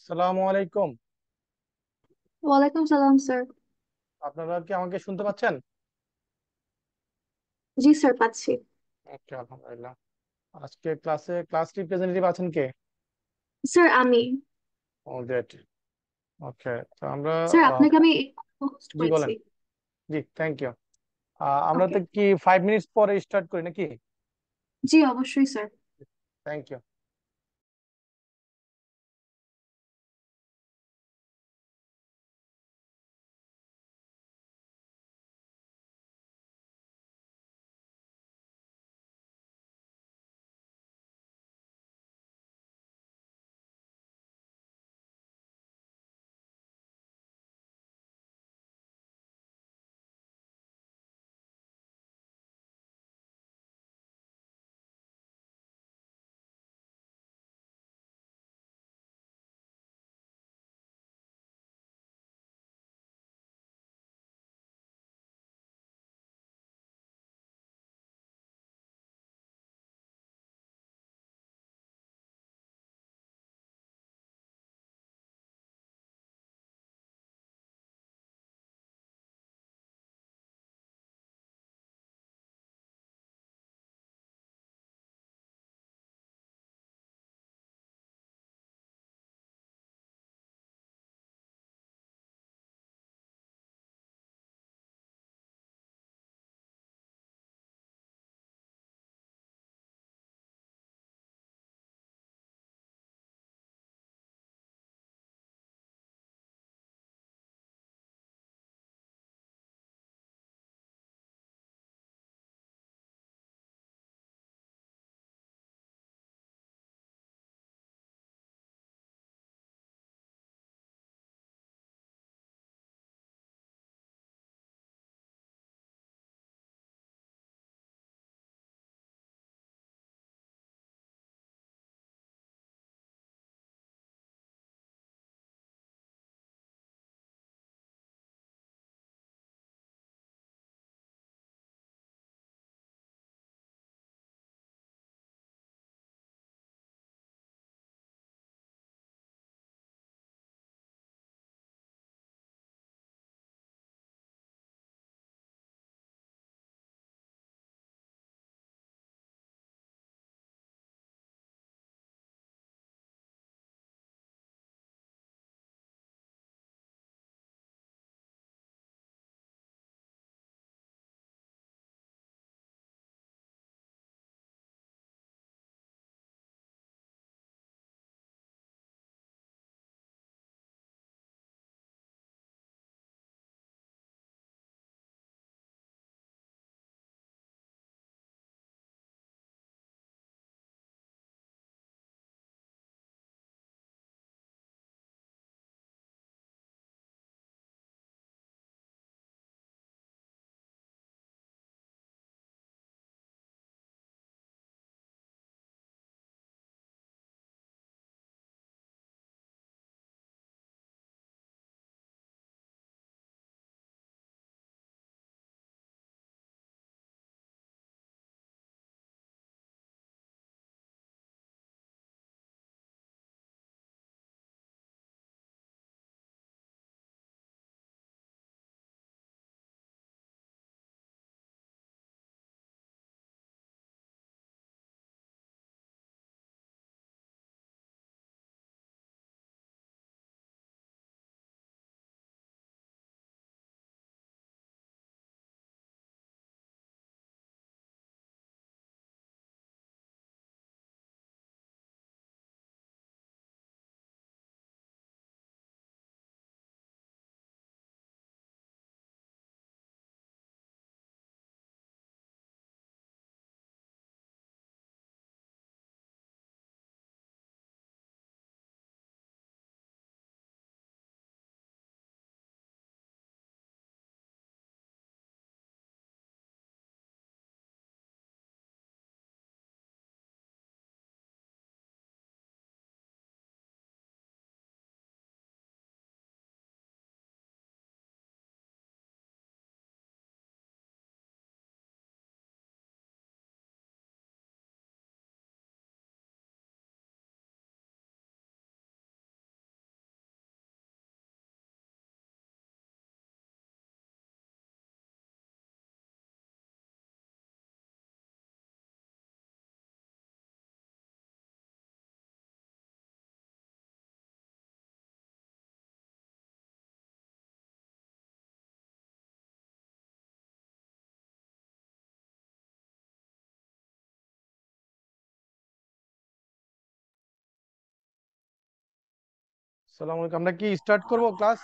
সালামু আলাইকুম। ওয়ালাইকুম সালাম স্যার। আপনারা কি আমাকে শুনতে পাচ্ছেন? জি স্যার, পাচ্ছি। ওকে, আলহামদুলিল্লাহ। আজকে ক্লাসে ক্লাস রিপ্রেজেন্টেটিভ আছেন কে? স্যার আমি। ও গ্রেট। ওকে, তো আমরা স্যার আহ, আপনাকে আমি হোস্ট জি করেছি। বলেন। জি, থ্যাংক ইউ। আমরা ওকে। তো কি 5 মিনিটস পরে স্টার্ট করি নাকি? জি অবশ্যই স্যার। Thank you. আসসালামু আলাইকুম। আমরা কি স্টার্ট করব ক্লাস?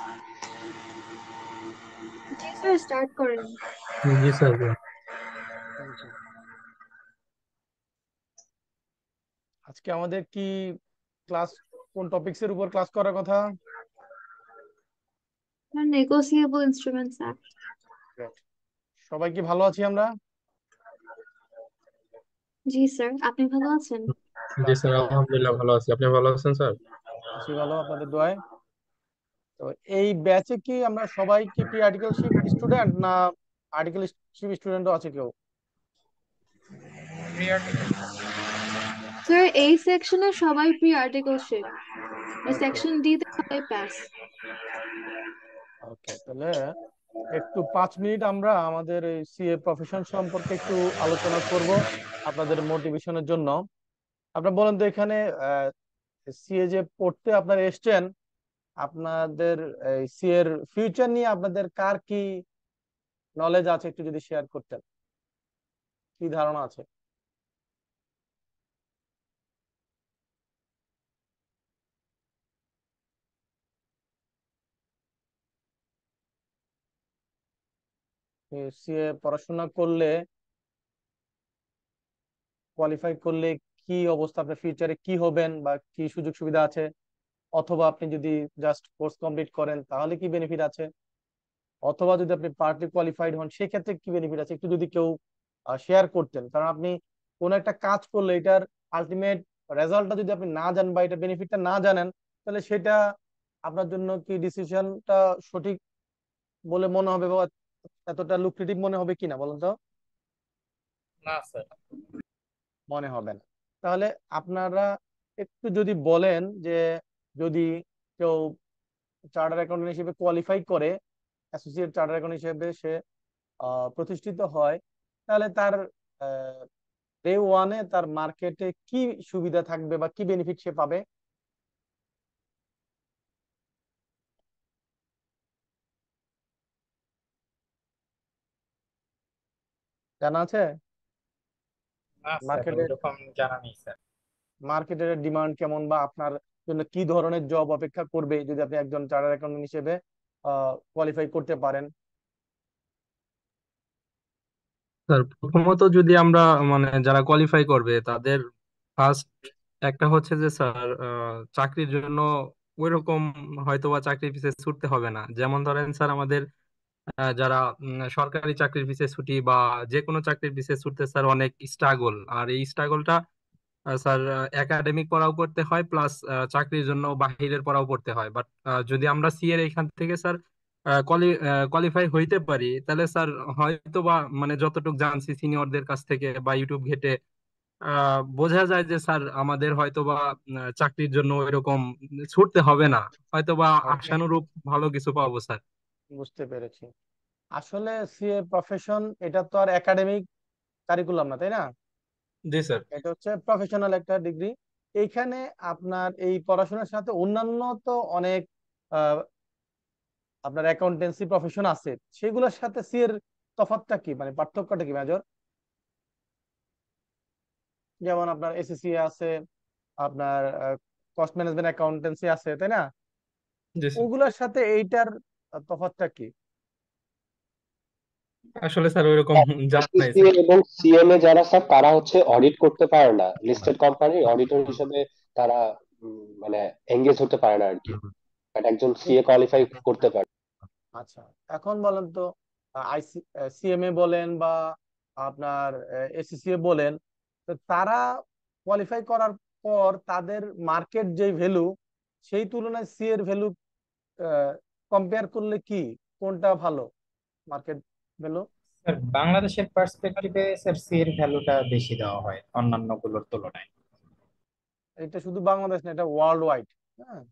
জি স্যার, স্টার্ট করেন। জি স্যার। জি। আজকে আমাদের কি ক্লাস, কোন টপিকস এর উপর ক্লাস করার কথা? Negotiable instruments act. Great. সবাই কি ভালো আছি আমরা? জি স্যার, আপনি ভালো আছেন? জি স্যার, আলহামদুলিল্লাহ ভালো আছি। আপনি ভালো আছেন স্যার? আছি ভালো, আপনাদের দোয়ায়। তো এই ব্যাচে কি আমরা সবাই কি প্রি আর্টিকেলশিপ স্টুডেন্ট, না আর্টিকেলশিপ স্টুডেন্টও আছে কেউ? স্যার, এই সেকশনে সবাই প্রি আর্টিকেলশিপ, ওকে, সেকশন ডি তে সবাই পাস। ওকে, তাহলে একটু 5 মিনিট আমরা আমাদের এই সিএ প্রফেশন সম্পর্কে একটু আলোচনা করব আপনাদের মোটিভেশনের জন্য। আপনারা বলেন তো, এখানে সিএ যে পড়তে আপনারা এসছেন, আপনাদের সি এর ফিউচার নিয়ে আপনাদের কার কি নলেজ আছে একটু যদি শেয়ার করতেন, কি ধারণা আছে? সিএ পড়াশোনা করলে, কোয়ালিফাই করলে কি অবস্থা, আপনার ফিউচারে কি হবেন বা কি সুযোগ সুবিধা আছে, অথবা আপনি যদি জাস্ট কোর্স কমপ্লিট করেন তাহলে কি বেনিফিট আছে, অথবা যদি আপনি পার্টলি কোয়ালিফাইড হন সেক্ষেত্রে কি বেনিফিট আছে, একটু যদি কেউ শেয়ার করতেন। কারণ আপনি কোন একটা কাজ করলে এটার আলটিমেট রেজাল্টটা যদি আপনি না জানেন বা এটা বেনিফিটটা না জানেন, তাহলে সেটা আপনার জন্য কি ডিসিশনটা সঠিক বলে মনে হবে বা এতটা লুক্রেটিভ মনে হবে কিনা বলুন তো? না স্যার। মনে হবে না। তাহলে আপনারা একটু যদি বলেন যে, যদি কেউ চার্টার অ্যাকাউন্টেন্ট হিসেবে কোয়ালিফাই করে, অ্যাসোসিয়েট চার্টার অ্যাকাউন্টেন্ট হিসেবে সে প্রতিষ্ঠিত হয়, তাহলে তার ডে ওয়ানে তার মার্কেটে কি সুবিধা থাকবে বা কি বেনিফিট সে পাবে, জানা আছে? না স্যার, মার্কেটের ওইরকম জানা নেই স্যার। মার্কেটের ডিমান্ড কেমন, বা আপনার জন্য কি ধরনের জব অপেক্ষা করবে যদি আপনি একজন চার্টার অ্যাকাউন্টেন্ট হিসেবে কোয়ালিফাই করতে পারেন? স্যার, প্রথমত যদি আমরা মানে যারা কোয়ালিফাই করবে তাদের ফার্স্ট একটা হচ্ছে যে স্যার, চাকরির জন্য ওইরকম হয়তোবা চাকরির পিছে ছুটতে হবে না। যেমন ধরেন স্যার, আমাদের যারা সরকারি চাকরির পিছে ছুটি বা যে কোনো চাকরির পিছে ছুটতে স্যার অনেক স্ট্রাগল, আর এই স্ট্রাগলটা স্যার একাডেমিক পড়াও করতে হয়, প্লাস চাকরির জন্য বাহিরের পড়াও করতে হয়। বাট যদি আমরা সি এর এখান থেকে স্যার কোয়ালিফাই হইতে পারি, তাহলে স্যার হয়তো বা মানে যতটুকু জানছি সিনিয়রদের কাছ থেকে বা ইউটিউব ঘেটে বোঝা যায় যে স্যার আমাদের হয়তো বা চাকরির জন্য এরকম ছুটতে হবে না, হয়তো বা ওকে, আশানুরূপ ভালো কিছু পাবো স্যার। বুঝতে পেরেছি। আসলে সিএ প্রফেশন এটা তো আর একাডেমিক কারিকুলাম না, তাই না? জি স্যার। এটা হচ্ছে প্রফেশনাল একটা ডিগ্রি। এইখানে আপনার এই পড়াশোনার সাথে অন্যান্য তো অনেক আপনার অ্যাকাউন্টেন্সি প্রফেশন আছে, সেগুলোর সাথে সি এর তফাৎটা কি, মানে পার্থক্যটা কি মেজর? যেমন আপনার এসএসসি আছে, আপনার কস্ট ম্যানেজমেন্ট অ্যাকাউন্টেন্সি আছে, তাই না? জি স্যার। ওগুলোর সাথে এইটার তফাৎটা কি? আসলে স্যার ওইরকম জানা নাই এসিসিএ স্যার। এবং সিএমএ যারা স্যার তারা হচ্ছে অডিট করতে পারে না, লিস্টেড কোম্পানির অডিটর হিসেবে তারা মানে এঙ্গেজ হতে পারে না আর কি। বাট একজন সিএ কোয়ালিফাই করতে পারে। আচ্ছা, এখন বলেন তো, আইসি সিএমএ বলেন বা আপনার এসিসিএ বলেন, তো তারা কোয়ালিফাই করার পর তাদের মার্কেট যে ভ্যালু, সেই তুলনায় সি এর ভ্যালু কম্পেয়ার করলে কি, কোনটা ভালো মার্কেট ভ্যালু? স্যার, বাংলাদেশের পার্সপেক্টিভে স্যার সি এর ভ্যালুটা বেশি দেওয়া হয় অন্যান্য গুলোর তুলনায়। এটা শুধু বাংলাদেশ না, এটা ওয়ার্ল্ড ওয়াইড। হ্যাঁ,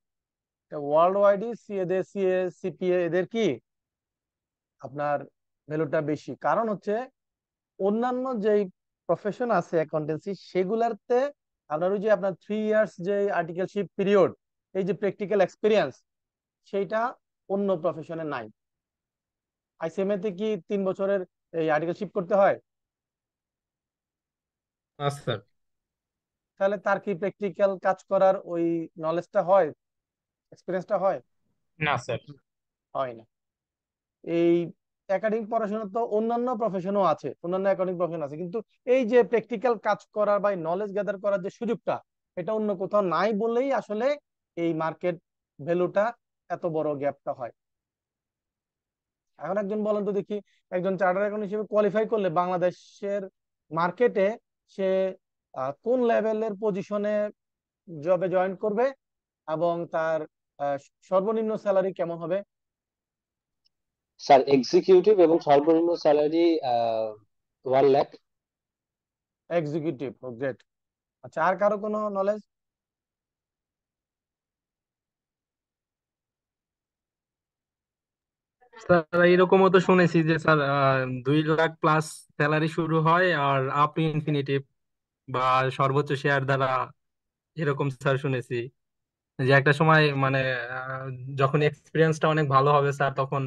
এটা ওয়ার্ল্ড ওয়াইডই সিএ সিপিএ এদের কি আপনার ভ্যালুটা বেশি। কারণ হচ্ছে অন্যান্য যে প্রফেশন আছে অ্যাকাউন্টেন্সি, সেগুলাতে আপনার ওই যে আপনার 3 ইয়ার্স যে আর্টিকেলশিপ পিরিয়ড, এই যে প্র্যাকটিক্যাল এক্সপিরিয়েন্স, সেইটা অন্য প্রফেশনে নাই। আইসিএমএ তে কি 3 বছরের এই আর্টিকেলশিপ করতে হয়? আচ্ছা স্যার। তাহলে তার কি প্র্যাকটিক্যাল কাজ করার ওই নলেজটা হয়? এক্সপিরিয়েন্সটা হয়? না স্যার। হয় না। এই একাডেমিক পড়াশোনা তো অন্যান্য প্রফেশনও আছে, অন্যান্য একাডেমিক প্রফেশন আছে, কিন্তু এই যে প্র্যাকটিক্যাল কাজ করার বা নলেজ গ্যাদার করার যে সুযোগটা, এটা অন্য কোথাও নাই বলেই আসলে এই মার্কেট ভ্যালুটা এত বড় গ্যাপটা হয়। এখন একজন বলেন তো দেখি, একজন চার্টার অ্যাকাউন্ট হিসেবে কোয়ালিফাই করলে বাংলাদেশের মার্কেটে সে কোন লেভেলের পজিশনে জবে জয়েন করবে এবং তার আহ, সর্বনিম্ন স্যালারি কেমন হবে? স্যার এক্সিকিউটিভ এবং সর্বনিম্ন স্যালারি 1 লাখ। Executive, great. আচ্ছা, আর কারো কোনো নলেজ? স্যার এরকমও তো শুনেছি যে স্যার 2 লাখ প্লাস স্যালারি শুরু হয় আর আপ ইনফিনিটিভ বা সর্বোচ্চ শেয়ার দ্বারা, এরকম স্যার শুনেছি যে একটা সময় মানে আহ, যখন এক্সপিরিয়েন্সটা অনেক ভালো হবে স্যার, তখন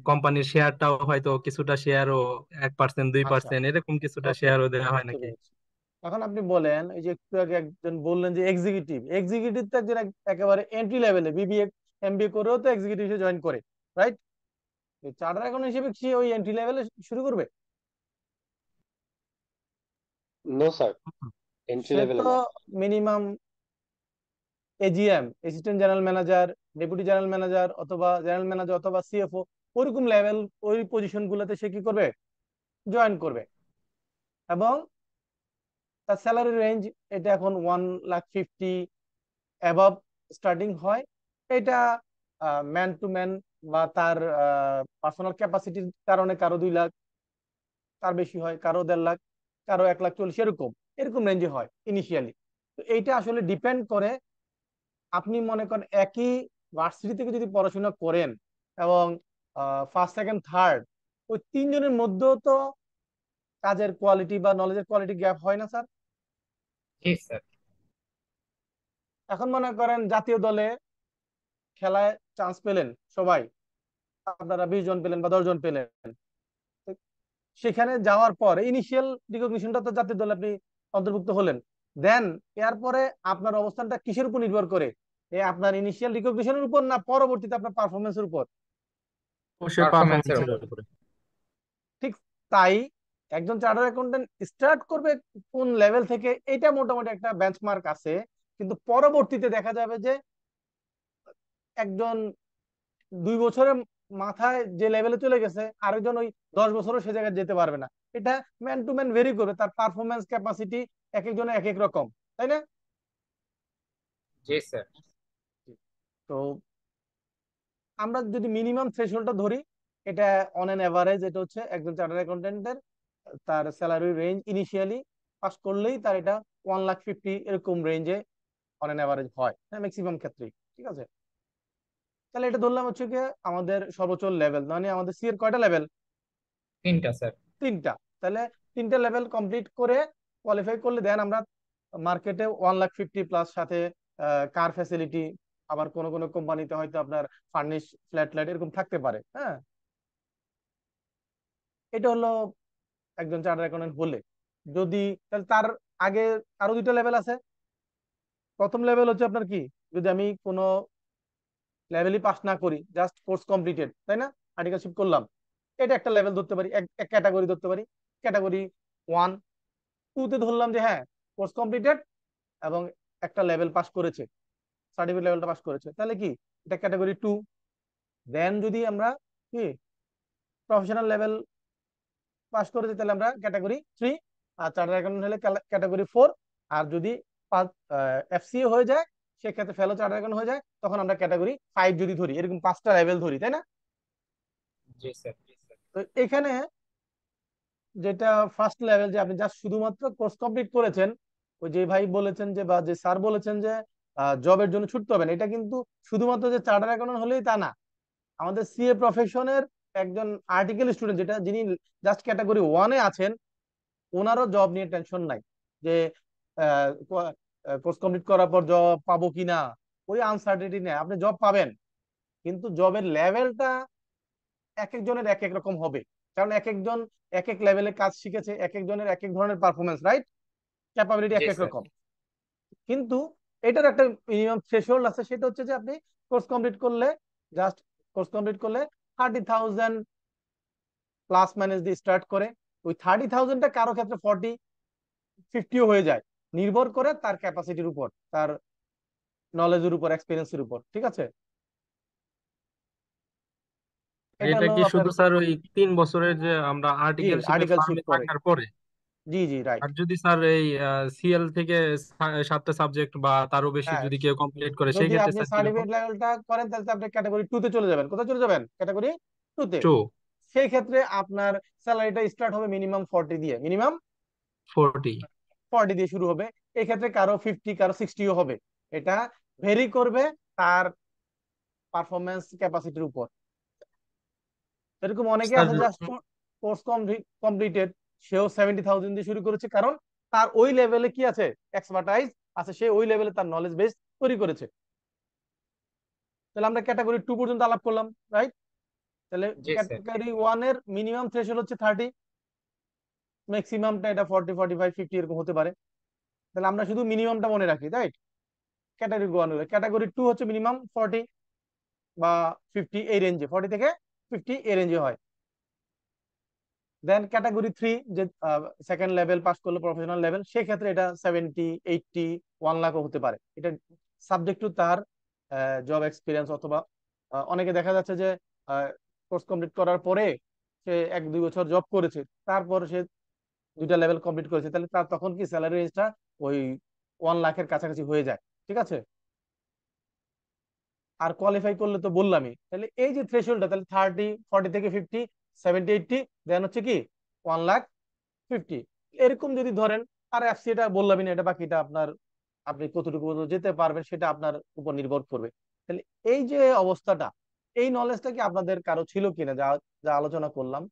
কোম্পানির শেয়ারটাও হয়তো কিছুটা শেয়ারও 1% দুই আচ্ছা, পার্সেন্ট এরকম কিছুটা ওকে, শেয়ারও দেওয়া হয় বুঝতে নাকি? পেরেছি। এখন আপনি বলেন, এই যে একটু আগে একজন বললেন যে এক্সিকিউটিভ, এক্সিকিউটিভ তো একজন একেবারে এন্ট্রি লেভেলে বিবিএ এমবিএ করেও তো এক্সিকিউটিভ হিসেবে জয়েন করে, রাইট? চার্টার অ্যাকাউন্ট হিসেবে কি ওই এন্ট্রি লেভেলে শুরু করবে? নো স্যার, এন্ট্রি সে লেভেলে তো না। Minimum AGM, assistant general manager, deputy general manager অথবা জেনারেল ম্যানেজার অথবা সিএফও, ওইরকম লেভেল, ওই পজিশন গুলোতে সে কি করবে? জয়েন করবে। এবং তার স্যালারি রেঞ্জ, এটা এখন 1,50,000 অ্যাভাব স্টার্টিং হয়। এটা ম্যান টু ম্যান বা তার পার্সোনাল ক্যাপাসিটির কারণে কারো 2 লাখ, তার বেশি হয়, কারো 1.5 লাখ, কারো 1,40,000, এরকম এরকম রেঞ্জে হয় ইনিশিয়ালি। তো এইটা আসলে ডিপেন্ড করে, আপনি মনে করেন একই ভার্সিটি থেকে যদি পড়াশোনা করেন এবং ফার্স্ট সেকেন্ড থার্ড, ওই তিনজনের মধ্যেও তো কাজের কোয়ালিটি বা নলেজের কোয়ালিটি গ্যাপ হয় না স্যার? জি স্যার। এখন মনে করেন জাতীয় দলে খেলায় চান্স পেলেন সবাই, আপনারা 20 জন পেলেন বা 10 জন পেলেন, তো সেখানে যাওয়ার পর ইনিশিয়াল রিকগনিশনটা তো জাতীয় দলে আপনি অন্তর্ভুক্ত হলেন, দেন এরপরে আপনার অবস্থানটা কিসের উপর নির্ভর করে? আপনার ইনিশিয়াল রিকগনিশনের উপর, না পরবর্তীতে আপনার পারফরমেন্সের উপর? অবশ্যই পারফরমেন্সের পারফরমেন্সের উপর। উপরে। ঠিক তাই, একজন চার্টার অ্যাকাউন্টেন্ট স্টার্ট করবে কোন লেভেল থেকে, এটা মোটামুটি একটা বেঞ্চমার্ক আছে। কিন্তু পরবর্তীতে দেখা যাবে যে একজন 2 বছরের মাথায় যে লেভেলে চলে গেছে, আরেকজন ওই 10 বছরও সে জায়গায় যেতে পারবে না। এটা ম্যান টু ম্যান ভেরি করবে, তার পারফরমেন্স ক্যাপাসিটি এক একজনের এক এক রকম, তাই না? জি স্যার। তো আমরা যদি মিনিমাম থ্রেশহোল্ডটা ধরি, এটা অন এন এভারেজ, এটা হচ্ছে একজন চার্টার্ড অ্যাকাউন্টেন্টের তার স্যালারি রেঞ্জ ইনিশিয়ালি পাস করলেই তার এটা 1,50,000 এরকম রেঞ্জে অন এন এভারেজ হয়, হ্যাঁ, ম্যাক্সিমাম ক্ষেত্রেই। ঠিক আছে, তাহলে এটা ধরলাম হচ্ছে কি আমাদের সর্বোচ্চ লেভেল, মানে আমাদের সি এর কয়টা লেভেল? 3টা স্যার। 3টা। তাহলে 3টা লেভেল কমপ্লিট করে কোয়ালিফাই করলে দেন আমরা মার্কেটে 1,50,000 প্লাস সাথে কার ফ্যাসিলিটি, আবার কোন কোন কোম্পানিতে হয়তো আপনার ফার্নিশ ফ্ল্যাট লাইট এরকম থাকতে পারে, হ্যাঁ। এটা হলো একজন চার্টার অ্যাকাউন্টেন্ট হলে। যদি তাহলে তার আগে আরো 2টা লেভেল আছে। প্রথম লেভেল হচ্ছে আপনার কি, যদি আমি কোনো লেভেলই পাস না করি, জাস্ট কোর্স কমপ্লিটেড, তাই না, আর্টিকেলশিপ করলাম, এটা একটা লেভেল ধরতে পারি, এক ক্যাটাগরি ধরতে পারি, ক্যাটাগরি 1। 2তে ধরলাম যে হ্যাঁ, কোর্স কমপ্লিটেড এবং একটা লেভেল পাস করেছে, সার্টিফিকেট লেভেলটা পাস করেছে, তাহলে কি এটা ক্যাটাগরি 2। দেন যদি আমরা কি প্রফেশনাল লেভেল পাস করেছি, তাহলে আমরা ক্যাটাগরি 3। আর চার্টার অ্যাকাউন্টেন্ট হলে ক্যাটাগরি 4। আর যদি এফসিএ হয়ে যায়, সেক্ষেত্রে ফেলো চার্টার অ্যাকাউন্ট হয়ে যায়, তখন আমরা ক্যাটাগরি 5 যদি ধরি, এরকম 5টা লেভেল ধরি, তাই না? জি স্যার। তো এখানে যেটা ফার্স্ট লেভেল, যে আপনি জাস্ট শুধুমাত্র কোর্স কমপ্লিট করেছেন, ওই যে ভাই বলেছেন যে বা যে স্যার বলেছেন যে জবের জন্য ছুটতে হবে না, এটা কিন্তু শুধুমাত্র যে চার্টার অ্যাকাউন্টেন্ট হলেই তা না। আমাদের সিএ প্রফেশনের একজন আর্টিকেল স্টুডেন্ট, যেটা যিনি জাস্ট ক্যাটাগরি 1-এ আছেন, ওনারও জব নিয়ে টেনশন নাই যে কোর্স কমপ্লিট করার পর জব পাবো কিনা, ওই আনসার্টেনিটি নেই, আপনি জব পাবেন। কিন্তু জবের লেভেলটা এক একজনের এক এক রকম হবে, কারণ এক একজন এক এক লেভেলে কাজ শিখেছে, এক একজনের এক এক ধরনের পারফরমেন্স, রাইট, ক্যাপাবিলিটি জি এক এক স্যার। রকম। কিন্তু এটার একটা মিনিমাম থ্রেশহোল্ড আছে, সেটা হচ্ছে যে আপনি কোর্স কমপ্লিট করলে, জাস্ট কোর্স কমপ্লিট করলে 30,000 প্লাস মাইনাস দিয়ে স্টার্ট করে, ওই 30,000টা কারো ক্ষেত্রে 40-50ও হয়ে যায়, নির্ভর করে তার ক্যাপাসিটির উপর, তার নলেজের উপর, এক্সপিরিয়েন্সের উপর। ঠিক আছে, এটা এটা হলো কি আপনার। শুধু স্যার ওই 3 বছরের যে আমরা জি, আর্টিকেলশিপে আর্টিকেলশিপ ফার্মে করে। থাকার পরে? জি জি, রাইট। আর যদি স্যার এই সিএল থেকে 7টা সাবজেক্ট বা তারও বেশি হ্যাঁ, যদি কেউ কমপ্লিট করে যদি সেক্ষেত্রে আপনি স্যার কিরকম? সার্টিফিকেট লেভেলটা করেন তাহলে তো আপনি ক্যাটাগরি 2 তে চলে যাবেন। কোথায় চলে যাবেন? ক্যাটাগরি 2 তে। 2, সেই ক্ষেত্রে আপনার স্যালারিটা স্টার্ট হবে মিনিমাম 40 দিয়ে, মিনিমাম 40। 40 দিয়ে শুরু হবে। এই ক্ষেত্রে কারো 50, কারো 60ও হবে। এটা ভেরি করবে তার পারফরমেন্স ক্যাপাসিটির উপর। এরকম অনেকে স্যার আছে জাস্ট কোর্স কমপ্লিটেড, সেও 70,000 দিয়ে শুরু করেছে, কারণ তার ওই লেভেলে কি আছে, এক্সপার্টাইজ আছে, সে ওই লেভেলে তার নলেজ বেস তৈরি করেছে। তাহলে আমরা ক্যাটাগরি 2 পর্যন্ত আলাপ করলাম, রাইট? তাহলে জি স্যার। ক্যাটাগরি 1 এর মিনিমাম থ্রেশহোল্ড হচ্ছে 30, ম্যাক্সিমামটা এটা 40, 45, 50 এরকম হতে পারে। তাহলে আমরা শুধু মিনিমামটা মনে রাখি, রাইট? ক্যাটাগরি 1 হলে ক্যাটাগরি 2 হচ্ছে মিনিমাম 40 বা 50, এই রেঞ্জে, 40 থেকে 50 এই রেঞ্জে হয়। দেন ক্যাটাগরি 3, যে সেকেন্ড লেভেল পাস করলো, প্রফেশনাল লেভেল, সেই ক্ষেত্রে এটা 70, 80, 1 লাখও হতে পারে। এটা সাবজেক্ট টু তার জব এক্সপিরিয়েন্স, অথবা অনেকে দেখা যাচ্ছে যে কোর্স কমপ্লিট করার পরে সে 1-2 বছর জব করেছে, তারপর সে 2টা লেভেল কমপ্লিট করেছে, তাহলে তার তখন কি স্যালারি রেঞ্জটা ওই 1 লাখের কাছাকাছি হয়ে যায়। ঠিক আছে, আর কোয়ালিফাই করলে তো বললামই। তাহলে এই যে থ্রেশহোল্ডটা, তাহলে 30, 40 থেকে 50, 70, 80, দেন হচ্ছে কি 1,50,000 এরকম যদি ধরেন। আর এফসি এটা বললামই না, এটা বাকিটা আপনার, আপনি কতটুকু পর্যন্ত যেতে পারবেন সেটা আপনার উপর নির্ভর করবে। তাহলে এই যে অবস্থাটা, এই নলেজটা কি আপনাদের কারো ছিল কিনা, যা যা আলোচনা করলাম?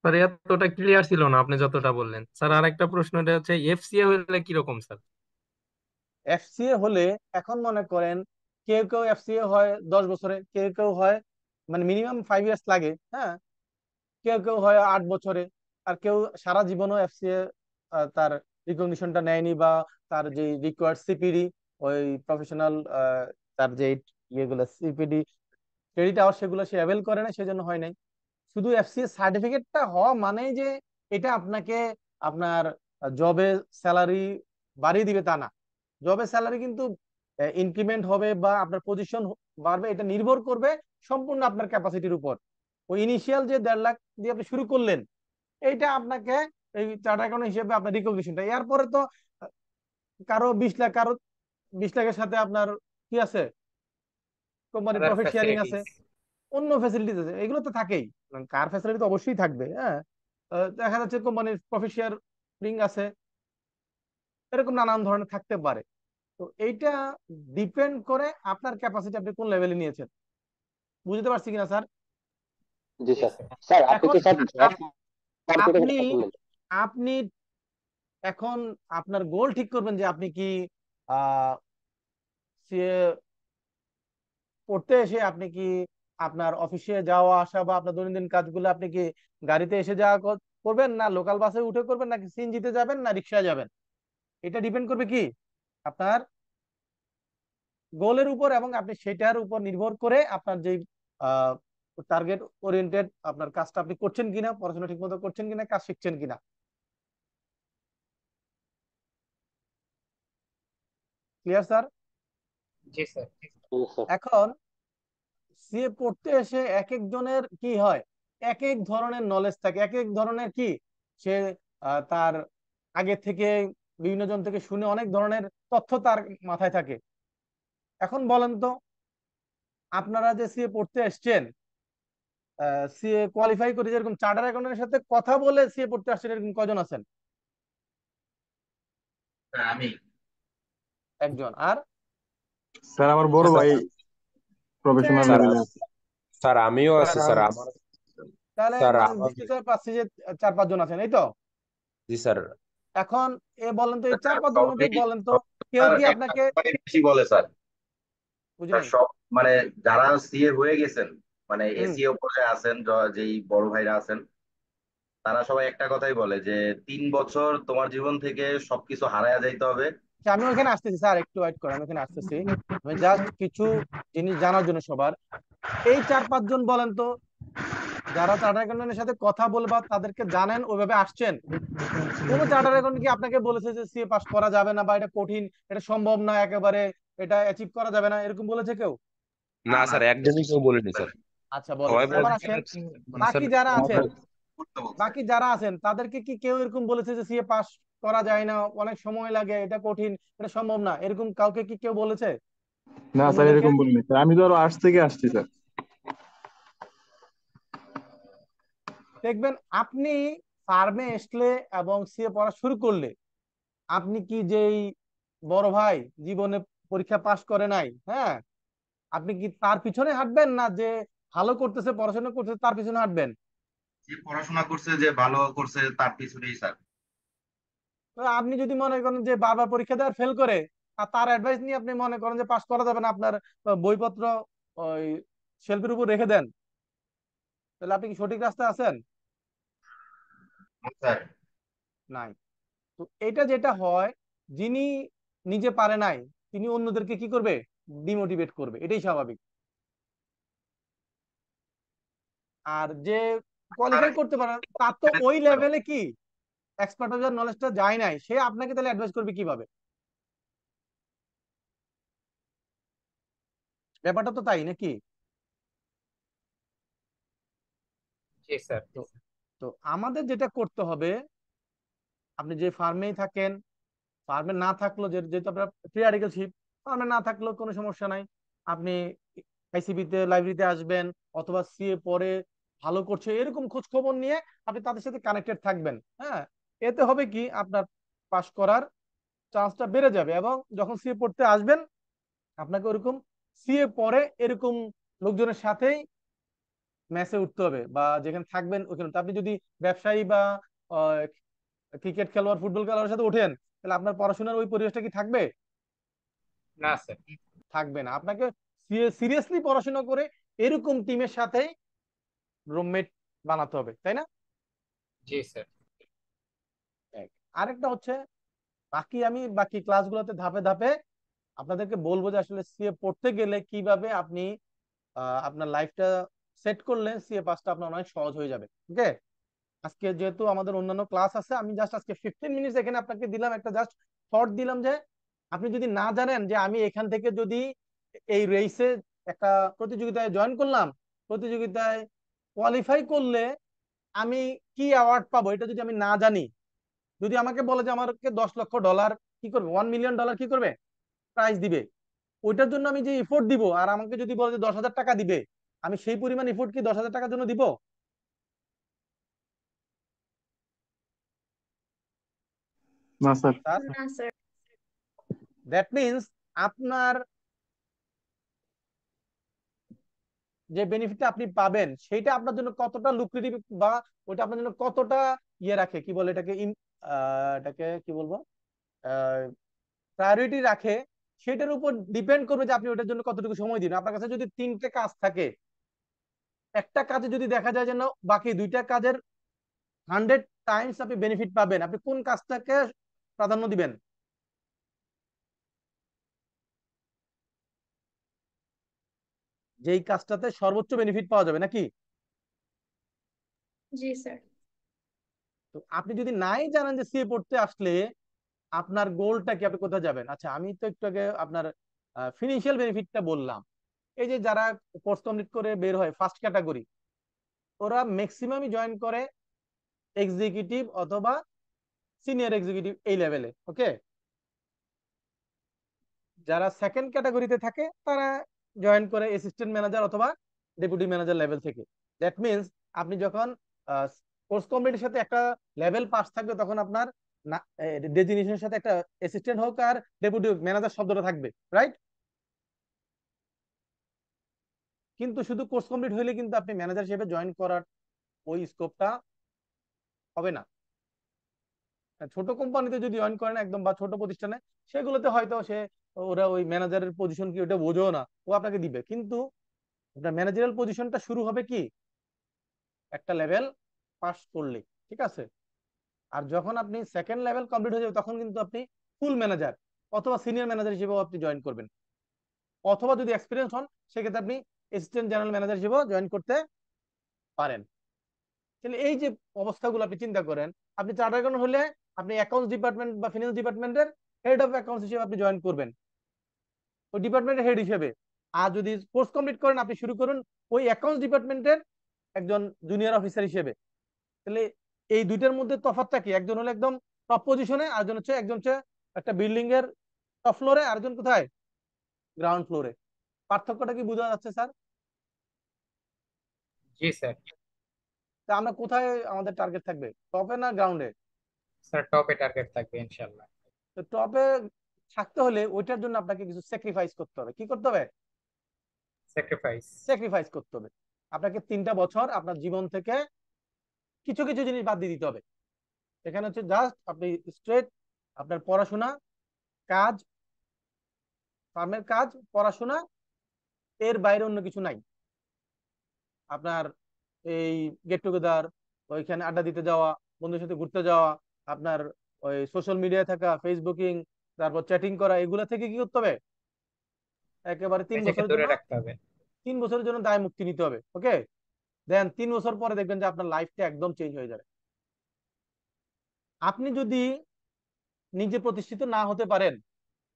স্যার এতটা ক্লিয়ার ছিল না আপনি যতটা বললেন। স্যার আর একটা প্রশ্ন, এটা হচ্ছে এফসিএ হলে কিরকম স্যার? এফসিএ হলে এখন মনে করেন, কেউ কেউ এফসিএ হয় 10 বছরে, কেউ কেউ হয়, মানে মিনিমাম 5 ইয়ার্স লাগে, হ্যাঁ, কেউ কেউ হয় 8 বছরে, আর কেউ সারা জীবনও এফসিএ তার রিকগনিশনটা নেয়নি, বা তার যে রিকোয়ার্ড সিপিডি, ওই প্রফেশনাল তার যে ইয়েগুলো সিপিডি ক্রেডিট আওয়ার, সেগুলো সে অ্যাভেল করে না, সেজন্য হয় নাই। শুধু এফসিএ সার্টিফিকেটটা হওয়া মানেই যে এটা আপনাকে আপনার জবে স্যালারি বাড়িয়ে দিবে তা না। জবে স্যালারি কিন্তু ইনক্রিমেন্ট হবে বা আপনার পজিশন বাড়বে, এটা নির্ভর করবে সম্পূর্ণ আপনার ক্যাপাসিটির উপর। ওই ইনিশিয়াল যে 1.5 লাখ দিয়ে আপনি শুরু করলেন, এইটা আপনাকে এই চার্টার্ড অ্যাকাউন্ট হিসেবে আপনার রিকগনিশনটা, এরপরে তো কারো 20 লাখ, কারো 20 লাখের সাথে আপনার কি আছে, কোম্পানি আদার প্রফিট শেয়ারিং আছে, ফ্যাসিলিটিস। অন্য ফ্যাসিলিটিস আছে, এগুলো তো থাকেই। কার ফ্যাসিলিটি তো অবশ্যই থাকবে, হ্যাঁ। দেখা যাচ্ছে কোম্পানির প্রফিট শেয়ারিং আছে, এরকম নানান ধরনের থাকতে পারে। তো এইটা ডিপেন্ড করে আপনার ক্যাপাসিটি, আপনি কোন লেভেলে নিয়েছেন। বুঝতে পারছি কিনা স্যার? জি জি স্যার। স্যার। স্যার আপনি এখন তো স্যার জব আপ- মার্কেটের আপনি কথা বললেন। আপনি এখন আপনার গোল ঠিক করবেন যে আপনি কি আহ সিএ পড়তে এসে আপনি কি আপনার অফিসে যাওয়া আসা বা আপনার দৈনন্দিন কাজগুলো আপনি কি গাড়িতে এসে যাওয়া করবেন, না লোকাল বাসে উঠে করবেন, নাকি সিএনজিতে যাবেন, না রিক্সায় যাবেন? এটা ডিপেন্ড করবে কি আপনার গোলের উপর, এবং আপনি সেটার উপর নির্ভর করে আপনার যে টার্গেট ওরিয়েন্টেড আপনার কাজটা আপনি করছেন কিনা, পড়াশোনা ঠিক মতো করছেন কিনা, কাজ শিখছেন কিনা। Clear sir? জি স্যার। জি স্যার। এখন সিএ পড়তে এসে এক একজনের কি হয়, এক এক ধরনের নলেজ থাকে, এক এক ধরনের কি সে তার আগে থেকে বিভিন্ন জন থেকে শুনে অনেক ধরনের তথ্য তার মাথায় থাকে। এখন বলেন তো, আপনারা যে সিএ পড়তে এসছেন, সিএ কোয়ালিফাই করে যেরকম চার্টার অ্যাকাউন্টেন্টের সাথে কথা বলে সিএ পড়তে আসছেন, এরকম কজন আছেন? আমি একজন। আর স্যার আমার বড় স্যার ভাই প্রফেশনাল স্যার লেভেলে আছে। স্যার আমিও স্যার আছি স্যার আমার তাহলে স্যার মানে আমার বুঝতে পারছি যে 4-5 জন আছেন, এই তো। জি স্যার। এখন বলেন তো, এই 4-5 জনের মধ্যে সবই বলেন তো, সব কেউ স্যার কি একটা আপনাকে, কথাই বেশি বলে স্যার। বুঝি স্যার নাই। সব মানে যারা সিএ হয়ে গেছেন, মানে হুম। এসিও পর্যায়ে আছেন, যেই বড় ভাইরা আছেন, তারা সবাই একটা কথাই বলে যে 3 বছর তোমার জীবন থেকে সবকিছু হারায়া যাইতে হবে, আমি ওখানে আসতেছি স্যার, একটু ওয়েট করেন, আমি ওখানে আসতেছি। আমি জাস্ট কিছু জিনিস জানার জন্য সবার, এই 4-5 জন বলেন তো, যারা চার্টার অ্যাকাউন্টেন্টের সাথে কথা বলবা তাদেরকে জানেন ওইভাবে আসছেন? কোন চার্টার অ্যাকাউন্ট কি আপনাকে বলেছে যে সিএ পাস করা যাবে না, বা এটা কঠিন, এটা সম্ভব না একেবারে, এটা অ্যাচিভ করা যাবে না, এরকম বলেছে কেউ? না স্যার, একদমই কেউ বলেনি স্যার। আচ্ছা বলেন, সবাই এবার বলছে আসেন মানে স্যার বাকি যারা আছেন, করতে বলছে। বাকি যারা আছেন তাদেরকে কি কেউ এরকম বলেছে যে সিএ পাস করা যায় না, অনেক সময় লাগে, এটা কঠিন, এটা সম্ভব না, এরকম কাউকে কি কেউ বলেছে না স্যার, অন্যদেরকে? এরকম বলিনি স্যার, আমি তো আরো আর্টস থেকে আসছি স্যার। দেখবেন আপনি ফার্মে আসলে এবং সিএ পড়া শুরু করলে, আপনি কি যেই বড় ভাই জীবনে পরীক্ষা পাশ করে নাই, হ্যাঁ, আপনি কি তার পিছনে হাঁটবেন, না যে ভালো করতেছে পড়াশোনা করতেছে তার পিছনে হাঁটবেন? যে পড়াশোনা করছে, যে ভালো করছে, তার পিছনেই স্যার। তো আপনি যদি মনে করেন যে বাবা পরীক্ষা দেওয়ার ফেল করে, আর তার অ্যাডভাইস নিয়ে আপনি মনে করেন যে পাশ করা যাবে না, আপনার বইপত্র ওই শেলফের উপর রেখে দেন, তাহলে আপনি কি সঠিক রাস্তায় আছেন? স্যার নাই। তো এটা যেটা হয়, যিনি নিজে পারে নাই তিনি অন্যদেরকে কি করবে, ডিমোটিভেট করবে, এটাই স্বাভাবিক। আর যে স্যার কোয়ালিফাই করতে পারে তার তো ওই লেভেলে কি এক্সপার্ট অফ নলেজটা যায় নাই, সে আপনাকে তাহলে অ্যাডভাইস করবে কিভাবে? ব্যাপারটা তো তাই নাকি? জি স্যার। তো তো আমাদের যেটা করতে হবে, আপনি যে ফার্মেই থাকেন, ফার্মে না থাকলেও যেহেতু আপনার প্রি আর্টিকেল শিপ, ফার্মে না থাকলেও কোনো সমস্যা নাই, আপনি আইসিবি তে লাইব্রেরিতে আসবেন, অথবা সিএ পরে ভালো করছে এরকম খোঁজ খবর নিয়ে আপনি তাদের সাথে কানেক্টেড থাকবেন, হ্যাঁ। এতে হবে কি, আপনার পাশ করার চান্সটা বেড়ে যাবে, এবং যখন সিএ পড়তে আসবেন আপনাকে ওরকম সিএ পরে এরকম লোকজনের সাথেই ম্যাচে উঠতে হবে, বা যেখানে থাকবেন ওখানে। তো আপনি যদি ব্যবসায়ী বা ক্রিকেট খেলোয়াড়, ফুটবল খেলোয়াড়ের সাথে ওঠেন, তাহলে আপনার পড়াশোনার ওই পরিবেশটা কি থাকবে? না স্যার। থাকবে না। আপনাকে সিরিয়াসলি পড়াশোনা করে এরকম টিমের সাথে রুমমেট বানাতে হবে, তাই না? জি স্যার। এক। আরেকটা হচ্ছে, বাকি ক্লাসগুলোতে ধাপে ধাপে আপনাদেরকে বলবো যে আসলে সিএ পড়তে গেলে কিভাবে আপনি আপনার লাইফটা সেট করলে সিএ পাসটা আপনার অনেক সহজ হয়ে যাবে। ওকে, আজকে যেহেতু আমাদের অন্যান্য ক্লাস আছে, আমি জাস্ট আজকে 15 মিনিট এখানে আপনাকে দিলাম, একটা জাস্ট থট দিলাম যে আপনি যদি না জানেন যে আমি এখান থেকে যদি এই রেসে একটা প্রতিযোগিতায় জয়েন করলাম, প্রতিযোগিতায় কোয়ালিফাই করলে আমি কি অ্যাওয়ার্ড পাবো, এটা যদি আমি না জানি, যদি আমাকে বলে যে আমাকে $10 লক্ষ কি করবে, $1 মিলিয়ন কি করবে, প্রাইজ দিবে, ওইটার জন্য আমি যে এফোর্ট দিব, আর আমাকে যদি বলে যে 10,000 টাকা দিবে, আমি সেই পরিমাণ এফোর্ট কি 10,000 টাকার জন্য দিব? না স্যার। না স্যার। দ্যাট মিনস আপনার যে বেনিফিটটা আপনি পাবেন সেটা আপনার জন্য কতটা লুক্রেটিভ, বা ওটা আপনার জন্য কতটা ইয়ে রাখে, কি বলে এটাকে, এটাকে কি বলবো, প্রায়োরিটি রাখে, সেটার উপর ডিপেন্ড করবে যে আপনি ওটার জন্য কতটুকু সময় দিন। আপনার কাছে যদি 3টে কাজ থাকে, একটা কাজে যদি দেখা যায় যেন বাকি 2টা কাজের 100 টাইমস আপনি বেনিফিট পাবেন, আপনি কোন কাজটাকে প্রাধান্য দিবেন? যেই কাজটাতে সর্বোচ্চ বেনিফিট পাওয়া যাবে নাকি? জি স্যার। তো আপনি যদি নাই জানেন যে সিএ পড়তে আসলে আপনার গোলটা কি, আপনি কোথায় যাবেন, আচ্ছা আমি তো একটু আগে আপনার ফিনান্সিয়াল বেনিফিটটা বললাম। এই যে যারা কোর্স কমপ্লিট করে বের হয় ফার্স্ট ক্যাটাগরি, ওরা ম্যাক্সিমামই জয়েন করে এক্সিকিউটিভ অথবা সিনিয়র এক্সিকিউটিভ এই লেভেলে। ওকে, যারা সেকেন্ড ক্যাটাগরিতে থাকে তারা জয়েন করে অ্যাসিস্ট্যান্ট ম্যানেজার অথবা ডেপুটি ম্যানেজার লেভেল থেকে। দ্যাট মিনস আপনি যখন কোর্স কমপ্লিটের সাথে একটা লেভেল পাস থাকবে, তখন আপনার ডেজিগনেশনের সাথে একটা অ্যাসিস্ট্যান্ট হোক আর ডেপুটি ম্যানেজার শব্দটা থাকবে, রাইট? কিন্তু শুধু কোর্স কমপ্লিট হইলে কিন্তু আপনি ম্যানেজার হিসেবে জয়েন করার ওই স্কোপটা হবে না। ছোট কোম্পানিতে যদি জয়েন করেন একদম, বা ছোট প্রতিষ্ঠানে, সেগুলোতে হয়তো ওরা ওই ম্যানেজারের পজিশন কি ওটা বোঝো না, ও আপনাকে দিবে, কিন্তু আপনার ম্যানেজারিয়াল পজিশনটা শুরু হবে কি একটা লেভেল পাস করলে, ঠিক আছে? আর যখন আপনি সেকেন্ড লেভেল কমপ্লিট হয়ে যাবে তখন কিন্তু আপনি ফুল ম্যানেজার, অথবা সিনিয়র ম্যানেজার হিসেবেও আপনি জয়েন করবেন, অথবা যদি এক্সপিরিয়েন্স হন সেক্ষেত্রে আপনি অ্যাসিস্ট্যান্ট জেনারেল ম্যানেজার হিসেবেও জয়েন করতে পারেন। তাহলে এই যে অবস্থাগুলো আপনি চিন্তা করেন, আপনি চার্টার্ড অ্যাকাউন্ট হলে আপনি অ্যাকাউন্টস ডিপার্টমেন্ট বা ফিনান্স ডিপার্টমেন্টের হেড অফ অ্যাকাউন্টস হিসেবে আপনি জয়েন করবেন, ওই ডিপার্টমেন্টের হেড হিসেবে। আর যদি কোর্স কমপ্লিট করেন, আপনি শুরু করুন ওই অ্যাকাউন্টস ডিপার্টমেন্টের একজন জুনিয়র অফিসার হিসেবে। তাহলে এই দুইটার মধ্যে তফাৎটা কি? একজন হলো একদম টপ পজিশনে, আর একজন হচ্ছে একটা বিল্ডিং এর টপ ফ্লোরে, আরেকজন কোথায়? গ্রাউন্ড ফ্লোরে। পার্থক্যটা কি বোঝা যাচ্ছে স্যার? জি স্যার। তা আমরা কোথায় আমাদের টার্গেট থাকবে, টপে না গ্রাউন্ডে? স্যার টপে টার্গেট থাকবে ইনশাল্লাহ। তো টপে থাকতে হলে ওইটার জন্য আপনাকে কিছু স্যাক্রিফাইস করতে হবে। কি করতে হবে? স্যাক্রিফাইস। স্যাক্রিফাইস করতে হবে। আপনাকে 3টা বছর আপনার জীবন থেকে কিছু কিছু জিনিস বাদ দিয়ে দিতে হবে। এখানে হচ্ছে জাস্ট আপনি স্ট্রেট আপনার পড়াশোনা, কাজ, ফার্মের কাজ, পড়াশোনা, এর বাইরে অন্য কিছু নাই। আপনার এই গেট টুগেদার, ওইখানে আড্ডা দিতে যাওয়া, বন্ধুদের সাথে ঘুরতে যাওয়া, আপনার ওই সোশ্যাল মিডিয়ায় থাকা, ফেসবুকিং, তারপর চ্যাটিং করা, এগুলা থেকে কি করতে হবে? একেবারে নিজেকে দূরে রাখতে হবে। 3 বছরের জন্য দায় মুক্তি নিতে হবে। ওকে, দেন 3 বছর পরে দেখবেন যে আপনার লাইফটা একদম চেঞ্জ হয়ে যাবে। আপনি যদি নিজে প্রতিষ্ঠিত না হতে পারেন,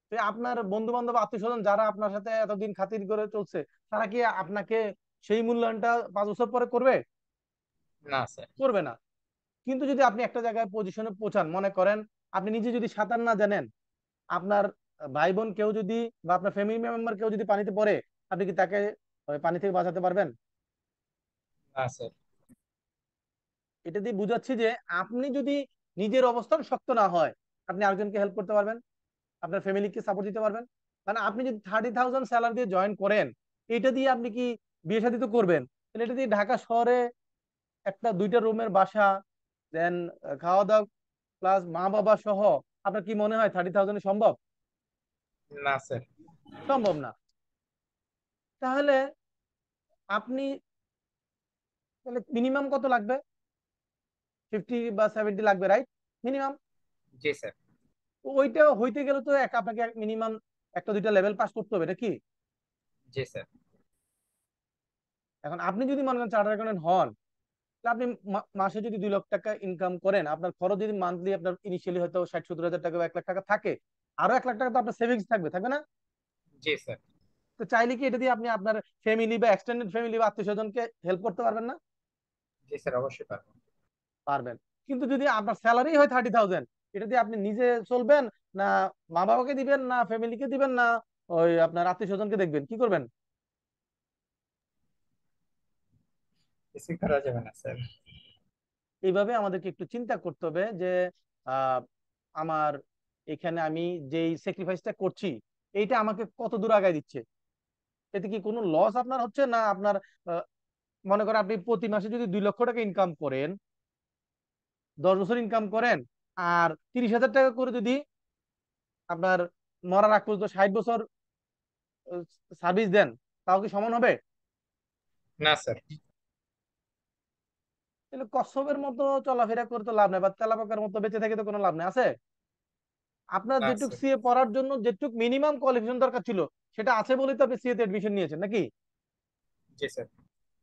তো আপনার বন্ধু বান্ধব, আত্মীয় স্বজন যারা আপনার সাথে এতদিন খাতির করে চলছে, তারা কি আপনাকে সেই মূল্যায়নটা 5 বছর পরে করবে? না স্যার। করবে না। কিন্তু যদি আপনি একটা জায়গায় পজিশনে পৌঁছান, মনে করেন আপনি নিজে যদি সাঁতার না জানেন, আপনার ভাই বোন কেউ যদি বা আপনার ফ্যামিলি মেম্বার কেউ যদি পানিতে পড়ে, আপনি কি তাকে ওই পানি থেকে বাঁচাতে পারবেন? না স্যার। এটা দিয়ে বুঝাচ্ছি যে আপনি যদি নিজের অবস্থান শক্ত না হয়, আপনি আরেকজনকে হেল্প করতে পারবেন, আপনার ফ্যামিলিকে সাপোর্ট দিতে পারবেন। মানে আপনি যদি 30,000 স্যালারি দিয়ে জয়েন করেন, এটা দিয়ে আপনি কি বিয়ে শাদী তো করবেন, তাহলে এটা দিয়ে ঢাকা শহরে একটা 2টা রুমের বাসা, দেন খাওয়া দাওয়া প্লাস মা বাবা সহ, আপনার কি মনে হয় 30,000 সম্ভব? না স্যার। সম্ভব না। তাহলে আপনি তাহলে মিনিমাম কত লাগবে? 50 বা 70 লাগবে, রাইট? মিনিমাম। জি স্যার। ওইটা হইতে গেলে তো আপনাকে মিনিমাম 1টা 2টা লেভেল পাস করতে হবে, এটা কি? জি স্যার। এখন আপনি যদি মনে করেন চার্টার্ড অ্যাকাউন্টেন্ট হন, তাহলে আপনি মাসে যদি 2 লাখ টাকা ইনকাম করেন, আপনার খরচ যদি মান্থলি আপনার ইনিশিয়ালি হয়তো 60-70 হাজার টাকা বা 1 লাখ টাকা থাকে, আরো 1 লাখ টাকা তো আপনার সেভিংস থাকবে, থাকবে না? জি স্যার। তো চাইলে কি এটা দিয়ে আপনি আপনার ফ্যামিলি বা এক্সটেন্ডেড ফ্যামিলি বা আত্মীয় স্বজনকে হেল্প করতে পারবেন না? জি স্যার অবশ্যই পারবো। পারবেন। কিন্তু যদি আপনার স্যালারি হয় 30,000, এটা দিয়ে আপনি নিজে চলবেন না, মা বাবাকে দিবেন না, ফ্যামিলিকে দিবেন না, ওই আপনার আত্মীয় স্বজনকে দেখবেন, কি করবেন? কিছুই করা যাবে না স্যার। এইভাবে আমাদেরকে একটু চিন্তা করতে হবে যে আহ, আমার এখানে আমি যেই স্যাক্রিফাইসটা করছি, এইটা আমাকে কত দূর আগায় দিচ্ছে। এতে কি কোনো লস আপনার হচ্ছে না? আপনার আহ, মনে করেন আপনি প্রতি মাসে যদি 2 লক্ষ টাকা ইনকাম করেন, 10 বছর ইনকাম করেন, আর 30,000 টাকা করে যদি আপনার মরার আগ পর্যন্ত 60 বছর সার্ভিস দেন, তাও কি সমান হবে? না স্যার। তাহলে কচ্ছপের মতো চলাফেরা করে তো লাভ নেই, বা তেলাপোকার মতো বেঁচে থেকে তো কোনো লাভ নেই, আছে? আপনার না যেটুক স্যার। সিএ পড়ার জন্য যেটুক মিনিমাম কোয়ালিফিকেশন দরকার ছিল, সেটা আছে বলেই তো আপনি সিএ তে এডমিশন নিয়েছেন, নাকি? জি স্যার।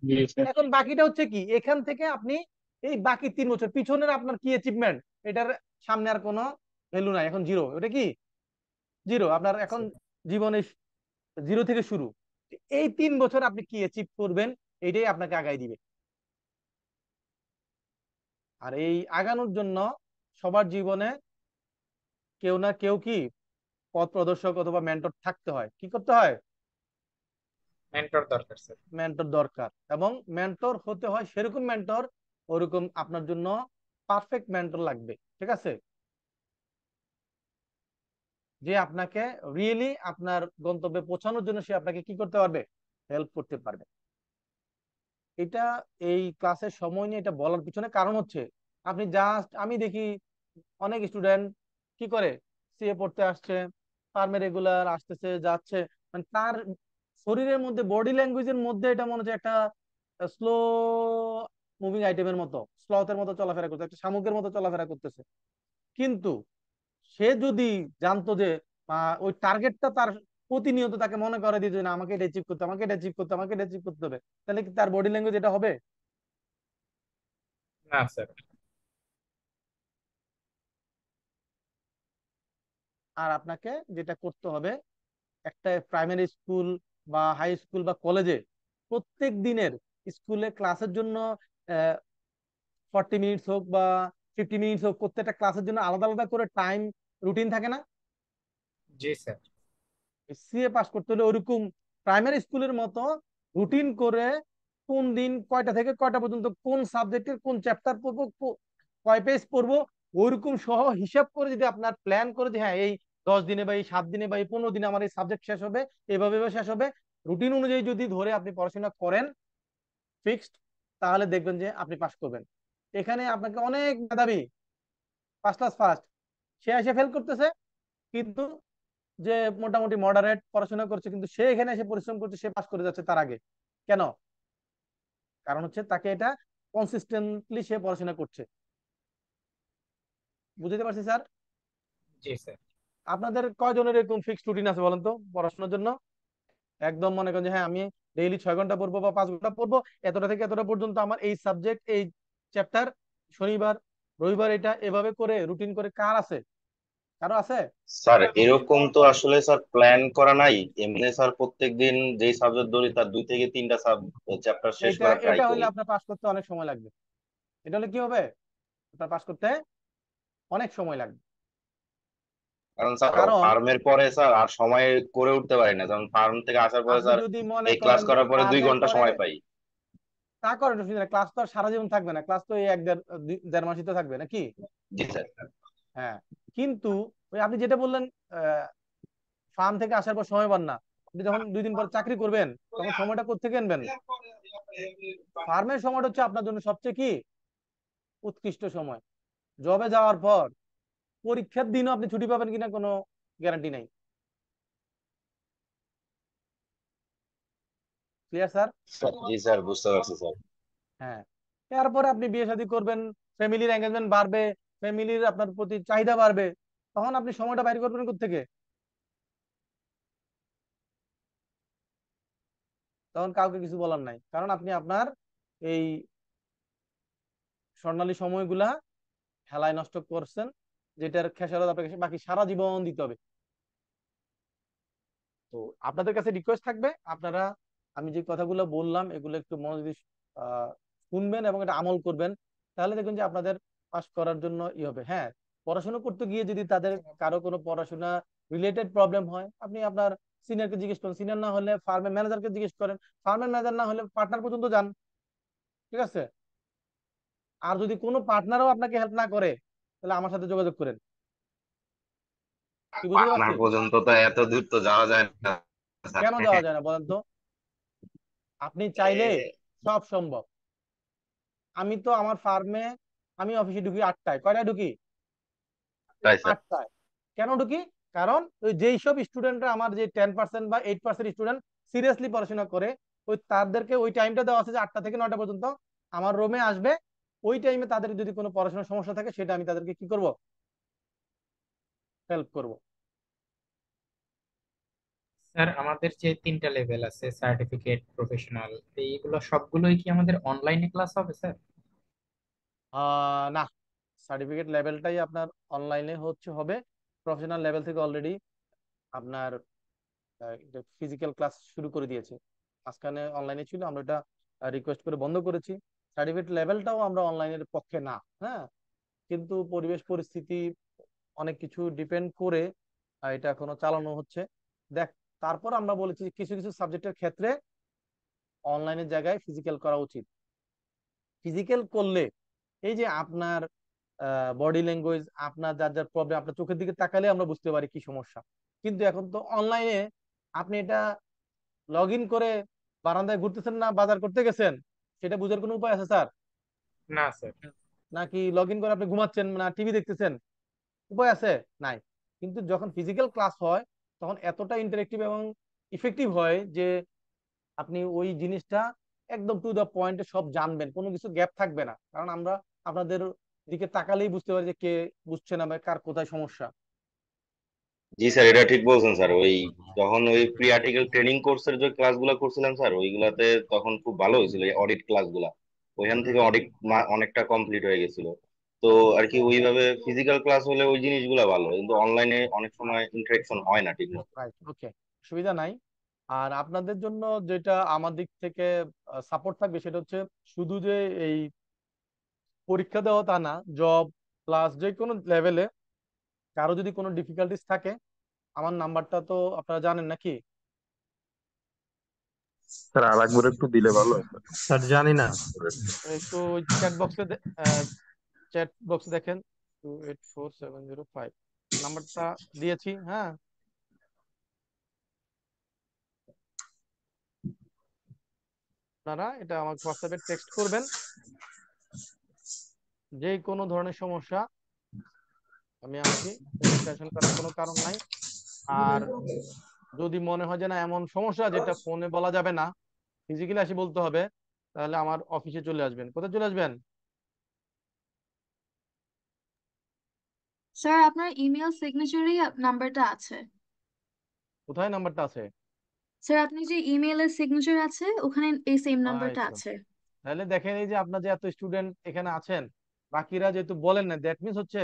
জি স্যার। এখন বাকিটা হচ্ছে কি, এখান থেকে আপনি এই বাকি 3 বছর পিছনের আপনার কি অ্যাচিভমেন্ট, এটার সামনে আর কোনো ভ্যালু নাই, এখন জিরো। ওটা কি? জিরো। আপনার এখন জীবনে জিরো থেকে শুরু। এই 3 বছর আপনি কি অ্যাচিভ করবেন, এটাই আপনাকে আগায় দিবে। আর এই আগানোর জন্য সবার জীবনে কেউ না কেউ কি পথ প্রদর্শক অথবা মেন্টর থাকতে হয়। কি করতে হয়? মেন্টর দরকার স্যার। মেন্টর দরকার, এবং মেন্টর হতে হয় সেরকম মেন্টর, ওরকম আপনার জন্য পারফেক্ট মেন্টর লাগবে। ঠিক আছে? যে আপনাকে রিয়েলি আপনার গন্তব্যে পৌঁছানোর জন্য সে আপনাকে কি করতে পারবে? হেল্প করতে পারবে। এটা এই ক্লাসের সময় নিয়ে এটা বলার পিছনে কারণ হচ্ছে, আপনি জাস্ট, আমি দেখি অনেক স্টুডেন্ট কি করে, সিএ পড়তে আসছে, ফার্মে রেগুলার আসতেছে যাচ্ছে, মানে তার শরীরের মধ্যে, বডি ল্যাঙ্গুয়েজের মধ্যে এটা মনে হচ্ছে একটা স্লো মুভিং আইটেমের মতো, স্লথের মতো চলাফেরা করছে, একটা শামুকের মতো চলাফেরা করতেছে। কিন্তু সে যদি জানতো যে ওই টার্গেটটা তার প্রতিনিয়ত তাকে মনে করে দিতে না, আমাকে এটা অ্যাচিভ করতে, আমাকে এটা অ্যাচিভ করতে, আমাকে এটা অ্যাচিভ করতে হবে, তাহলে কি তার বডি ল্যাঙ্গুয়েজ এটা হবে? না স্যার। আর আপনাকে যেটা করতে হবে, একটা প্রাইমারি স্কুল বা হাই স্কুল বা কলেজে প্রত্যেক দিনের স্কুলে ক্লাসের জন্য 40 মিনিটস হোক বা 50 মিনিটস হোক, প্রত্যেকটা ক্লাসের জন্য আলাদা আলাদা করে টাইম রুটিন থাকে না? জি স্যার। সিএ পাস করতে হলে ওইরকম প্রাইমারি স্কুলের মতো রুটিন করে কোন দিন কয়টা থেকে কয়টা পর্যন্ত কোন সাবজেক্টের কোন চ্যাপ্টার পড়বো, কয় পেজ পড়বো, ওইরকম সহ হিসাব করে যদি আপনার প্ল্যান করে যে হ্যাঁ এই 10 দিনে বা এই 7 দিনে বা এই 15 দিনে আমার এই সাবজেক্ট শেষ হবে, এভাবে এভাবে শেষ হবে, রুটিন অনুযায়ী যদি ধরে আপনি পড়াশোনা করেন ফিক্সড, তাহলে দেখবেন যে আপনি পাস করবেন। এখানে আপনাকে অনেক মেধাবী ফার্স্ট ক্লাস ফার্স্ট সে এসে ফেল করতেছে, কিন্তু যে মোটামুটি মডারেট পড়াশোনা করছে কিন্তু সে এখানে এসে পরিশ্রম করছে, সে পাস করে যাচ্ছে তার আগে। কেন? কারণ হচ্ছে তাকে এটা কনসিস্টেন্টলি সে পড়াশোনা করছে। বুঝতে পারছি স্যার? জি স্যার। আপনাদের কয়জনের এরকম ফিক্সড রুটিন আছে বলেন তো পড়াশোনার জন্য? একদম মনে করেন যে হ্যাঁ আমি ডেইলি 6 ঘন্টা পড়বো বা 5 ঘন্টা পড়বো, এতটা থেকে এতটা পর্যন্ত আমার এই সাবজেক্ট এই চ্যাপ্টার, শনিবার রবিবার এটা, এভাবে করে রুটিন করে কার আছে? কারো আছে? স্যার এরকম তো আসলে স্যার প্ল্যান করা নাই। এমনি স্যার প্রত্যেকদিন যেই সাবজেক্ট ধরি তার 2 থেকে 3টা চ্যাপ্টার শেষ এটা করার ট্রাই এটা হলে করি। আপনার পাস করতে অনেক সময় লাগবে। এটা হলে কি হবে, আপনার পাস করতে অনেক সময় লাগবে। কারণ স্যার কারণ ফার্মের পরে স্যার আর সময় করে উঠতে পারি না, যেমন ফার্ম থেকে আসার পরে আপনি স্যার যদি মনে এই ক্লাস করেন যে করার পরে দুই ফার্মের ঘন্টা পরে, সময় পাই। তা করেন অসুবিধা নেই, ক্লাস তো আর সারা জীবন থাকবে না, ক্লাস তো এই 1 দেড় মাসই তো থাকবে নাকি? জি স্যার। হ্যাঁ, কিন্তু ওই আপনি যেটা বললেন ফার্ম থেকে আসার পর সময় পান না, আপনি যখন 2 দিন পর চাকরি করবেন তখন সময়টা কোত্থেকে আনবেন? ফার্মের সময়টা হচ্ছে আপনার জন্য সবচেয়ে কি উৎকৃষ্ট সময়। জবে যাওয়ার পর পরীক্ষার দিনও আপনি ছুটি পাবেন কিনা কোনো গ্যারান্টি নাই। Clear sir? জি স্যার, বুঝতে পারছি স্যার। হ্যাঁ, এরপরে আপনি বিয়ে শাদী করবেন, ফ্যামিলির এঙ্গেজমেন্ট বাড়বে, ফ্যামিলির আপনার প্রতি চাহিদা বাড়বে, তখন আপনি সময়টা বাইর করবেন কোত্থেকে? তখন কাউকে কিছু বলার নাই, কারণ আপনি আপনার এই স্বর্ণালী সময়গুলা হেলায় নষ্ট করছেন, যেটার খেসারত আপনাকে বাকি সারা জীবন দিতে হবে। তো আপনাদের কাছে রিকোয়েস্ট থাকবে, আপনারা আমি যে কথাগুলো বললাম এগুলো একটু মনোযোগ শুনবেন এবং এটা আমল করবেন, তাহলে দেখবেন যে আপনাদের পাস করার জন্য হবে। হ্যাঁ, পড়াশোনা করতে গিয়ে যদি তাদের কারো কোনো পড়াশোনা রিলেটেড প্রবলেম হয়, আপনি আপনার সিনিয়রকে জিজ্ঞেস করেন, সিনিয়র না হলে ফার্মের ম্যানেজারকে জিজ্ঞেস করেন, ফার্মের ম্যানেজার না হলে পার্টনার পর্যন্ত যান। ঠিক আছে? আর যদি কোনো পার্টনারও আপনাকে হেল্প না করে, তাহলে আমার সাথে যোগাযোগ করেন। কি বুঝতে পাটনার পারছি? পর্যন্ত তো এত দূর তো যাওয়া যায় না স্যার। কেন যাওয়া যায় না বলেন তো? আপনি চাইলে সব সম্ভব। আমি তো আমার ফার্মে, আমি অফিসে ঢুকি 8টায়। কয়টায় ঢুকি? তাই স্যার। 8টায়। কেন ঢুকি? কারণ ওই যেই সব স্টুডেন্টরা আমার যে 10% বা 8% স্টুডেন্ট সিরিয়াসলি পড়াশোনা করে, ওই তাদেরকে ওই টাইমটা দেওয়া আছে যে 8টা থেকে 9টা পর্যন্ত আমার রুমে আসবে। ওই টাইমে তাদের যদি কোনো পড়াশোনার সমস্যা থাকে সেটা আমি তাদেরকে কি করব, হেল্প করব। স্যার আমাদের যে 3টা লেভেল আছে, সার্টিফিকেট, প্রফেশনাল, এইগুলো সবগুলোই কি আমাদের অনলাইনে ক্লাস হবে স্যার? না, সার্টিফিকেট লেভেলটাই আপনার অনলাইনে হবে। প্রফেশনাল লেভেল থেকে অলরেডি আপনার ফিজিক্যাল ক্লাস শুরু করে দিয়েছে। মাঝখানে অনলাইনে ছিল, আমরা এটা রিকোয়েস্ট করে বন্ধ করেছি। সার্টিফিকেট লেভেলটাও আমরা অনলাইনের পক্ষে না। হ্যাঁ, কিন্তু পরিবেশ পরিস্থিতি অনেক কিছু ডিপেন্ড করে এটা এখনো চালানো হচ্ছে। দেখ, তারপর আমরা বলেছি কিছু কিছু সাবজেক্টের ক্ষেত্রে অনলাইনের জায়গায় ফিজিক্যাল করা উচিত। ফিজিক্যাল করলে এই যে আপনার বডি ল্যাঙ্গুয়েজ, আপনার যার যার প্রবলেম, আপনার চোখের দিকে তাকালে আমরা বুঝতে পারি কি সমস্যা। কিন্তু এখন তো অনলাইনে আপনি এটা লগ ইন করে বারান্দায় ঘুরতেছেন না বাজার করতে গেছেন, সেটা বুঝার কোনো উপায় আছে স্যার? না স্যার। নাকি লগ ইন করে আপনি ঘুমাচ্ছেন না টিভি দেখতেছেন, উপায় আছে? নাই। কিন্তু যখন ফিজিক্যাল ক্লাস হয় তখন এতটা ইন্টারেক্টিভ এবং ইফেক্টিভ হয় যে আপনি ওই জিনিসটা একদম টু দা পয়েন্টে সব জানবেন, কোনো কিছু গ্যাপ থাকবে না। কারণ আমরা আপনাদের দিকে তাকালেই বুঝতে পারি যে কে বুঝছে না বা কার কোথায় সমস্যা। জি স্যার, এটা ঠিক বলছেন স্যার। ওই যখন ওই প্রি আর্টিকেল ট্রেনিং কোর্সের যে ক্লাসগুলো করছিলাম স্যার, ওইগুলাতে তখন খুব ভালো হয়েছিল অডিট ক্লাসগুলা। ওইখান থেকে অডিট অনেকটা কমপ্লিট হয়ে গেছিল। তো আর কি ওইভাবে ফিজিক্যাল ক্লাস হলে ওই জিনিসগুলা ভালো, কিন্তু অনলাইনে অনেক সময় ইন্টারেকশন হয় না ঠিক মতো। রাইট, ওকে, সুবিধা নাই। আর আপনাদের জন্য যেটা আমার দিক থেকে সাপোর্ট থাকবে সেটা হচ্ছে শুধু যে এই পরীক্ষা দেওয়া তা না, জব প্লাস যে কোনো লেভেলে কারো যদি কোনো ডিফিকাল্টিস থাকে, আমার নাম্বারটা তো আপনারা জানেন নাকি? স্যার আর একবার একটু দিলে ভালো হয় স্যার। স্যার জানি না। একটু চ্যাট বক্সে দেখেন, 284705 নাম্বারটা দিয়েছি। হ্যাঁ, আপনারা এটা আমাকে হোয়াটসঅ্যাপে টেক্সট করবেন। যে কোনো ধরনের সমস্যা আমি আছি, কোনো টেনশন করার কোনো কারণ নাই। আর যদি মনে হয় যে না এমন সমস্যা যেটা ফোনে বলা যাবে না, ফিজিক্যালি আসি বলতে হবে, তাহলে আমার অফিসে চলে আসবেন। কোথায় চলে আসবেন? স্যার আপনার ইমেল সিগনেচারেই নাম্বারটা আছে। কোথায় নাম্বারটা আছে? স্যার আপনি যে ইমেলের সিগনেচার আছে ওখানে এই সেম নাম্বারটা আচ্ছা, আছে। তাহলে দেখেন এই যে আপনার যে এত স্টুডেন্ট এখানে আছেন, বাকিরা যেহেতু বলেন না, দ্যাট মিনস হচ্ছে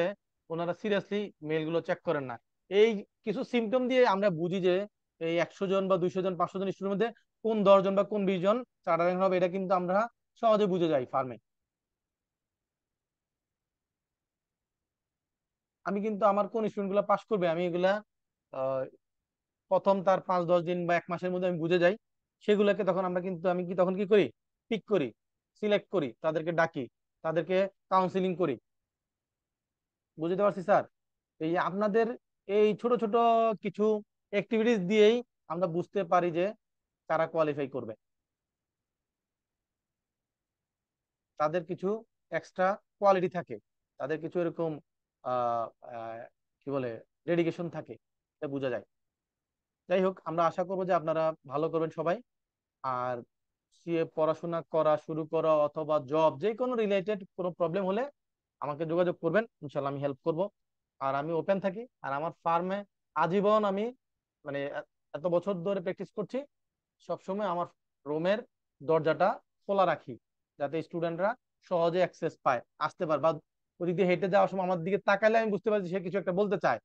ওনারা সিরিয়াসলি মেলগুলো চেক করেন না। এই কিছু সিমটম দিয়ে আমরা বুঝি যে এই 100 জন বা 200 জন 500 জন স্টুডেন্টের মধ্যে কোন 10 জন বা কোন 20 জন চার্টারিং হবে, এটা কিন্তু আমরা সহজে বুঝে যাই ফার্মে। আমি কিন্তু আমার কোন স্টুডেন্ট গুলা পাস করবে আমি এগুলা আহ, প্রথম তার 5-10 দিন বা 1 মাসের মধ্যে আমি বুঝে যাই। সেগুলোকে তখন আমি কি তখন কি করি, পিক করি, সিলেক্ট করি, তাদেরকে ডাকি, তাদেরকে কাউন্সিলিং করি। বুঝতে পারছি স্যার? এই আপনাদের এই ছোট ছোট কিছু অ্যাক্টিভিটিস দিয়েই আমরা বুঝতে পারি যে কারা কোয়ালিফাই করবে। তাদের কিছু এক্সট্রা কোয়ালিটি থাকে, তাদের কিছু এরকম আহ আহ, কি বলে ডেডিকেশন থাকে, এটা বোঝা যায়। যাই হোক, আমরা আশা করবো যে আপনারা ভালো করবেন সবাই। আর সিএ পড়াশোনা করা শুরু করা অথবা জব যে কোনো রিলেটেড কোনো প্রবলেম হলে আমাকে যোগাযোগ করবেন, ইনশাল্লাহ আমি হেল্প করব। আর আমি ওপেন থাকি। আর আমার ফার্মে আজীবন আমি মানে এত বছর ধরে প্র্যাকটিস করছি, সবসময় আমার রুমের দরজাটা খোলা রাখি, যাতে স্টুডেন্টরা সহজে অ্যাক্সেস পায়, আসতে পারে, বা ওদিক দিয়ে হেঁটে যাওয়ার সময় আমার দিকে তাকালে আমি বুঝতে পারছি সে কিছু একটা বলতে চায়।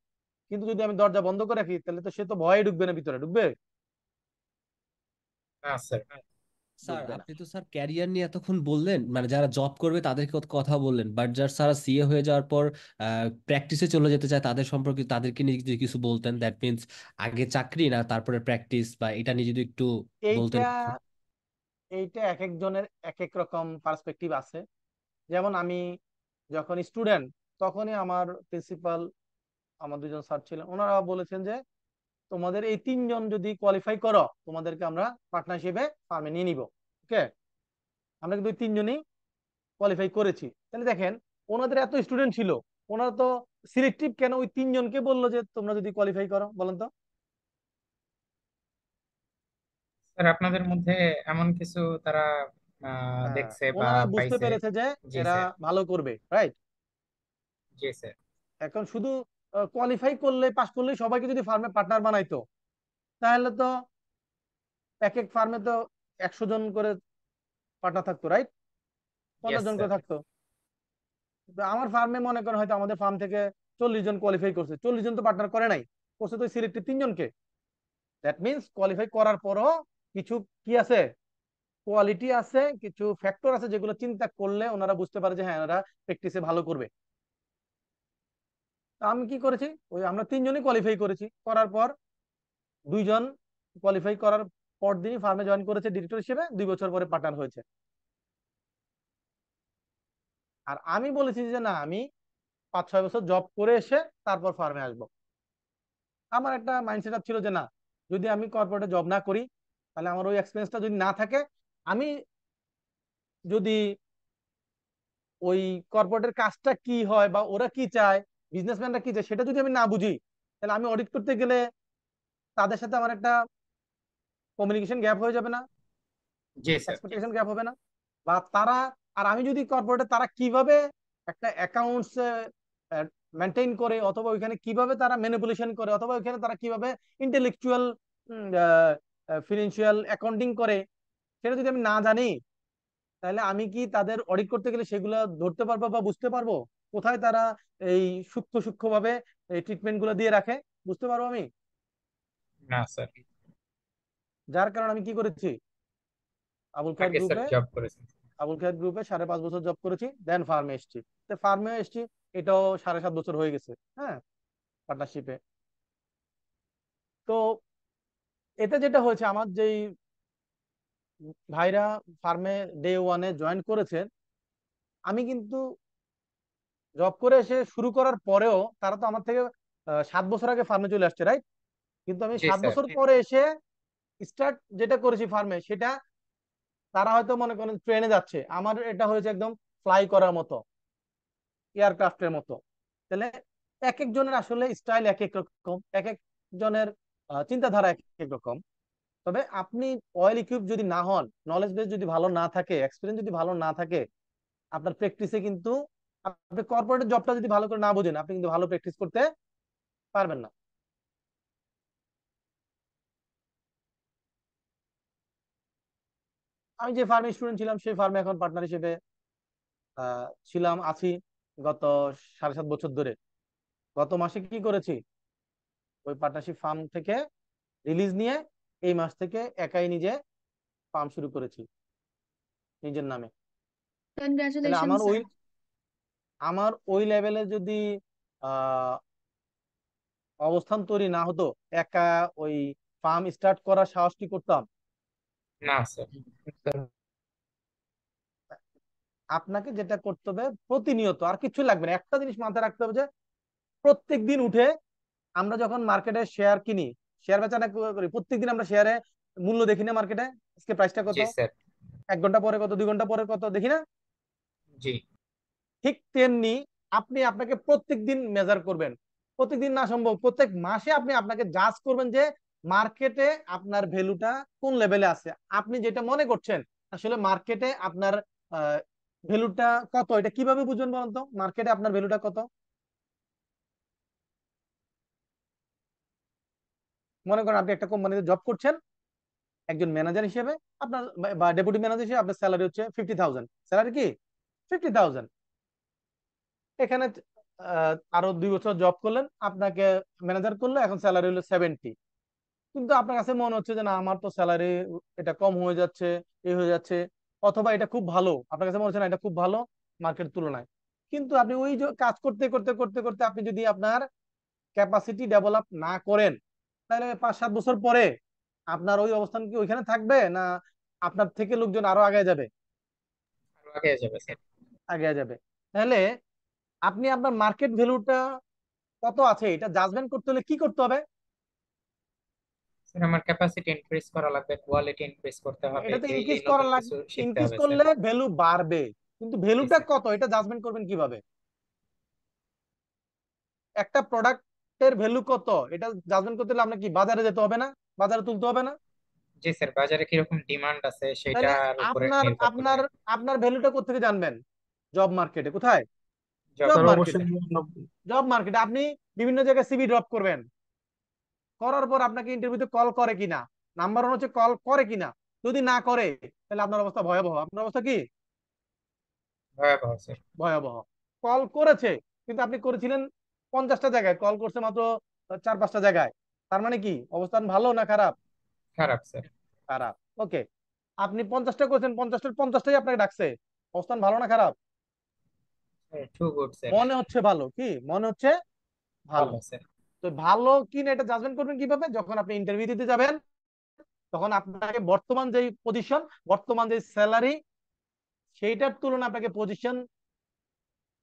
কিন্তু যদি আমি দরজা বন্ধ করে রাখি তাহলে তো সে তো ভয়ে ঢুকবে না, ভিতরে ঢুকবে? না স্যার। স্যার ঢুকবে না। আপনি তো স্যার ক্যারিয়ার নিয়ে এতক্ষণ বললেন, মানে যারা জব করবে তাদের কথা বললেন, বাট যারা সারা সিএ হয়ে যাওয়ার পর প্র্যাকটিসে চলে যেতে চায় তাদের সম্পর্কে, তাদেরকে নিয়ে যদি কিছু বলতেন, দ্যাট মিনস আগে চাকরি না তারপরে প্র্যাকটিস, বা এটা নিয়ে যদি একটু বলতেন এইটা কিছু। এইটা এক একজনের এক এক রকম পার্সপেক্টিভ আছে। যেমন আমি যখন স্টুডেন্ট, তখনই আমার প্রিন্সিপাল, আমার দুজন স্যার ছিলেন, ওনারা বলেছেন যে তোমাদের এই 3 জন যদি কোয়ালিফাই করো তোমাদেরকে আমরা পার্টনার হিসেবে ফার্মে নিয়ে নিব। ওকে, আমরা কিন্তু ওই 3 জনই কোয়ালিফাই করেছি। তাহলে দেখেন, ওনাদের এত স্টুডেন্ট ছিল, ওনারা তো সিলেক্টিভ কেন ওই 3 জনকে বললো যে তোমরা যদি কোয়ালিফাই করো, বলেন তো? স্যার আপনাদের মধ্যে এমন কিছু তারা হ্যাঁ, দেখছে বা ওনারা বুঝতে পাইছে। পেরেছে যে জি এরা স্যার। ভালো করবে, রাইট? জি স্যার। এখন শুধু কোয়ালিফাই করলে, পাস করলে সবাইকে যদি ফার্মে পার্টনার বানাইতো, তাহলে তো এক এক ফার্মে তো 100 জন করে পার্টনার থাকতো, রাইট? পঞ্চাশ ইয়েস জন স্যার। করে থাকতো। তো আমার ফার্মে মনে করেন হয়তো আমাদের ফার্ম থেকে 40 জন কোয়ালিফাই করছে, 40 জন তো পার্টনার করে নাই, করছে তো সিলেক্টেড 3 জনকে। দ্যাট মিনস কোয়ালিফাই করার পরও কিছু কি আছে, কোয়ালিটি আছে, কিছু ফ্যাক্টর আছে যেগুলো চিন্তা করলে ওনারা বুঝতে পারে যে হ্যাঁ এনারা প্র্যাকটিসে ভালো করবে। তা আমি কি করেছি, ওই আমরা 3 জনই কোয়ালিফাই করেছি, করার পর 2 জন কোয়ালিফাই করার পর দিনই ফার্মে জয়েন করেছে ডিরেক্টর হিসেবে, 2 বছর পরে পার্টনার হয়েছে। আর আমি বলেছি যে না, আমি 5-6 বছর জব করে এসে তারপর ফার্মে আসবো। আমার একটা মাইন্ডসেট আপ ছিল যে না, যদি আমি কর্পোরেটে জব না করি, তাহলে আমার ওই এক্সপিরিয়েন্সটা যদি না থাকে, আমি যদি ওই কর্পোরেটের কাজটা কি হয় বা ওরা কি চায়, বিজনেসম্যানরা কি চায়, সেটা যদি আমি না বুঝি, তাহলে আমি অডিট করতে গেলে তাদের সাথে আমার একটা কমিউনিকেশন গ্যাপ হয়ে যাবে না, জি স্যার। এক্সপেকটেশন গ্যাপ হবে না? বা তারা, আর আমি যদি কর্পোরেটে তারা কিভাবে একটা অ্যাকাউন্টস মেনটেন করে, অথবা ওইখানে কিভাবে তারা ম্যানিপুলেশন করে, অথবা ওইখানে তারা কিভাবে ইন্টেলেকচুয়াল ফিনান্সিয়াল অ্যাকাউন্টিং করে, সেটা যদি আমি না জানি, তাহলে আমি কি তাদের অডিট করতে গেলে সেগুলো ধরতে পারবো বা বুঝতে পারবো কোথায় তারা এই সূক্ষ্ম সূক্ষ্ম ভাবে এই ট্রিটমেন্ট গুলো দিয়ে রাখে? বুঝতে পারবো আমি? না স্যার, যার কারণে আমি কি করেছি, আবুল খায়ের আগে স্যার গ্রুপে জব করেছেন। 5.5 বছর জব করেছি, দেন ফার্মে এসেছি। ফার্মে এসেছি, এটাও 7.5 বছর হয়ে গেছে, হ্যাঁ, পার্টনারশিপে। তো এতে যেটা হয়েছে, আমার যেই ভাইরা ফার্মে ডে ওয়ানে জয়েন করেছেন, আমি কিন্তু জব করে এসে শুরু করার পরেও তারা তো আমার থেকে 7 বছর আগে ফার্মে চলে আসছে, রাইট? কিন্তু আমি জি 7 স্যার। বছর পরে এসে স্টার্ট যেটা করেছি ফার্মে, সেটা তারা হয়তো মনে করেন ট্রেনে যাচ্ছে, আমার এটা হয়েছে একদম ফ্লাই করার মতো, এয়ারক্রাফটের মতো। তাহলে এক একজনের আসলে স্টাইল এক এক রকম, এক একজনের চিন্তাধারা এক এক রকম। তবে আপনি অয়েল ইকুইপ যদি না হন, নলেজ বেস যদি ভালো না থাকে, এক্সপিরিয়েন্স যদি ভালো না থাকে, আপনার প্র্যাকটিসে কিন্তু, আপনি কর্পোরেট জবটা যদি ভালো করে না বোঝেন, আপনি কিন্তু ভালো প্র্যাকটিস করতে পারবেন না। আমি যে ফার্মে স্টুডেন্ট ছিলাম, সেই ফার্মে এখন পার্টনার হিসেবে ছিলাম, আছি গত 7.5 বছর ধরে। গত মাসে কি করেছি, ওই পার্টনারশিপ ফার্ম থেকে রিলিজ নিয়ে এই মাস থেকে একাই নিজে ফার্ম শুরু করেছি নিজের নামে। তাহলে কনগ্রাচুলেশন স্যার। আমার ওই লেভেলে যদি আহ অবস্থান তৈরি না হতো, একা ওই ফার্ম স্টার্ট করার সাহস কি করতাম? না স্যার। আপনাকে যেটা করতে হবে, প্রতিনিয়ত, আর কিছু লাগবে না, একটা জিনিস মাথায় রাখতে হবে, যে প্রত্যেক দিন উঠে আমরা যখন মার্কেটে শেয়ার কিনি, শেয়ার বেচা করি, প্রত্যেকদিন আমরা শেয়ারে মূল্য দেখি না মার্কেটে, আজকে প্রাইসটা কত, জি স্যার। 1 ঘন্টা পরে কত, 2 ঘন্টা পরে কত, দেখি না? জি ঠিক তেমনি আপনি আপনাকে প্রত্যেক দিন মেজার করবেন, প্রত্যেকদিন না সম্ভব, প্রত্যেক মাসে আপনি আপনাকে জাজ করবেন যে মার্কেটে আপনার ভ্যালুটা কোন লেভেলে আছে। আপনি যেটা মনে করছেন আসলে মার্কেটে আপনার ভ্যালুটা কত, এটা কিভাবে বুঝবেন বলেন তো, মার্কেটে আপনার ভ্যালুটা কত? মনে করেন আপনি একটা কোম্পানিতে জব করছেন একজন ম্যানেজার হিসেবে, আপনার বা ডেপুটি ম্যানেজার হিসেবে আপনার স্যালারি হচ্ছে 50,000, স্যালারি কি 50,000। এখানে আরো 2 বছর জব করলেন, আপনাকে ম্যানেজার করলো, এখন স্যালারি হলো 70। কিন্তু আপনার কাছে মনে হচ্ছে যে না, আমার তো স্যালারি এটা কম হয়ে যাচ্ছে, এই হয়ে যাচ্ছে, অথবা এটা খুব ভালো, আপনার কাছে মনে হচ্ছে না এটা খুব ভালো মার্কেট তুলনায়। কিন্তু আপনি ওই যে কাজ করতে করতে করতে করতে আপনি যদি আপনার ক্যাপাসিটি ডেভেলপ না করেন, তাহলে 5-7 বছর পরে আপনার ওই অবস্থান কি ওইখানে থাকবে, না আপনার থেকে লোকজন আরো আগে যাবে? আরো আগে যাবে স্যার। আগে যাবে। তাহলে আপনি আপনার মার্কেট ভ্যালুটা কত আছে, এটা জাজমেন্ট করতে হলে কি করতে হবে? স্যার আমার ক্যাপাসিটি ইনক্রিজ করা লাগবে, কোয়ালিটি ইনক্রিজ করতে হবে, এটা তো ডেইলি ইনক্রিজ করা নতুন কিছু লাগবে, শিখতে ইনক্রিজ হবে স্যার। করলে ভ্যালু বাড়বে, কিন্তু জি ভ্যালুটা স্যার। কত এটা জাজমেন্ট করবেন কিভাবে? একটা প্রোডাক্টের ভ্যালু কত এটা জাজমেন্ট করতে হলে আপনার কি বাজারে যেতে হবে না, বাজারে তুলতে হবে না? জি স্যার, বাজারে কিরকম ডিমান্ড আছে তাহলে সেটার উপরে আপনার নির্ভর করবে। আপনার আপনার ভ্যালুটা কোথেকে জানবেন? জব মার্কেটে। কোথায়? জব জব স্যার মার্কেটে। অবশ্যই জব মার্কেটে আপনি বিভিন্ন জায়গায় সিভি ড্রপ করবেন, করার পর আপনাকে ইন্টারভিউতে কল করে কিনা, নাম্বার ওয়ান হচ্ছে কল করে কিনা। যদি না করে তাহলে আপনার অবস্থা ভয়াবহ। আপনার অবস্থা কি? ভয়াবহ স্যার। ভয়াবহ। কল করেছে, কিন্তু আপনি করেছিলেন 50টা জায়গায়, কল করছে মাত্র 4-5টা জায়গায়, তার মানে কি অবস্থান ভালো না খারাপ? খারাপ স্যার। খারাপ। ওকে, আপনি 50টা করেছেন, 50টার 50টাই আপনাকে ডাকছে, অবস্থান ভালো না খারাপ? Too good sir. মনে হচ্ছে ভালো, কি মনে হচ্ছে? ভালো। ভালো স্যার। তো ভালো কি না এটা জাজমেন্ট করবেন কিভাবে? যখন আপনি ইন্টারভিউ দিতে যাবেন, তখন আপনাকে বর্তমান যে পজিশন, বর্তমান যে স্যালারি, সেইটার তুলনায় আপনাকে পজিশন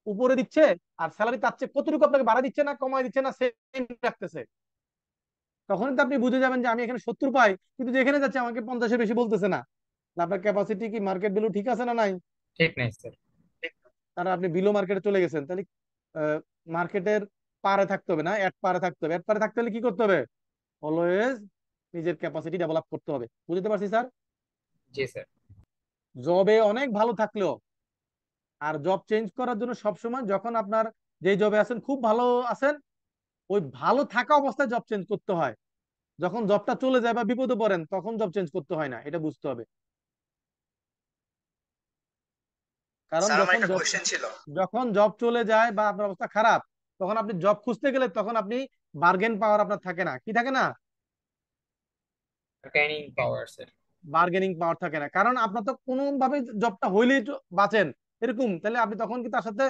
উপরে দিচ্ছে, আর স্যালারি তার চেয়ে কতটুকু আপনাকে বাড়া দিচ্ছে না কমায় দিচ্ছে না সেম রাখতেছে, তখন তো আপনি বুঝে যাবেন যে আমি এখানে 70 পাই, কিন্তু যেখানে যাচ্ছে আমাকে 50-এর বেশি বলতেছে না। আপনার ক্যাপাসিটি কি, মার্কেট ভ্যালু ঠিক আছে না নাই? ঠিক নাই স্যার। তারা আপনি বিলো মার্কেটে চলে গেছেন, তাহলে মার্কেটের পারে থাকতে হবে না, এট পারে থাকতে হবে। এট পারে থাকতে হলে কি করতে হবে? অলওয়েজ নিজের ক্যাপাসিটি ডেভেলপ করতে হবে। বুঝতে পারছি স্যার? জি স্যার। জবে অনেক ভালো থাকলেও, আর জব চেঞ্জ করার জন্য সবসময় যখন আপনার যে জবে আছেন খুব ভালো আছেন, ওই ভালো থাকা অবস্থায় জব চেঞ্জ করতে হয়। যখন জবটা চলে যায় বা বিপদে পড়েন তখন জব চেঞ্জ করতে হয় না, এটা বুঝতে হবে। কারণ স্যার আমার যখন একটা জব কোয়েশ্চেন ছিল। যখন জব চলে যায় বা আপনার অবস্থা খারাপ, তখন আপনি জব খুঁজতে গেলে তখন আপনি বার্গেন পাওয়ার আপনার থাকে না, কি থাকে না? বার্গেনিং পাওয়ার স্যার। বার্গেনিং পাওয়ার থাকে না, কারণ আপনার তো কোনো ভাবে জবটা হইলেই বাঁচেন এরকম, তাহলে আপনি তখন কি তার সাথে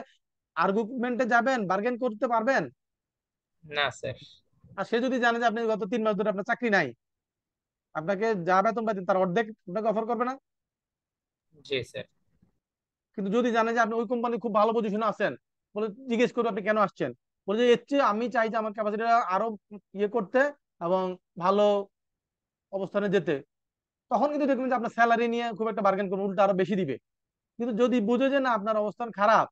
আর্গুমেন্টে যাবেন, বার্গেন করতে পারবেন? না স্যার। আর সে যদি জানে যে আপনি গত 3 মাস ধরে আপনার চাকরি নাই, আপনাকে যা বেতন পাচ্ছেন তার অর্ধেক আপনাকে অফার করবে না? জি স্যার। কিন্তু যদি জানে যে আপনি ওই কোম্পানি খুব ভালো পজিশনে আছেন, বলে জিজ্ঞেস করবে আপনি কেন আসছেন, বলে যে এর চেয়ে আমি চাই যে আমার ক্যাপাসিটিটা আরো ইয়ে করতে এবং ভালো অবস্থানে যেতে, তখন কিন্তু দেখবেন যে আপনার স্যালারি নিয়ে খুব একটা বার্গেন করবে, উল্টা আরো বেশি দিবে। কিন্তু যদি বুঝে যে না আপনার অবস্থান খারাপ,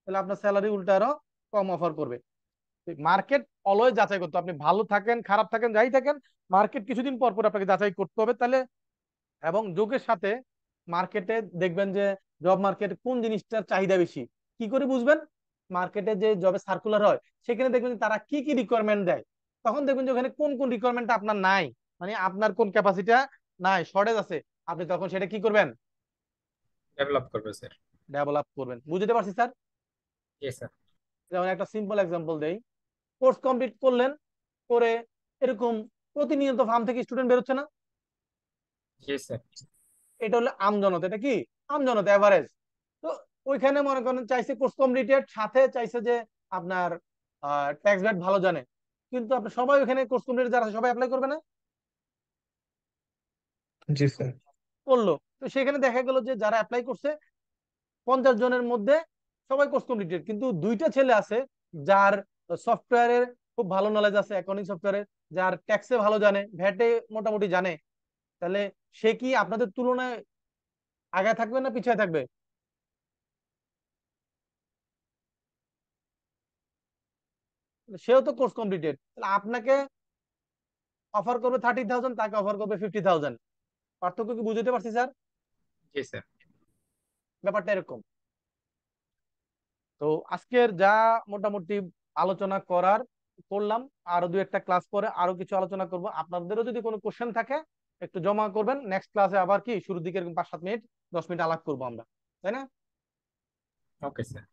তাহলে আপনার স্যালারি উল্টা আরো কম অফার করবে। মার্কেট অলওয়েজ যাচাই করতে হবে। আপনি ভালো থাকেন খারাপ থাকেন যাই থাকেন, মার্কেট কিছুদিন পর পর আপনাকে যাচাই করতে হবে তাহলে। এবং যুগের সাথে মার্কেটে দেখবেন যে জব মার্কেটে কোন জিনিসটার চাহিদা বেশি, কি করে বুঝবেন? মার্কেটে যে জবে সার্কুলার হয় সেখানে দেখবেন যে তারা কি কি রিকোয়ারমেন্ট দেয়, তখন দেখবেন যে ওখানে কোন কোন রিকোয়ারমেন্টটা আপনার নাই, মানে আপনার কোন ক্যাপাসিটিটা নাই, শর্টেজ আছে, আপনি তখন সেটা কি করবেন? ডেভেলপ করবে স্যার। ডেভেলপ করবেন। বুঝতে পারছি স্যার? জি স্যার। যেমন একটা সিম্পল এক্সাম্পল দেই, কোর্স কমপ্লিট করলেন, করে এরকম প্রতিনিয়ত ফার্ম থেকে স্টুডেন্ট বেরোচ্ছে না? জি স্যার। এটা হলো আমজনতা, এটা কি আমজনতা এভারেজ। তো ওইখানে মনে করেন চাইছে কোর্স কমপ্লিটেড, সাথে চাইছে যে আপনার ট্যাক্স ব্যাট ভালো জানে, কিন্তু আপনি সবাই ওখানে কোর্স কমপ্লিট যারা আছে সবাই অ্যাপ্লাই করবে না? জি স্যার। করলো। তো সেখানে দেখা গেল যে যারা অ্যাপ্লাই করছে 50 জনের মধ্যে সবাই কোর্স কমপ্লিটেড, কিন্তু দুইটা ছেলে আছে যার সফটওয়্যারের খুব ভালো নলেজ আছে, অ্যাকাউন্টিং সফটওয়্যারে, যার ট্যাক্সে ভালো জানে, ভ্যাটে মোটামুটি জানে। তাহলে সে কি আপনাদের তুলনায় আগায় থাকবে না পিছিয়ে থাকবে? সেও তো কোর্স কমপ্লিটেড, তাহলে আপনাকে অফার করবে 30,000, তাকে অফার করবে 50,000। পার্থক্য কি বুঝতে পারছি স্যার? জি স্যার। ব্যাপারটা এরকম। তো আজকের যা মোটামুটি আলোচনা করার করলাম, আরো দু একটা ক্লাস পরে আরো কিছু আলোচনা করব। আপনাদেরও যদি কোনো কোশ্চেন থাকে একটু জমা করবেন, নেক্সট ক্লাসে আবার কি শুরুর দিকে এরকম 5-7 মিনিট 10 মিনিট আলাপ করবো আমরা, তাই না? Okay sir.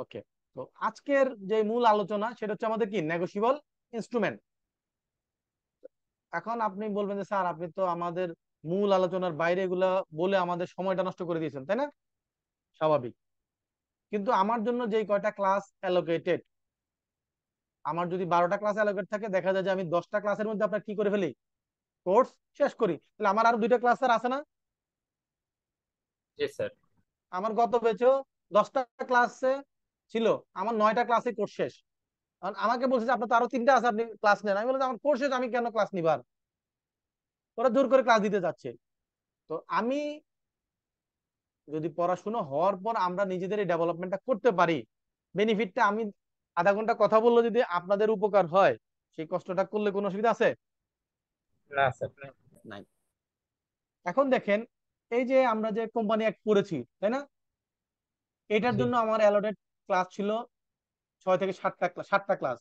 ওকে। তো আজকের যে মূল আলোচনা সেটা হচ্ছে আমাদের কি নেগোশিয়েবল ইনস্ট্রুমেন্ট। এখন আপনি বলবেন যে স্যার আপনি তো আমাদের মূল আলোচনার বাইরে এগুলা বলে আমাদের সময়টা নষ্ট করে দিয়েছেন, তাই না? স্বাভাবিক। কিন্তু আমার জন্য যেই কয়টা ক্লাস অ্যালোকেটেড, আমার যদি 12টা ক্লাস অ্যালোকেট থাকে, দেখা যায় যে আমি 10টা ক্লাসের মধ্যে আপনার কি করে ফেলি, কোর্স শেষ করি। তাহলে আমার আরো 2টা ক্লাস স্যার আছে না? জি স্যার। আমার গত ব্যাচেও 10টা ক্লাসে ছিল, আমার 9টা ক্লাসে কোর্স শেষ। আর আমাকে বলছে যে আপনার তো আরো 3টা আছে, আপনি ক্লাস নেন। আমি বললাম আমার কোর্স শেষ, আমি কেন ক্লাস নিবার? ওরা জোর করে ক্লাস দিতে যাচ্ছে। তো আমি যদি পড়াশোনা হওয়ার পর আমরা নিজেদের এই ডেভেলপমেন্টটা করতে পারি, বেনিফিটটা আমি আধা ঘন্টা কথা বললে যদি আপনাদের উপকার হয়, সেই কষ্টটা করলে কোনো অসুবিধা আছে? না স্যার। নাই। এখন দেখেন, এই যে আমরা যে কোম্পানি অ্যাক্ট করেছি, তাই না? এটার জি। জন্য আমার অ্যালোটেড ক্লাস ছিল 6 থেকে 7টা ক্লাস,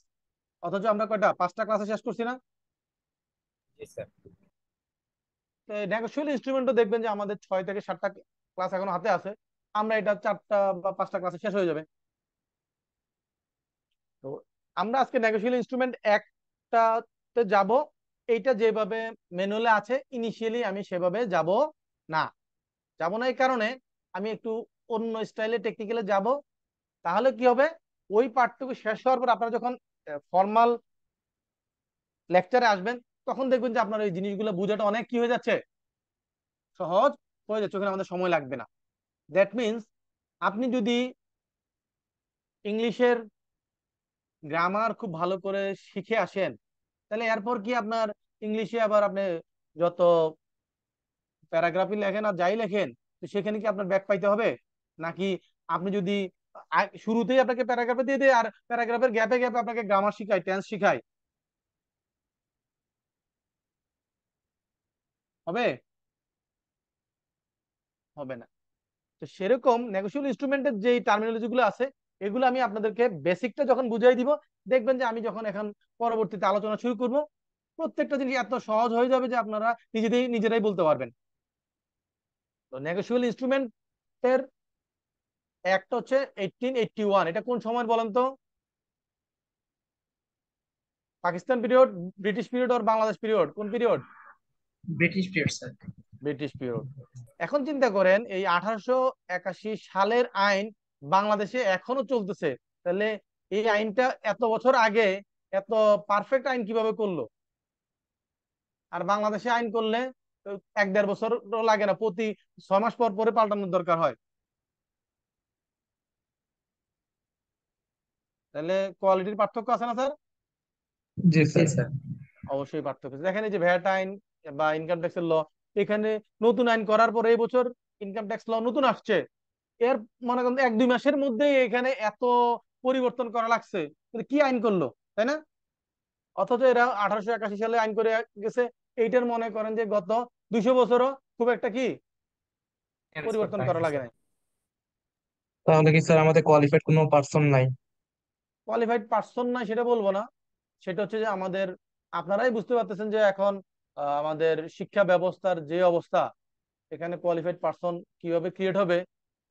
অথচ আমরা কয়টা 5টা ক্লাসে শেষ করছি না? জি স্যার। নেগোশিয়েবল ইনস্ট্রুমেন্টও দেখবেন যে আমাদের 6 থেকে 7টা ক্লাস এখনো হাতে আছে, আমরা এটা 4টা বা 5টা ক্লাসে শেষ হয়ে যাবে। তো আমরা আজকে নেগোশিয়েবল ইনস্ট্রুমেন্ট একটাতে যাব, এইটা যেভাবে ম্যানুয়ালে আছে ইনিশিয়ালি আমি সেভাবে যাব না। যাব না এই কারণে আমি একটু অন্য স্টাইলে টেকনিক্যালে যাব। তাহলে কি হবে, ওই পার্টটুকু শেষ হওয়ার পর আপনারা যখন ফর্মাল লেকচারে আসবেন, তখন দেখবেন যে আপনার ওই জিনিসগুলো বোঝাটা অনেক কি হয়ে যাচ্ছে, সহজ হয়ে যাচ্ছে, ওখানে আমাদের সময় লাগবে না। দ্যাট মিনস আপনি যদি ইংলিশের গ্রামার খুব ভালো করে শিখে আসেন, তাহলে এরপর কি আপনার ইংলিশে আবার আপনি যত প্যারাগ্রাফই লেখেন আর যাই লেখেন, তো সেখানে কি আপনার ব্যাক পাইতে হবে? নাকি আপনি যদি শুরুতেই আপনাকে প্যারাগ্রাফে দিয়ে দেয় আর প্যারাগ্রাফের গ্যাপে গ্যাপে আপনাকে গ্রামার শিখায়, টেন্স শিখায়, হবে? হবে না। তো সেরকম নেগোশিয়েবল ইনস্ট্রুমেন্টের যে টার্মিনোলজি গুলো আছে এগুলো আমি আপনাদেরকে বেসিকটা যখন বুঝাই দিব, দেখবেন যে আমি যখন এখন পরবর্তীতে আলোচনা শুরু করব, প্রত্যেকটা জিনিস এত সহজ হয়ে যাবে যে আপনারা নিজেরাই বলতে পারবেন। তো নেগোশিয়েবল ইনস্ট্রুমেন্টের একটা হচ্ছে 1881, এটা কোন সময় বলেন তো? পাকিস্তান পিরিয়ড, ব্রিটিশ পিরিয়ড আর বাংলাদেশ পিরিয়ড, কোন period? British period sir. British period. এখন চিন্তা করেন এই 1881 সালের আইন বাংলাদেশে এখনো চলতেছে, তাহলে এই আইনটা এত বছর আগে এত পারফেক্ট আইন কিভাবে করলো? আর বাংলাদেশে আইন করলে 1-1.5 বছর লাগে না, প্রতি 6 মাস পর পরে পাল্টানোর দরকার হয়। তাহলে কোয়ালিটির পার্থক্য আছে না স্যার? জি স্যার। অবশ্যই পার্থক্য আছে। দেখেন এই যে ভ্যাট আইন বা ইনকাম ট্যাক্সের ল, এখানে নতুন আইন করার পরে এই বছর ইনকাম ট্যাক্স ল নতুন আসছে, এর মনে করেন 1-2 মাসের মধ্যেই এখানে এত পরিবর্তন করা লাগছে, কিন্তু কি আইন করলো, তাই না? অথচ এরা 1881 সালে আইন করে গেছে, এইটার মনে করেন যে গত 200 বছরও খুব একটা কি পরিবর্তন করা লাগে নাই। তাহলে কি স্যার আমাদের কোয়ালিফাইড কোনো পার্সন নাই? কোয়ালিফাইড পার্সন নাই সেটা বলবো না, সেটা হচ্ছে যে আমাদের, আপনারাই বুঝতে পারতেছেন যে এখন আমাদের শিক্ষা ব্যবস্থার যে অবস্থা, এখানে কোয়ালিফাইড পার্সন কিভাবে ক্রিয়েট হবে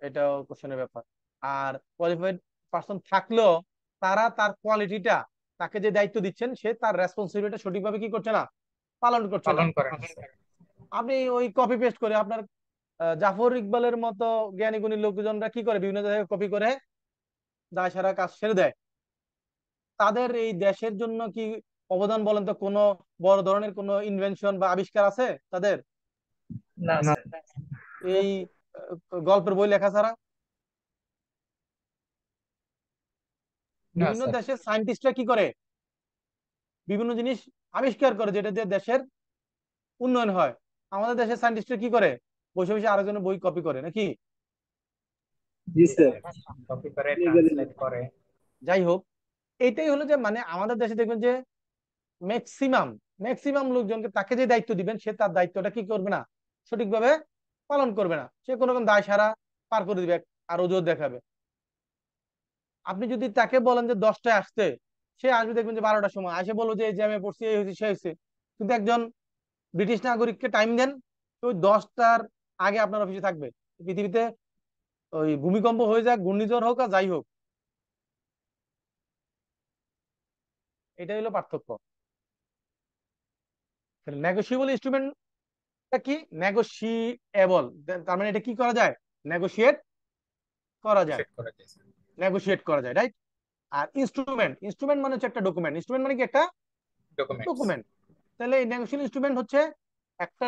এটাও কোশ্চেনের ব্যাপার। আর কোয়ালিফাইড পার্সন থাকলেও তারা তার কোয়ালিটিটা, তাকে যে দায়িত্ব দিচ্ছেন সে তার রেসপন্সিবিলিটি সঠিকভাবে কি করছে না, পালন করছে না। পালন করেন স্যার। আপনি ওই কপি পেস্ট করে আপনার জাফর ইকবালের মতো জ্ঞানী গুণী লোকজনরা কি করে, বিভিন্ন জায়গায় কপি করে দায় সারা কাজ সেরে দেয়। তাদের এই দেশের জন্য কি অবদান বলেন তো? কোনো বড় ধরনের কোনো ইনভেনশন বা আবিষ্কার আছে তাদের? না না। স্যার। এই গল্পের বই লেখা ছাড়া। না বিভিন্ন স্যার। দেশের সায়েন্টিস্টরা কি করে, বিভিন্ন জিনিস আবিষ্কার করে যেটা দিয়ে দেশের উন্নয়ন হয়। আমাদের দেশের সায়েন্টিস্টরা কি করে, বসে বসে আরেকজনের বই কপি করে নাকি? জি জি স্যার। স্যার, কপি করে ট্রান্সলেট করে। যাই হোক, এইটাই হলো যে মানে আমাদের দেশে দেখবেন যে ম্যাক্সিমাম ম্যাক্সিমাম লোকজনকে, তাকে যে দায়িত্ব দিবেন সে তার দায়িত্বটা কি করবে না, সঠিকভাবে পালন করবে না, সে কোনো রকম দায় সারা পার করে দিবে আর ওজোর দেখাবে। আপনি যদি তাকে বলেন যে 10টায় আসতে, সে আসবে দেখবেন যে 12টার সময় আসে, বলবো যে এই যে আমি পড়ছি, এই হয়েছে সে হয়েছে। কিন্তু একজন ব্রিটিশ নাগরিককে টাইম দেন, তো ওই 10টার আগে আপনার অফিসে থাকবে। পৃথিবীতে ওই ভূমিকম্প হয়ে যাক, ঘূর্ণিঝড় হোক আর যাই হোক, এটাই হলো পার্থক্য। নেগোশিয়েবল ইনস্ট্রুমেন্টটা কি? নেগোশিয়েবল, তার মানে এটা কি করা যায়, নেগোশিয়েট করা যায়, সেট করে দিয়েছে। নেগোশিয়েট করা যায়, রাইট? আর ইনস্ট্রুমেন্ট, ইনস্ট্রুমেন্ট মানে হচ্ছে একটা ডকুমেন্ট, ইনস্ট্রুমেন্ট মানে কি একটা ডকুমেন্টস। ডকুমেন্ট। তাহলে এই নেগোশিয়েবল ইনস্ট্রুমেন্ট হচ্ছে একটা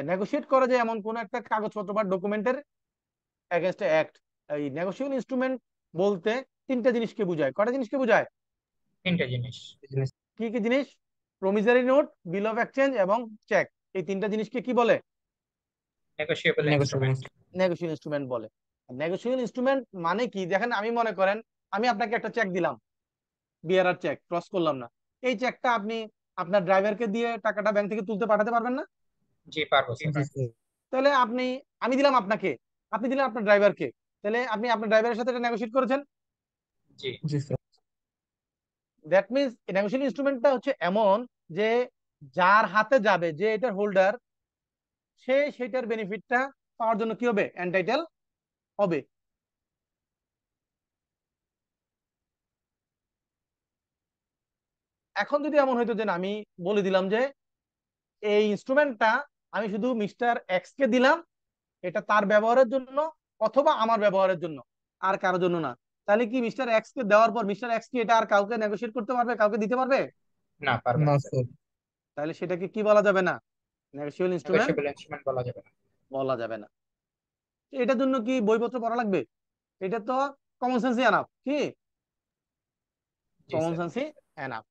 নেগোশিয়েট করা যায় এমন কোন একটা কাগজপত্র বা ডকুমেন্টের এগেনস্ট অ্যাক্ট। এই নেগোশিয়েবল ইনস্ট্রুমেন্ট বলতে 3টা জিনিসকে বোঝায়। কয়টা জিনিসকে বোঝায়? 3টা জিনিস। কি কি জিনিস? প্রমিসারি নোট, বিল অফ এক্সচেঞ্জ এবং চেক। এই 3টা জিনিসকে কি বলে? Negotiable instrument. নেগোশিয়েবল ইনস্ট্রুমেন্ট বলে। নেগোশিয়েবল ইনস্ট্রুমেন্ট মানে কি? দেখেন আমি মনে করেন আমি আপনাকে একটা চেক দিলাম, বিআরআর চেক, ক্রস করলাম না, এই চেকটা আপনি আপনার ড্রাইভারকে দিয়ে টাকাটা ব্যাংক থেকে তুলতে পাঠাতে পারবেন না? জি পারবো স্যার। জি স্যার। তাহলে আমি দিলাম আপনাকে, আপনি দিলেন আপনার ড্রাইভারকে, তাহলে আপনি আপনার ড্রাইভারের সাথে এটা নেগোশিয়েট করেছেন। জি। জি স্যার। দ্যাট মিনস নেগোশিয়েবল ইনস্ট্রুমেন্টটা হচ্ছে এমন যে যার হাতে যাবে, যে এটার হোল্ডার, সে সেটার বেনিফিটটা পাওয়ার জন্য কি হবে, এন্টাইটেল হবে। এখন যদি এমন হইতো যে আমি বলে দিলাম যে এই ইনস্ট্রুমেন্টটা আমি শুধু মিস্টার এক্স কে দিলাম, এটা তার ব্যবহারের জন্য অথবা আমার ব্যবহারের জন্য, আর কারোর জন্য না, তাহলে কি মিস্টার এক্স কে দেওয়ার পর মিস্টার এক্স কি এটা আর কাউকে নেগোশিয়েট করতে পারবে, কাউকে দিতে পারবে? না, পারবে না না স্যার। স্যার। তাহলে সেটাকে কি বলা যাবে না, নেগোশিয়েবল ইনস্ট্রুমেন্ট নেগোশিয়েবল ইনস্ট্রুমেন্ট বলা যাবে না। বলা যাবে না। এটার জন্য কি বইপত্র পড়া লাগবে? এটা তো কমন সেন্সই এনাফ, কি জি কমন স্যার। সেন্সই এনাফ।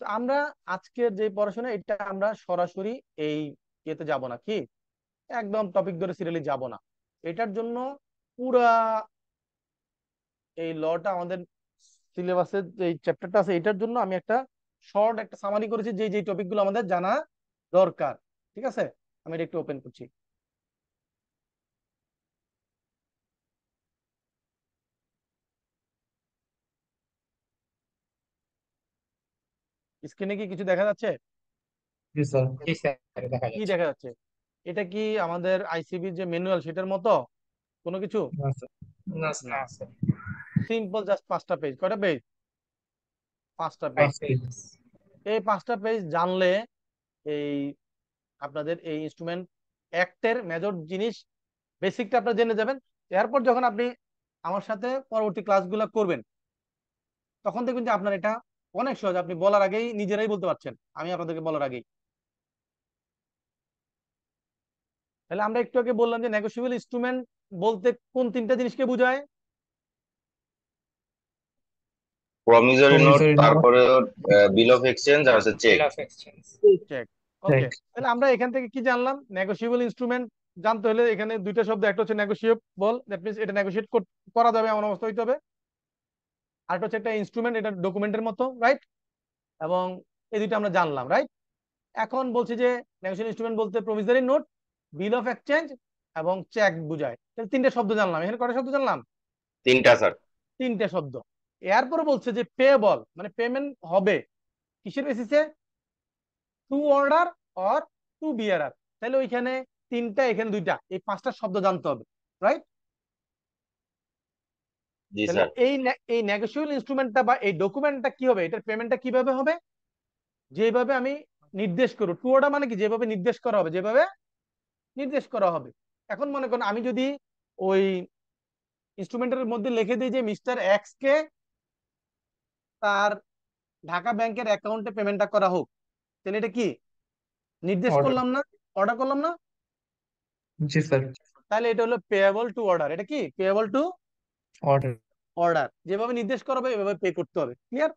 তো আমরা আজকের যে পড়াশোনা, এটা আমরা সরাসরি এই ইয়েতে যাব না, কি একদম টপিক ধরে সিরিয়ালি যাব না। এটার জন্য পুরা এই লটা আমাদের সিলেবাসের যে চ্যাপ্টারটা আছে, এটার জন্য আমি একটা শর্ট একটা সামারি করেছি, যে যে টপিকগুলো আমাদের জানা দরকার। ঠিক আছে, আমি এটা একটু ওপেন করছি। স্ক্রিনে কি কিছু দেখা যাচ্ছে? জি স্যার। জি স্যার, দেখা কি যাচ্ছে। দেখা যাচ্ছে? এটা কি আমাদের আইসিবির যে ম্যানুয়াল সেটার মতো কোনো কিছু? না স্যার। না না, স্যার, সিম্পল জাস্ট 5টা পেজ। কয়টা পেজ? 5টা পেজ। 5 5 পেজ। পেজ। এই 5টা পেজ জানলে এই আপনাদের এই ইনস্ট্রুমেন্ট অ্যাক্টের মেজর জিনিস বেসিকটা আপনারা জেনে যাবেন। এরপর যখন আপনি আমার সাথে পরবর্তী ক্লাসগুলো করবেন তখন দেখবেন যে আপনার এটা অনেক সহজ, আপনি বলার আগেই নিজেরাই বলতে পারছেন, আমি আপনাদেরকে বলার আগেই। তাহলে আমরা একটু আগে বললাম যে নেগোশিয়েবল ইনস্ট্রুমেন্ট বলতে কোন 3টা জিনিসকে বোঝায়? প্রমিসরি নোট, প্রমিসরি নোট, তারপরে বিল অফ এক্সচেঞ্জ আর হচ্ছে cheque. Bill of exchange. Cheque. Okay, cheque. তাহলে আমরা এখান থেকে কি জানলাম? নেগোশিয়েবল ইনস্ট্রুমেন্ট জানতে হলে এখানে দুইটা শব্দ, একটা হচ্ছে নেগোশিয়েবল, দ্যাট মিন্স এটা নেগোশিয়েট করা যাবে এমন অবস্থা হইতে হবে। আরেকটা হচ্ছে একটা ইনস্ট্রুমেন্ট, এটা ডকুমেন্টের মতো, রাইট? এবং এই দুইটা আমরা জানলাম, রাইট? এখন বলছি যে নেগোশিয়েবল ইনস্ট্রুমেন্ট বলতে promissory note, bill of exchange এবং চেক বুঝায়। তাহলে 3টে শব্দ জানলাম। এখানে কয়টা শব্দ জানলাম? 3টা স্যার। 3টে শব্দ। এরপরে বলছে যে পেয়েবল মানে পেমেন্ট হবে কিসের বেসিসে? To order or to bearer. তাহলে ওইখানে 3টা, এখানে 2টা, এই 5টা শব্দ জানতে হবে, রাইট? জি তাহলে স্যার। এই নেগোশিয়েবল ইনস্ট্রুমেন্টটা বা এই ডকুমেন্টটা কি হবে, এটার পেমেন্টটা কিভাবে হবে? যেভাবে আমি নির্দেশ করব। টু অর্ডার মানে কি? যেভাবে নির্দেশ করা হবে, যেভাবে নির্দেশ করা হবে। এখন মনে করেন আমি যদি ওই ইনস্ট্রুমেন্টের মধ্যে লিখে দিই যে মিস্টার এক্স কে তার ঢাকা ব্যাংকের অ্যাকাউন্টে পেমেন্টটা করা হোক, তাহলে এটা কি নির্দেশ অর্ডার। করলাম না? অর্ডার করলাম না? জি স্যার। তাহলে এটা হলো পেয়েবল টু অর্ডার। এটা কি পেয়েবল টু অর্ডার। অর্ডার, যেভাবে নির্দেশ করা হবে এভাবে পে করতে হবে। ক্লিয়ার?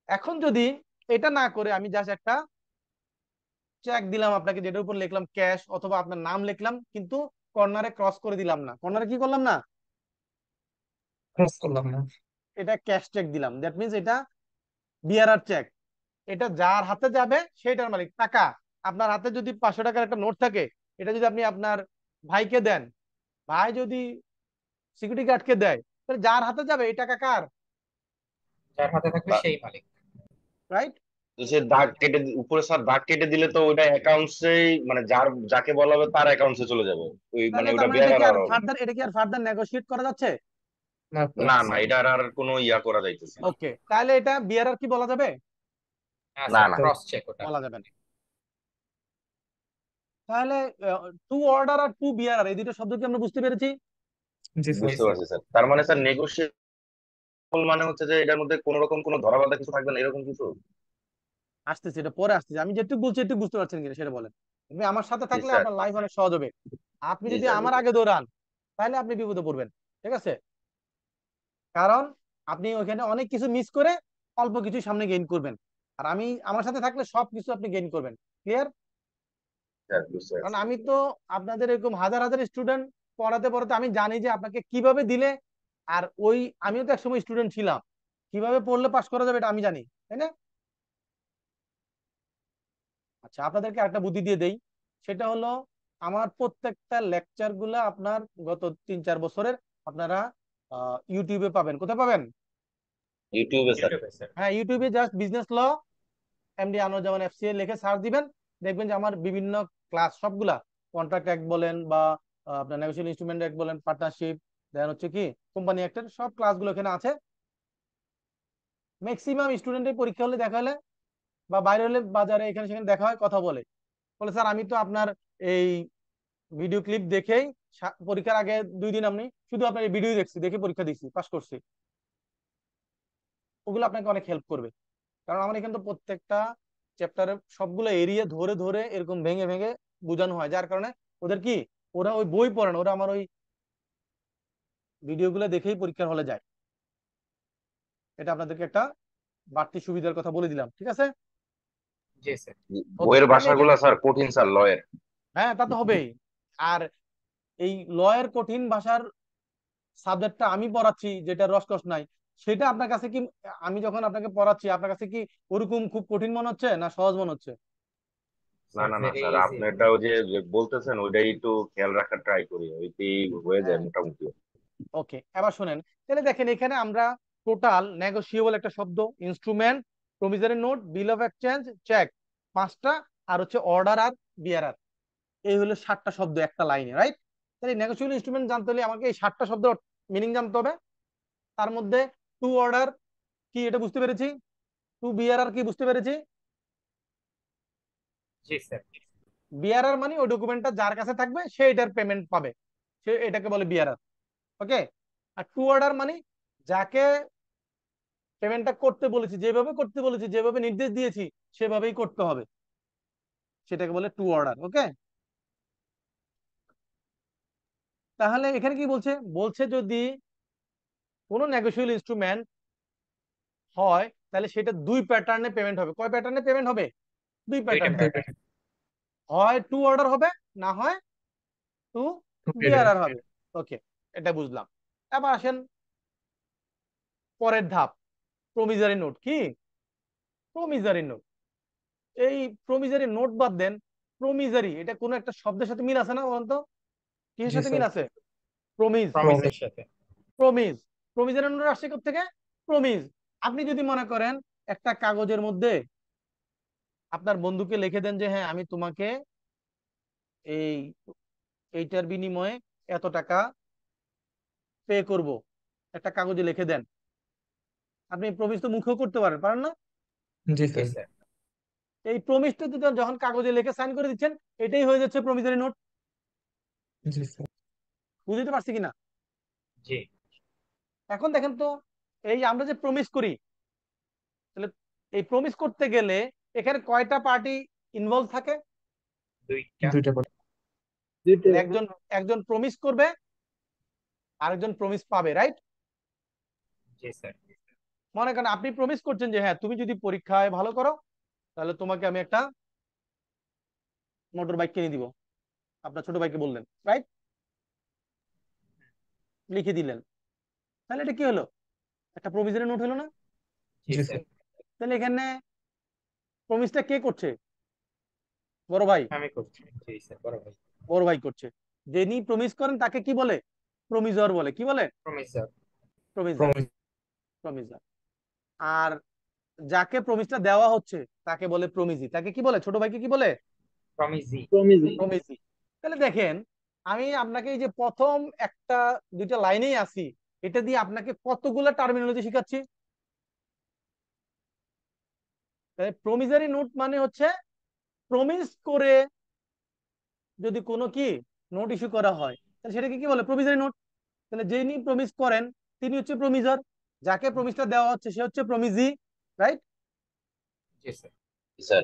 এখন যদি এটা না করে আমি জাস্ট একটা চেক দিলাম আপনাকে, যেটার উপর লিখলাম ক্যাশ অথবা আপনার নাম লিখলাম, কিন্তু কর্নারে ক্রস করে দিলাম না, কর্নারে কি করলাম না, ক্রস করলাম না। এটা ক্যাশ চেক দিলাম, দ্যাট মিন্স এটা বিয়ারার চেক। এটা যার হাতে যাবে সেটার মালিক। টাকা আপনার হাতে যদি 500 টাকার একটা নোট থাকে, এটা যদি আপনি আপনার ভাইকে দেন, ভাই যদি সিকিউরিটি গার্ডকে দেয়, তাহলে যার হাতে যাবে এই টাকা কার? যার হাতে থাকবে তা- সেই মালিক। রাইট? তো সে দাগ কেটে উপরে স্যার দাগ কেটে দিলে তো ওইটা অ্যাকাউন্টসেই মানে যাকে বলা হবে তার অ্যাকাউন্টসে চলে যাবে, ওই মানে তাহলে তার ওটা মানে বেয়ারার আর হবে না। এটা কি আর ফার্দার নেগোশিয়েট করা যাচ্ছে? না না না, স্যার। এটার আর কোনো ইয়া করা যাইতেছে না। ওকে, তাহলে এটা বিয়ারার কি বলা যাবে? না না স্যার, না। ক্রস চেক ওটা। বলা যাবে না। তাহলে টু অর্ডার আর টু বিয়ারার এই দুটো শব্দ কি আমরা বুঝতে পেরেছি? জি জি স্যার। বুঝতে স্যার। পারছি স্যার। তার মানে স্যার নেগোশিয়েবল মানে হচ্ছে যে এটার মধ্যে কোনো রকম কোনো ধরা বাঁধা কিছু থাকবে না, এরকম কিছু? আসতেছে, এটা পরে আসতেছে। আমি যেটুকু বলছি একটু বুঝতে পারছেন কিনা সেটা বলেন। তুমি আমার সাথে জি থাকলে স্যার। আপনার লাইফ অনেক সহজ হবে। আপনি জি যদি স্যার, আমার বুঝতে আগে দৌড়ান তাহলে আপনি বিপদে পড়বেন। ঠিক আছে? কারণ আপনি ওইখানে অনেক কিছু মিস করে অল্প কিছু সামনে গেইন করবেন, আর আমি আমার সাথে থাকলে সবকিছু আপনি গেইন করবেন। ক্লিয়ার? স্যার, বুঝতে কারণ পারছি। আমি তো আপনাদের এরকম হাজার হাজার স্টুডেন্ট পড়াতে পড়াতে আমি জানি যে আপনাকে কিভাবে দিলে, আর ওই আমিও তো একসময় স্টুডেন্ট ছিলাম, কিভাবে পড়লে পাস করা যাবে এটা আমি জানি, তাই না? আচ্ছা, আপনাদেরকে একটা বুদ্ধি দিয়ে দেই। সেটা হলো আমার প্রত্যেকটা লেকচার গুলা আপনার গত 3-4 বছরের আপনারা ইউটিউবে পাবেন। কোথায় পাবেন? ইউটিউবে স্যার। ইউটিউবে স্যার। হ্যাঁ, ইউটিউবে just business law MD Anwaruzzaman FCA লিখে সার্চ দিবেন, দেখবেন যে আমার বিভিন্ন ক্লাস সবগুলা, কন্ট্রাক্ট অ্যাক্ট বলেন বা আপনার নেগোশিয়েবল ইনস্ট্রুমেন্ট অ্যাক্ট বলেন, পার্টনারশিপ, দেন হচ্ছে কি কোম্পানি অ্যাক্টের সব ক্লাসগুলো এখানে আছে। ম্যাক্সিমাম স্টুডেন্টের পরীক্ষা হলে দেখা হলে বা বাইরে হলে বাজারে এখানে সেখানে দেখা হয়, কথা বলে বলে স্যার আমি তো আপনার এই ভিডিও ক্লিপ দেখেই পরীক্ষার আগে 2 দিন আমি শুধু আপনার এই ভিডিও দেখছি, দেখে পরীক্ষা দিচ্ছি, পাস করছি। ওগুলো আপনাকে অনেক হেল্প করবে, কারণ আমার এখানে তো প্রত্যেকটা চ্যাপ্টারে সবগুলো এরিয়া ধরে ধরে এরকম ভেঙে ভেঙে বোঝানো হয়, যার কারণে ওদের কি, ওরা ওই বই পড়ে না, ওরা আমার ওই ভিডিওগুলো দেখেই পরীক্ষার হলে যায়। এটা আপনাদেরকে একটা বাড়তি সুবিধার কথা বলে দিলাম, ঠিক আছে? জি স্যার। ওকে, বইয়ের তাহলে ভাষাগুলো এখানে স্যার কঠিন স্যার, লয়ের। হ্যাঁ তা তো হবেই। আর এই লয়ের কঠিন ভাষার সাবজেক্টটা আমি পড়াচ্ছি, যেটা রসকস নাই, সেটা আপনার কাছে কি, আমি যখন আপনাকে পড়াচ্ছি আপনার কাছে কি ওরকম খুব কঠিন মনে হচ্ছে না সহজ মনে হচ্ছে? না স্যার না না ভেরি স্যার, ইজি। আপনি এটাও যে যে বলতেছেন ওইটাই একটু খেয়াল রাখার ট্রাই করি, ওইটাই হয়ে যায় হ্যাঁ, মোটামুটি। ওকে, এবার শুনেন। তাহলে দেখেন এখানে আমরা টোটাল নেগোশিয়েবল একটা শব্দ, instrument, promissory note, bill of exchange, cheque, 5টা, আর হচ্ছে অর্ডার আর বিয়ারার। এই হলো 7টা শব্দ একটা লাইনে, রাইট? তাহলে নেগোশিয়েবল ইনস্ট্রুমেন্ট জানতে হলে আমাকে এই 7টা শব্দ মিনিং জানতে হবে। তার মধ্যে টু অর্ডার কি, এটা বুঝতে পেরেছি। টু বিয়ারার কি, বুঝতে পেরেছি। জি স্যার। বিয়ারার মানে ওই ডকুমেন্টটা যার কাছে থাকবে সে এটার পেমেন্ট পাবে, সে এটাকে বলে বিয়ারার। ওকে। আর টু অর্ডার মানে যাকে পেমেন্টটা করতে বলেছি, যেভাবে করতে বলেছি, যেভাবে নির্দেশ দিয়েছি সেভাবেই করতে হবে, সেটাকে বলে টু অর্ডার। ওকে। তাহলে এখানে কি বলছে, বলছে যদি কোনো নেগোশিয়েবল ইনস্ট্রুমেন্ট হয় তাহলে সেটা দুই প্যাটার্নে পেমেন্ট হবে। কয় প্যাটার্নে পেমেন্ট হবে? দুই দুইটা প্যাটার্নে। প্যাটার্ন। হয় টু অর্ডার হবে, না হয় টু বিয়ারার হবে। ওকে, এটা বুঝলাম। এবার আসেন পরের ধাপ, প্রমিসারি নোট। কি প্রমিসারি নোট? এই প্রমিসারি নোট বাদ দেন, প্রমিসারি এটা কোনো একটা শব্দের সাথে মিল আছে না, বলুন তো? কিসের জি সাথে মিল স্যার। আছে? প্রমিস। প্রমিসের সাথে। প্রমিস। প্রমিসারি নোট আসছে থেকে প্রমিস। আপনি যদি মনে করেন একটা কাগজের মধ্যে আপনার বন্ধুকে লিখে দেন যে হ্যাঁ আমি তোমাকে এই এইটার বিনিময়ে এত টাকা পে করব, একটা কাগজে লিখে দেন। আপনি প্রমিস তো মুখেও করতে পারেন, পারেন না? জি জি স্যার। স্যার। এই প্রমিসটা যখন কাগজে লিখে সাইন করে দিচ্ছেন, এটাই হয়ে যাচ্ছে প্রমিসারি নোট। জি স্যার। বুঝতে পারছি কিনা? জি। এখন দেখেন তো, এই আমরা যে প্রমিস করি, তাহলে এই প্রমিস করতে গেলে এখানে কয়টা পার্টি ইনভলভ থাকে? দুইটা। দুইটা করে। তাহলে একজন একজন প্রমিস করবে, আরেকজন প্রমিস পাবে, রাইট? জি স্যার। মনে করেন আপনি প্রমিস করছেন যে হ্যাঁ তুমি যদি পরীক্ষায় ভালো করো তাহলে তোমাকে আমি একটা মোটর বাইক কিনে দিব, আপনার ছোট ভাইকে বললেন, রাইট? লিখে দিলেন। তাহলে এটা কি হলো? একটা প্রমিসারি নোট হলো না? জি জি স্যার। স্যার। তাহলে এখানে প্রমিসটা কে করছে? বড় ভাই। আমি করছি। জি স্যার, বড় ভাই। বড় ভাই করছে। যিনি প্রমিস করেন তাকে কি বলে? প্রমিসর বলে। কি বলে? প্রমিসার। প্রমিসর। প্রমিস। প্রমিসর। আর যাকে প্রমিসটা দেওয়া হচ্ছে তাকে বলে প্রমিজি। তাকে কি বলে? ছোট ভাইকে কি বলে? প্রমিজি। প্রমিজি। তাহলে দেখেন, আমি আপনাকে এই যে প্রথম একটা দুইটা লাইনেই আছি, এটা দিয়ে আপনাকে কতগুলো টার্মিনোলজি শিখাচ্ছি। প্রমিসারি নোট মানে হচ্ছে প্রমিস করে যদি কোনো কি নোট ইস্যু করা হয় তাহলে সেটাকে কি বলে? প্রমিসারি নোট। তাহলে যিনি প্রমিস করেন তিনি হচ্ছে প্রমিসর, যাকে প্রমিসটা দেওয়া হচ্ছে সে হচ্ছে প্রমিজি, রাইট? জি স্যার। স্যার।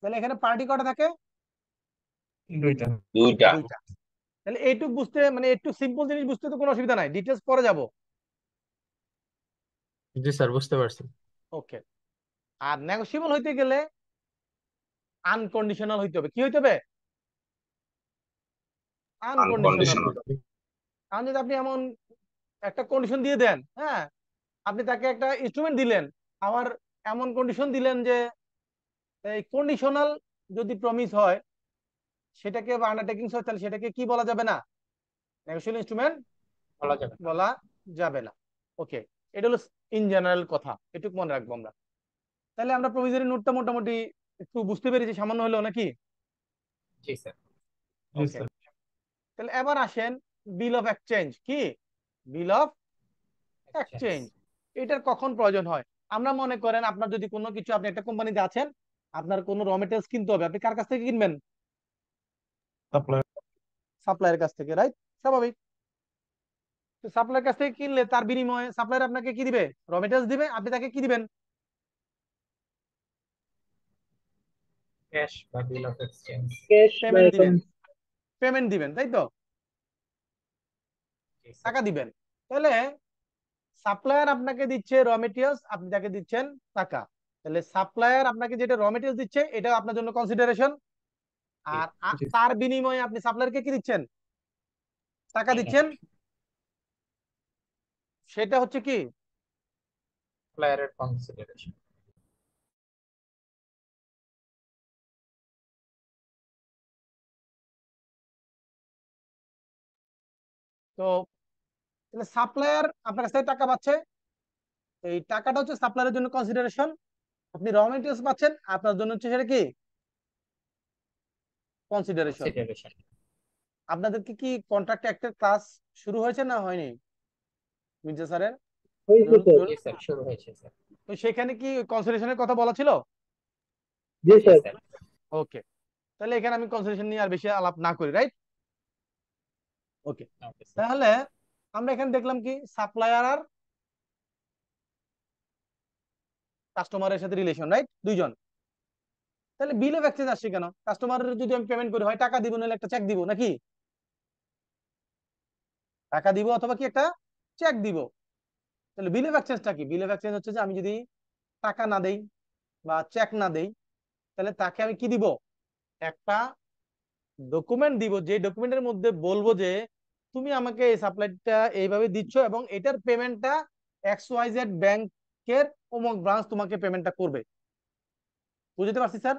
তাহলে এখানে পার্টি কটা থাকে? দুইটা। দুইটা। দুইটা। তাহলে এইটুক বুঝতে, মানে একটু সিম্পল জিনিস বুঝতে তো কোনো অসুবিধা নাই, ডিটেলস পরে যাব। জি স্যার, বুঝতে পারছি। ওকে। আর নেগোশিয়েবল হইতে গেলে আনকন্ডিশনাল হইতে হবে। কি হইতে হবে? আনকন্ডিশনাল। আনকন্ডিশনাল। কারণ যদি আপনি এমন একটা কন্ডিশন দিয়ে দেন, হ্যাঁ আপনি তাকে একটা ইনস্ট্রুমেন্ট দিলেন, আবার এমন কন্ডিশন দিলেন যে এই কন্ডিশনাল যদি প্রমিস হয় সেটাকে বা আন্ডারটেকিংস হয় তাহলে সেটাকে কি বলা যাবে না? নেগোশিয়েবল ইনস্ট্রুমেন্ট বলা যাবে না। বলা যাবে না। ওকে, এটা হলো ইন জেনারেল কথা, এটুকু মনে রাখবো আমরা। তাহলে আমরা প্রভিজনারি নোটটা মোটামুটি একটু বুঝতে পেরেছি, সামান্য হলেও, নাকি? জি স্যার। জি ওকে। স্যার। তাহলে এবার আসেন বিল অফ এক্সচেঞ্জ। কি বিল অফ এক্সচেঞ্জ। এক্সচেঞ্জ? এটার কখন প্রয়োজন হয়? আমরা মনে করেন আপনার যদি কোনো কিছু, আপনি একটা কোম্পানিতে আছেন, আপনার কোনো র মেটেরিয়ালস কিনতে হবে, আপনি কার কাছ থেকে কিনবেন? সাপ্লাই। সাপ্লায়ারের কাছ থেকে, রাইট? স্বাভাবিক। তো সাপ্লায়ারের কাছ থেকে কিনলে তার বিনিময়ে সাপ্লায়ার আপনাকে কি দিবে? র মেটেরিয়ালস দিবে, আপনি তাকে কি দিবেন? ক্যাশ বা বিল অফ এক্সচেঞ্জ। পেমেন্ট দিবেন। পেমেন্ট দিবেন, তাই তো? জি স্যার। টাকা দিবেন। তাহলে সাপ্লায়ার আপনাকে দিচ্ছে র মেটেরিয়ালস, আপনি তাকে দিচ্ছেন টাকা। তাহলে সাপ্লায়ার আপনাকে যেটা র মেটেরিয়ালস দিচ্ছে এটা আপনার জন্য কনসিডারেশন, জি। আর জি তার বিনিময়ে আপনি সাপ্লায়ারকে কি দিচ্ছেন? টাকা দিচ্ছেন। পেমেন্ট। সেটা হচ্ছে কি? সাপ্লায়ারের কনসিডারেশন। তো তাহলে সাপ্লায়ার আপনার কাছ থেকে টাকা পাচ্ছে, এই টাকাটা হচ্ছে সাপ্লায়ারের জন্য কনসিডারেশন, আপনি র মেটেরিয়ালস পাচ্ছেন, আপনার জন্য হচ্ছে সেটা কি কনসিডারেশন। কনসিডারেশন। আপনাদেরকে কি কন্ট্রাক্ট অ্যাক্টের ক্লাস শুরু হয়েছে না হয়নি মির্জা স্যারের? হয়েছে স্যার। জি স্যার, শুরু হয়েছে স্যার। তো সেখানে কি কনসিডারেশনের কথা বলা ছিল? জি জি স্যার। স্যার। ওকে, তাহলে এখানে আমি কনসিডারেশন নিয়ে আর বেশি আলাপ না করি, রাইট? ওকে, ওকে স্যার। তাহলে আমরা এখানে দেখলাম কি সাপ্লায়ার আর কাস্টমারের সাথে রিলেশন, রাইট, দুইজন। তাহলে বিল অফ এক্সচেঞ্জ আসছে কেন? কাস্টমারের যদি আমি পেমেন্ট করি, হয় টাকা দিব নাহলে একটা চেক দিব, নাকি? টাকা দিব অথবা কি একটা চেক দিব। তাহলে বিল অফ এক্সচেঞ্জটা কি? বিল অফ এক্সচেঞ্জ হচ্ছে যে আমি যদি টাকা না দেই বা চেক না দেই, তাহলে তাকে আমি কি দিব? একটা ডকুমেন্ট দিব, যে ডকুমেন্টের মধ্যে বলবো যে তুমি আমাকে এই সাপ্লাইটা এইভাবে দিচ্ছ এবং এটার পেমেন্টটা XYZ ব্যাংকের অমুক ব্রাঞ্চ তোমাকে পেমেন্টটা করবে। বুঝতে পারছি স্যার?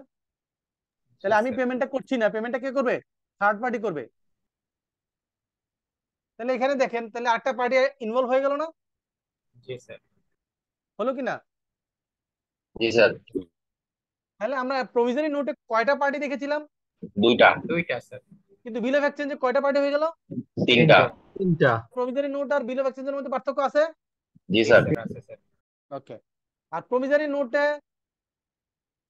তাহলে আমি পেমেন্টটা করছি না, পেমেন্টটা কে করবে? থার্ড পার্টি করবে। তাহলে এখানে দেখেন, তাহলে আরেকটা পার্টি ইনভলভ হয়ে গেল না? জি স্যার। হলো কি না? জি স্যার। তাহলে আমরা প্রভিজনারি নোটে কয়টা পার্টি দেখেছিলাম? দুইটা। দুইটা স্যার। কিন্তু বিল অফ এক্সচেঞ্জে কয়টা পার্টি হয়ে গেল? তিনটা। তিনটা। প্রভিজনারি নোট আর বিল অফ এক্সচেঞ্জের মধ্যে পার্থক্য আছে? জি জি স্যার। স্যার, আছে স্যার। ওকে, আর প্রভিজনারি নোটে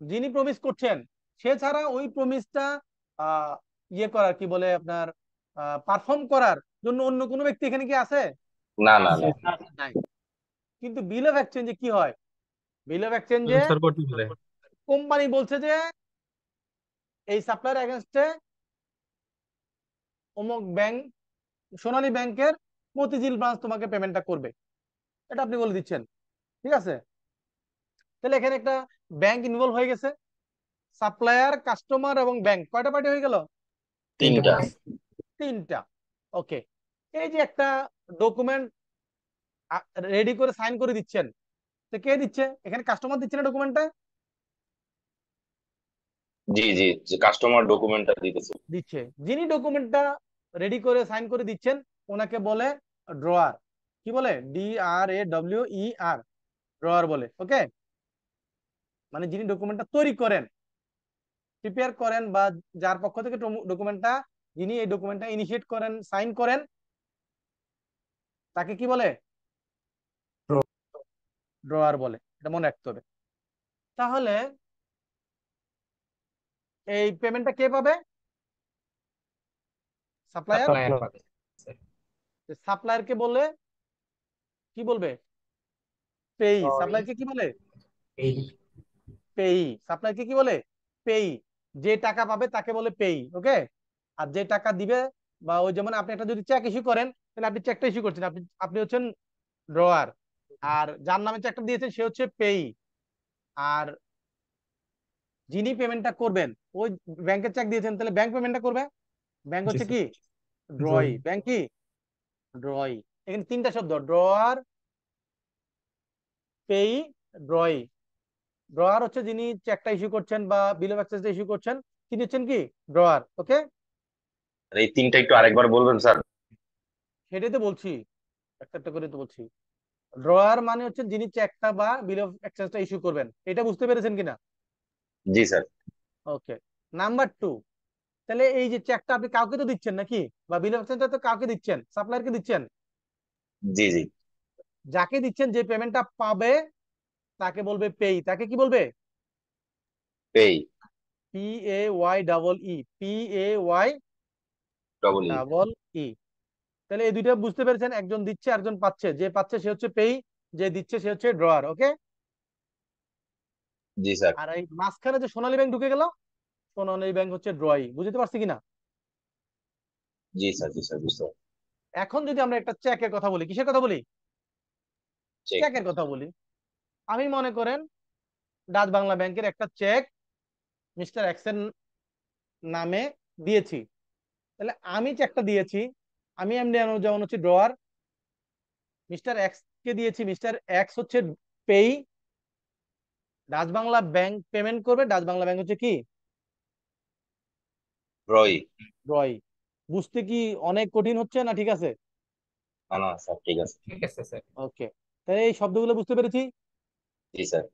যিনি প্রমিস করছেন সে ছাড়া ওই প্রমিসটা ইয়ে করার কি বলে আপনার পারফর্ম করার জন্য অন্য কোনো ব্যক্তি এখানে কি আছে? না না না। নাই। কিন্তু বিল অফ এক্সচেঞ্জে কি হয়? বিল অফ এক্সচেঞ্জে স্যার করতে বলে। কোম্পানি বলছে যে এই সাপ্লায়ার এগেনস্টে অমুক ব্যাংক, সোনালী ব্যাংকের মতিঝিল ব্রাঞ্চ তোমাকে পেমেন্টটা করবে, এটা আপনি বলে দিচ্ছেন, ঠিক আছে? তাহলে এখানে একটা ব্যাংক ইনভলভ হয়ে গেছে, সাপ্লায়ার, কাস্টমার এবং ব্যাংক, কয়টা পার্টি হয়ে গেল? তিনটা। তিনটা। ওকে, এই যে একটা ডকুমেন্ট রেডি করে সাইন করে দিচ্ছেন, তো কে দিচ্ছে? এখানে কাস্টমার দিচ্ছে না ডকুমেন্টটা? জি জি, যে কাস্টমার ডকুমেন্টটা দিতেছে। দিচ্ছে। যিনি ডকুমেন্টটা রেডি করে সাইন করে দিচ্ছেন ওনাকে বলে ড্রয়ার। কি বলে? DRAWER, ড্রয়ার বলে। ওকে, মানে যিনি ডকুমেন্টটা তৈরি করেন, প্রিপেয়ার করেন, বা যার পক্ষ থেকে ডকুমেন্টটা, যিনি এই ডকুমেন্টটা ইনিশিয়েট করেন, সাইন করেন, তাকে কি বলে? ড্রয়ার বলে। এটা মনে রাখতে হবে। তাহলে এই পেমেন্টটা কে পাবে? সাপ্লায়ার। সাপ্লায়ার পাবে স্যার। সাপ্লায়ারকে বলে কি বলবে? পেই। সাপ্লায়ারকে কি বলে? এই পেই। সাপ্লায়ারকে কি বলে? পেই। যে টাকা পাবে তাকে বলে পেই। ওকে, আর যে টাকা দিবে, বা ওই যেমন আপনি একটা যদি চেক ইস্যু করেন, তাহলে আপনি চেকটা ইস্যু করছেন, আপনি আপনি হচ্ছেন ড্রয়ার, আর যার নামে চেকটা দিয়েছেন সে হচ্ছে পেই। আর যিনি পেমেন্টটা করবেন, ওই ব্যাংকের চেক দিয়েছেন, তাহলে ব্যাংক পেমেন্টটা করবে। ব্যাংক জি হচ্ছে স্যার। কি? ড্রয়িং। ড্রয়। ব্যাংক কি? ড্রয়। এখানে তিনটা শব্দ, ড্রয়ার, পেই, ড্রয়। ড্রয়ার হচ্ছে যিনি চেকটা ইস্যু করছেন বা বিল অফ এক্সচেঞ্জটা ইস্যু করছেন, তিনি হচ্ছেন কি? ড্রয়ার। ওকে, আর এই তিনটা একটু আরেকবার বলবেন স্যার? সেটাই তো বলছি, একটা একটা করে তো বলছি। ড্রয়ার মানে হচ্ছে যিনি চেকটা বা বিল অফ এক্সচেঞ্জটা ইস্যু করবেন। এটা বুঝতে পেরেছেন কিনা? জি স্যার। ওকে, নাম্বার 2, তাহলে এই যে চেকটা আপনি কাউকে তো দিচ্ছেন নাকি, বা বিল অফ এক্সচেঞ্জটা তো কাউকে দিচ্ছেন, সাপ্লায়ারকে দিচ্ছেন। জি জি। যাকে দিচ্ছেন, যে পেমেন্টটা পাবে তাকে বলবে পেই। তাকে কি বলবে? পেই। PAYEE, PAYEE। Double E. তাহলে এই দুইটা বুঝতে পেরেছেন, একজন দিচ্ছে একজন পাচ্ছে, যে পাচ্ছে সে হচ্ছে পেই, যে দিচ্ছে সে হচ্ছে ড্রয়ার। ওকে, জি স্যার। আর এই মাঝখানে যে সোনালী ব্যাংক ঢুকে গেল, সোনালী ব্যাংক হচ্ছে ড্রয়। বুঝতে পারছি কিনা? জি স্যার। জি স্যার, বুঝতে পারছি। এখন যদি আমরা একটা চেকের কথা বলি, কিসের কথা বলি? চেক। চেকের কথা বলি। আমি মনে করেন ডাচ বাংলা ব্যাংকের একটা চেক মিস্টার এক্সের নামে দিয়েছি, তাহলে আমি চেকটা দিয়েছি, আমি এমডি যেমন হচ্ছে ড্রয়ার, মিস্টার এক্স কে দিয়েছি, মিস্টার এক্স হচ্ছে পেই, ডাচ বাংলা ব্যাংক পেমেন্ট করবে, ডাচ বাংলা ব্যাংক হচ্ছে কি? রয়। ড্রয়। বুঝতে কি অনেক কঠিন হচ্ছে না ঠিক আছে? না না স্যার, ঠিক আছে। ঠিক আছে স্যার। ওকে, তাহলে এই শব্দগুলো বুঝতে পেরেছি। জি স্যার।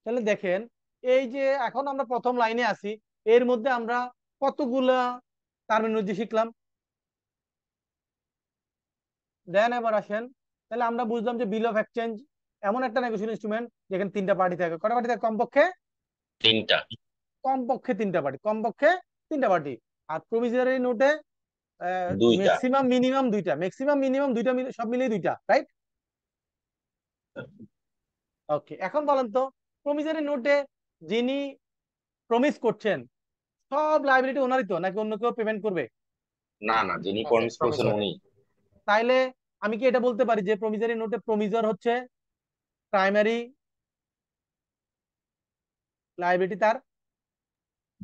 তাহলে দেখেন, এই যে এখন আমরা প্রথম লাইনে আছি, এর মধ্যে আমরা কতগুলা টার্মিনোলজি শিখলাম। দেন এবার আসেন, তাহলে আমরা বুঝলাম যে বিল অফ এক্সচেঞ্জ এমন একটা নেগোশিয়েশন ইনস্ট্রুমেন্ট যেখানে তিনটা পার্টি থাকে। কটা পার্টি থাকে? কমপক্ষে তিনটা। কমপক্ষে তিনটা পার্টি, কমপক্ষে তিনটা পার্টি। আর প্রভিজনারি নোটে দুইটা। ম্যাক্সিমাম মিনিমাম দুইটা, ম্যাক্সিমাম মিনিমাম দুইটা সব মিলিয়ে দুইটা, রাইট? ওকে, এখন বলেন তো, প্রমিসারি নোটে যিনি প্রমিস করছেন সব লাইবিলিটি ওনারই তো, নাকি অন্য কেউ পেমেন্ট করবে? না না, যিনি না স্যার, প্রমিস করছেন প্রমিসর। উনি। তাইলে আমি কি এটা বলতে পারি যে প্রমিসারি নোটে প্রমিসর হচ্ছে প্রাইমারি লাইবিলিটি তার?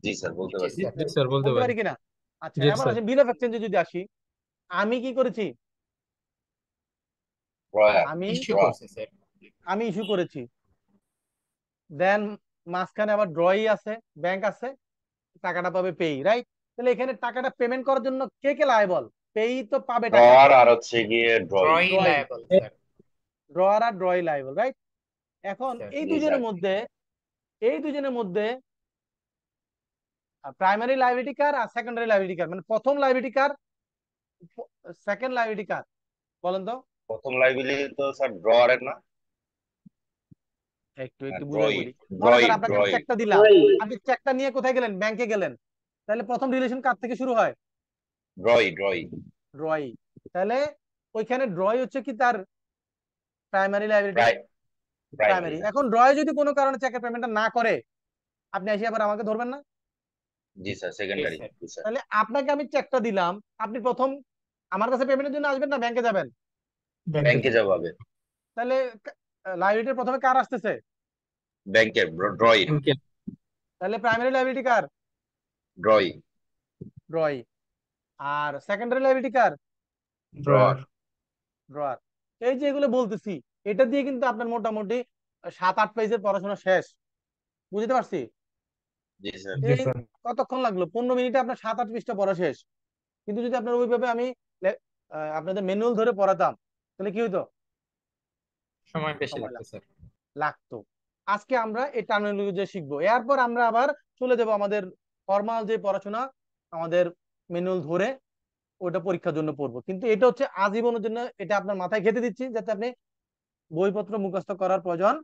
জি স্যার, বলতে জি পারি। স্যার। জি স্যার, বলতে বলতে পারি। পারি কিনা? আচ্ছা, জি এবার স্যার। আসেন বিল অফ এক্সচেঞ্জে যদি আসি, আমি কি করেছি? ড্রয়ার। আমি ইস্যু ড্র। করছে স্যার। আমি ইস্যু করেছি। দেন মাঝখানে আবার ড্রই আছে, ব্যাংক আছে, টাকাটা পাবে পেই, রাইট? তাহলে এখানে টাকাটা পেমেন্ট করার জন্য কে কে লায়েবল? পেই তো পাবে টাকা, ড্রয়ার আর হচ্ছে গিয়ে drawing. Drawing drawee, liable sir. Drawer আর ড্রই লায়েবল, রাইট? এখন স্যার। এই জি দুজনের স্যার। মধ্যে, এই দুজনের মধ্যে প্রাইমারি লাইবিলিটি কার আর সেকেন্ডারি লাইবিলিটি কার, মানে প্রথম লাইবিলিটি কার, সেকেন্ড লাইবিলিটি কার, বলেন তো? প্রথম লাইবিলিটি তো স্যার ড্রয়ারের না? একটু একটু বুঝাই ড্রয়িং। বলি। মনে ড্রয়িং করেন আপনাকে ড্রয়িং। চেকটা দিলাম, আপনি চেকটা নিয়ে কোথায় গেলেন? ব্যাংকে গেলেন। তাহলে প্রথম রিলেশন কার থেকে শুরু হয়? ড্রয়িং। ড্রই। তাহলে ওইখানে ড্রই হচ্ছে কি তার প্রাইমারি লাইবিলিটি? প্রাইমারি। প্রাইমারি। এখন ড্রয় যদি কোনো কারণে চেকের পেমেন্টটা না করে, আপনি এসে আবার আমাকে ধরবেন না? জি স্যার, জি সেকেন্ডারি। স্যার। জি স্যার। তাহলে আপনাকে আমি চেকটা দিলাম, আপনি প্রথম আমার কাছে পেমেন্টের জন্য আসবেন না ব্যাংকে যাবেন? ব্যাংকে যাবো আগে। তাহলে লাইবিলিটির প্রথমে কার আসতেছে? ব্যাংকে। ড্রয়িং। তাহলে প্রাইমারি লাইবিলিটি কার? ড্রয়িং। ড্রই। আর সেকেন্ডারি লাইবিলিটি কার? ড্রয়ার। ড্রয়ার। এই যে এগুলো বলতেছি, এটা দিয়ে কিন্তু আপনার মোটামুটি 7-8 পেজের পড়াশোনা শেষ। বুঝতে পারছি? জি স্যার। জি এই স্যার। কতক্ষণ লাগলো? 15 মিনিটে আপনার 7-8 পৃষ্ঠা পড়া শেষ। কিন্তু যদি আপনার ওইভাবে আমি আপনাদের ম্যানুয়াল ধরে পড়াতাম, তাহলে কি হতো? সময় বেশি সময় লাগতো স্যার। লাগতো। আজকে আমরা এই টার্মিনোলজি শিখবো, এরপর আমরা আবার চলে যাব আমাদের ফর্মাল যে পড়াশোনা, আমাদের ম্যানুয়াল ধরে ওটা পরীক্ষার জন্য পড়বো। কিন্তু এটা হচ্ছে আজীবনের জন্য, এটা আপনার মাথায় গেঁথে দিচ্ছি যাতে আপনি বইপত্র মুখস্থ করার প্রয়োজন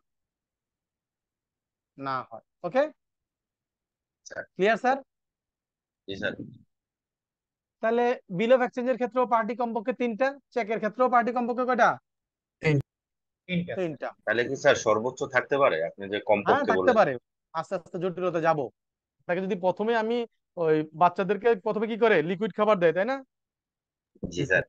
না হয়। Okay, sir. Clear sir? জি স্যার। তাহলে বিল অফ এক্সচেঞ্জের ক্ষেত্রেও পার্টি কমপক্ষে তিনটা, চেকের ক্ষেত্রেও পার্টি কমপক্ষে কয়টা? তিনটা স্যার। তিনটা। তাহলে কি স্যার সর্বোচ্চ থাকতে পারে? আপনি যে হ্যাঁ, কমপক্ষে থাকতে বললেন। পারে। আস্তে আস্তে জটিলতা যাব। আপনাকে যদি প্রথমে আমি ওই বাচ্চাদেরকে প্রথমে কি করে লিকুইড খাবার দেয়, তাই না? জি স্যার।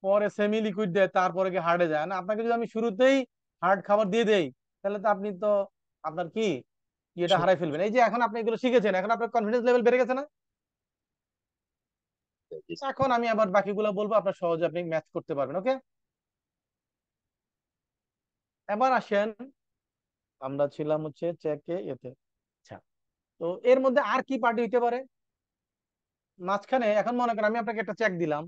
পরে সেমি লিকুইড দেয়, তারপরে কি হার্ডে যায় না? আপনাকে যদি আমি শুরুতেই হার্ড খাবার দিয়ে দেই, তাহলে তো আপনি তো আপনার কি এটা হারাই ফেলবেন। এই যে এখন আপনি এগুলো শিখেছেন, এখন আপনার কনফিডেন্স লেভেল বেড়ে গেছে না? জি স্যার। এখন আমি আবার বাকিগুলো বলবো, আপনার সহজে আপনি ম্যাচ করতে পারবেন। ওকে, এবার আসেন, আমরা ছিলাম হচ্ছে চেকে এতে। আচ্ছা, তো এর মধ্যে আর কি পার্টি হইতে পারে মাঝখানে? এখন মনে করেন আমি আপনাকে একটা চেক দিলাম,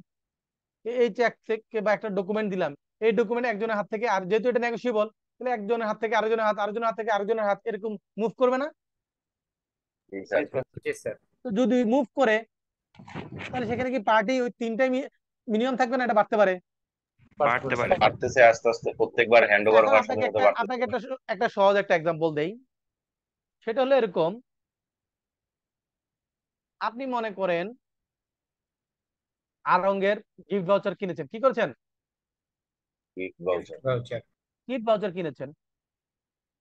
এই চেক থেকে বা একটা ডকুমেন্ট দিলাম, এই ডকুমেন্ট একজনের হাত থেকে, আর যেহেতু এটা নেগোশিয়েবল, তাহলে একজনের হাত থেকে আরেকজনের হাত, আরেকজনের হাত থেকে আরেকজনের হাত, এরকম মুভ করবে না? জি স্যার। জি স্যার। তো যদি মুভ করে, তাহলে সেখানে কি পার্টি ওই তিনটাই মিনিমাম থাকবে না, এটা বাড়তে পারে? বাড়তে পারে। বাড়তেছে আস্তে আস্তে, প্রত্যেকবার হ্যান্ড ওভার এখন হওয়ার সাথে আপনাকে সাথে একটা বাড়তেছে। আপনাকে একটা একটা সহজ একটা এক্সাম্পল দেই। সেটা হলো এরকম, আপনি মনে করেন আরঙ্গের গিফট ভাউচার কিনেছেন। কি করেছেন? Gift voucher. Voucher. Gift voucher কিনেছেন।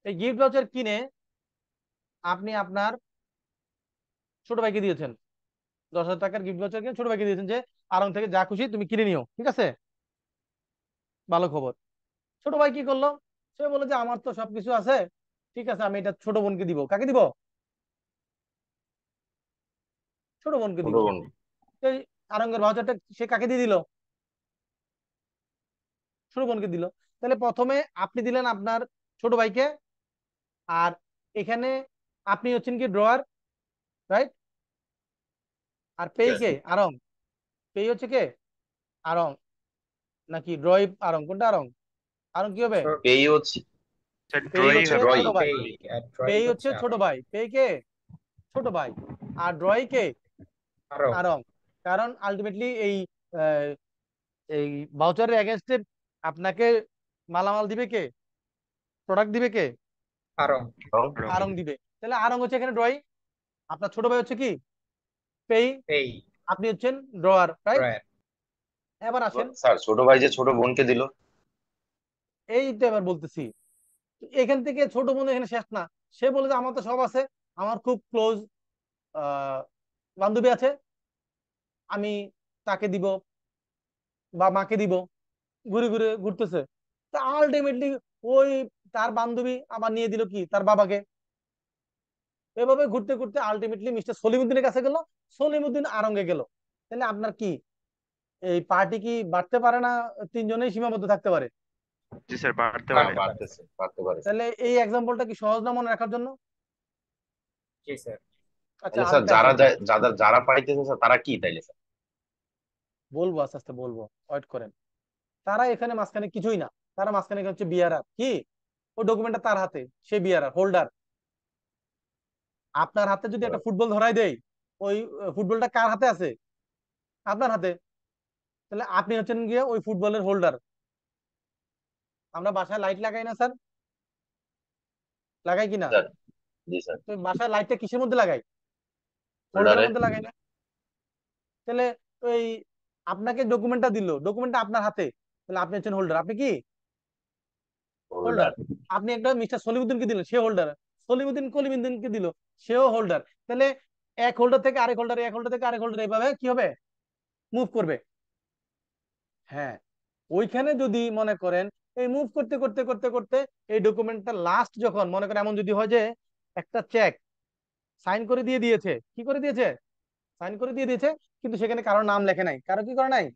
এই গিফট ভাউচার কিনে আপনি আপনার ছোট ভাইকে দিয়েছেন। 10,000 টাকার গিফট ভাউচার কিনে ছোট ভাইকে দিয়েছেন যে আড়ং থেকে যা খুশি তুমি কিনে নিও, ঠিক আছে? ভালো খবর। ছোট ভাই কি করলো? সে বলে যে আমার তো সবকিছু আছে, ঠিক আছে আমি এটা ছোট বোনকে দিব। কাকে দিব? ছোট বোনকে ছোট দিব। বোন। এই আড়ঙ্গের ভাউচারটা সে কাকে দিয়ে দিল? ছোট বোনকে দিল। তাহলে প্রথমে আপনি দিলেন আপনার ছোট ভাইকে, আর এখানে আপনি হচ্ছেন কি ড্রয়ার, রাইট? আর পেই কে? আরং। পেই হচ্ছে কে? আরং। নাকি ড্রই আরং, কোনটা আরং? আরং কি হবে? পেই হচ্ছে পেই হচ্ছে ড্রয়িং। ছোট ভাই, পেই আর ড্রয়িং পেই হচ্ছে হচ্ছে ছোট আরং। ভাই, পেই কে? ছোট ভাই। আর ড্রই কে? আরং। আরং। কারণ আলটিমেটলি আহ, এই ভাউচারের এগেনস্টে আপনাকে মালামাল দিবে কে? প্রোডাক্ট দিবে কে? আরং। আরং দিবে। তাহলে আরং হচ্ছে এখানে ড্রই, আপনার ছোট ভাই হচ্ছে কি? পেই, পেই। আপনি হচ্ছেন ড্রয়ার, রাইট? ড্রয়ার। এবার আসেন, স্যার ছোট ভাই যে ছোট বোনকে দিল, এই তো এবার বলতেছি, এখান থেকে ছোট বোন এখানে শেষ না। সে বলে যে আমার তো সব আছে, আমার খুব ক্লোজ বান্ধবী আছে, আমি তাকে দিব বা মাকে দিব, ঘুরে ঘুরে ঘুরতেছে। তা আলটিমেটলি ওই তার বান্ধবী আবার নিয়ে দিল কি তার বাবাকে। এভাবে ঘুরতে ঘুরতে আলটিমেটলি মিস্টার সলিমুদ্দিনের কাছে গেল, সলিমুদ্দিন আরঙ্গে গেল। তাহলে আপনার কি এই পার্টি কি বাড়তে পারে না? তিনজনেই সীমাবদ্ধ থাকতে পারে? জি স্যার, বাড়তে হ্যাঁ পারে। বাড়তে পারে। বাড়তে পারে। তাহলে এই এক্সাম্পলটা কি সহজ না মনে রাখার জন্য? জি স্যার। আচ্ছা, তাহলে স্যার আরেকটা যারা এক্সাম্পল যারা পাইতেছে স্যার তারা কি তাইলে স্যার? বলবো, আস্তে আস্তে বলবো, ওয়েট করেন। তারা এখানে মাঝখানে কিছুই না, তারা মাঝখানে হচ্ছে বিয়ারার কি, ওই ডকুমেন্টটা তার হাতে, সে বিয়ারার হোল্ডার। আপনার হাতে যদি একটা ফুটবল ধরাই দেয়, ওই ফুটবলটা কার হাতে আছে? আপনার হাতে। তাহলে আপনি হচ্ছেন গিয়ে ওই ফুটবলের হোল্ডার। আমরা বাসায় লাইট লাগাই না স্যার? লাগাই কিনা? স্যার জি স্যার। তো বাসায় লাইটটা কিসের মধ্যে লাগাই? হোল্ডারের হোল্ডারে। মধ্যে লাগাই না? তাহলে ওই আপনাকে ডকুমেন্টটা দিল, ডকুমেন্টটা আপনার হাতে, তাহলে আপনি হচ্ছেন হোল্ডার। আপনি কি হোল্ডার? হোল্ডার। আপনি একটা মিস্টার সলিমুদ্দিনকে দিলেন, সে হোল্ডার। সলিমুদ্দিন কলিমুদ্দিনকে দিল, সেও হোল্ডার। তাহলে এক হোল্ডার থেকে আরেক হোল্ডার, এক হোল্ডার থেকে আরেক হোল্ডার, এভাবে কি হবে? মুভ করবে। হ্যাঁ, ওইখানে যদি মনে করেন এই মুভ করতে করতে করতে করতে এই ডকুমেন্টটা লাস্ট যখন মনে করেন এমন যদি হয় যে একটা চেক সাইন করে দিয়ে দিয়েছে, কি করে দিয়েছে? সাইন করে দিয়ে দিয়েছে, কিন্তু সেখানে কারো নাম লেখে নাই। কারো কি করে নাই?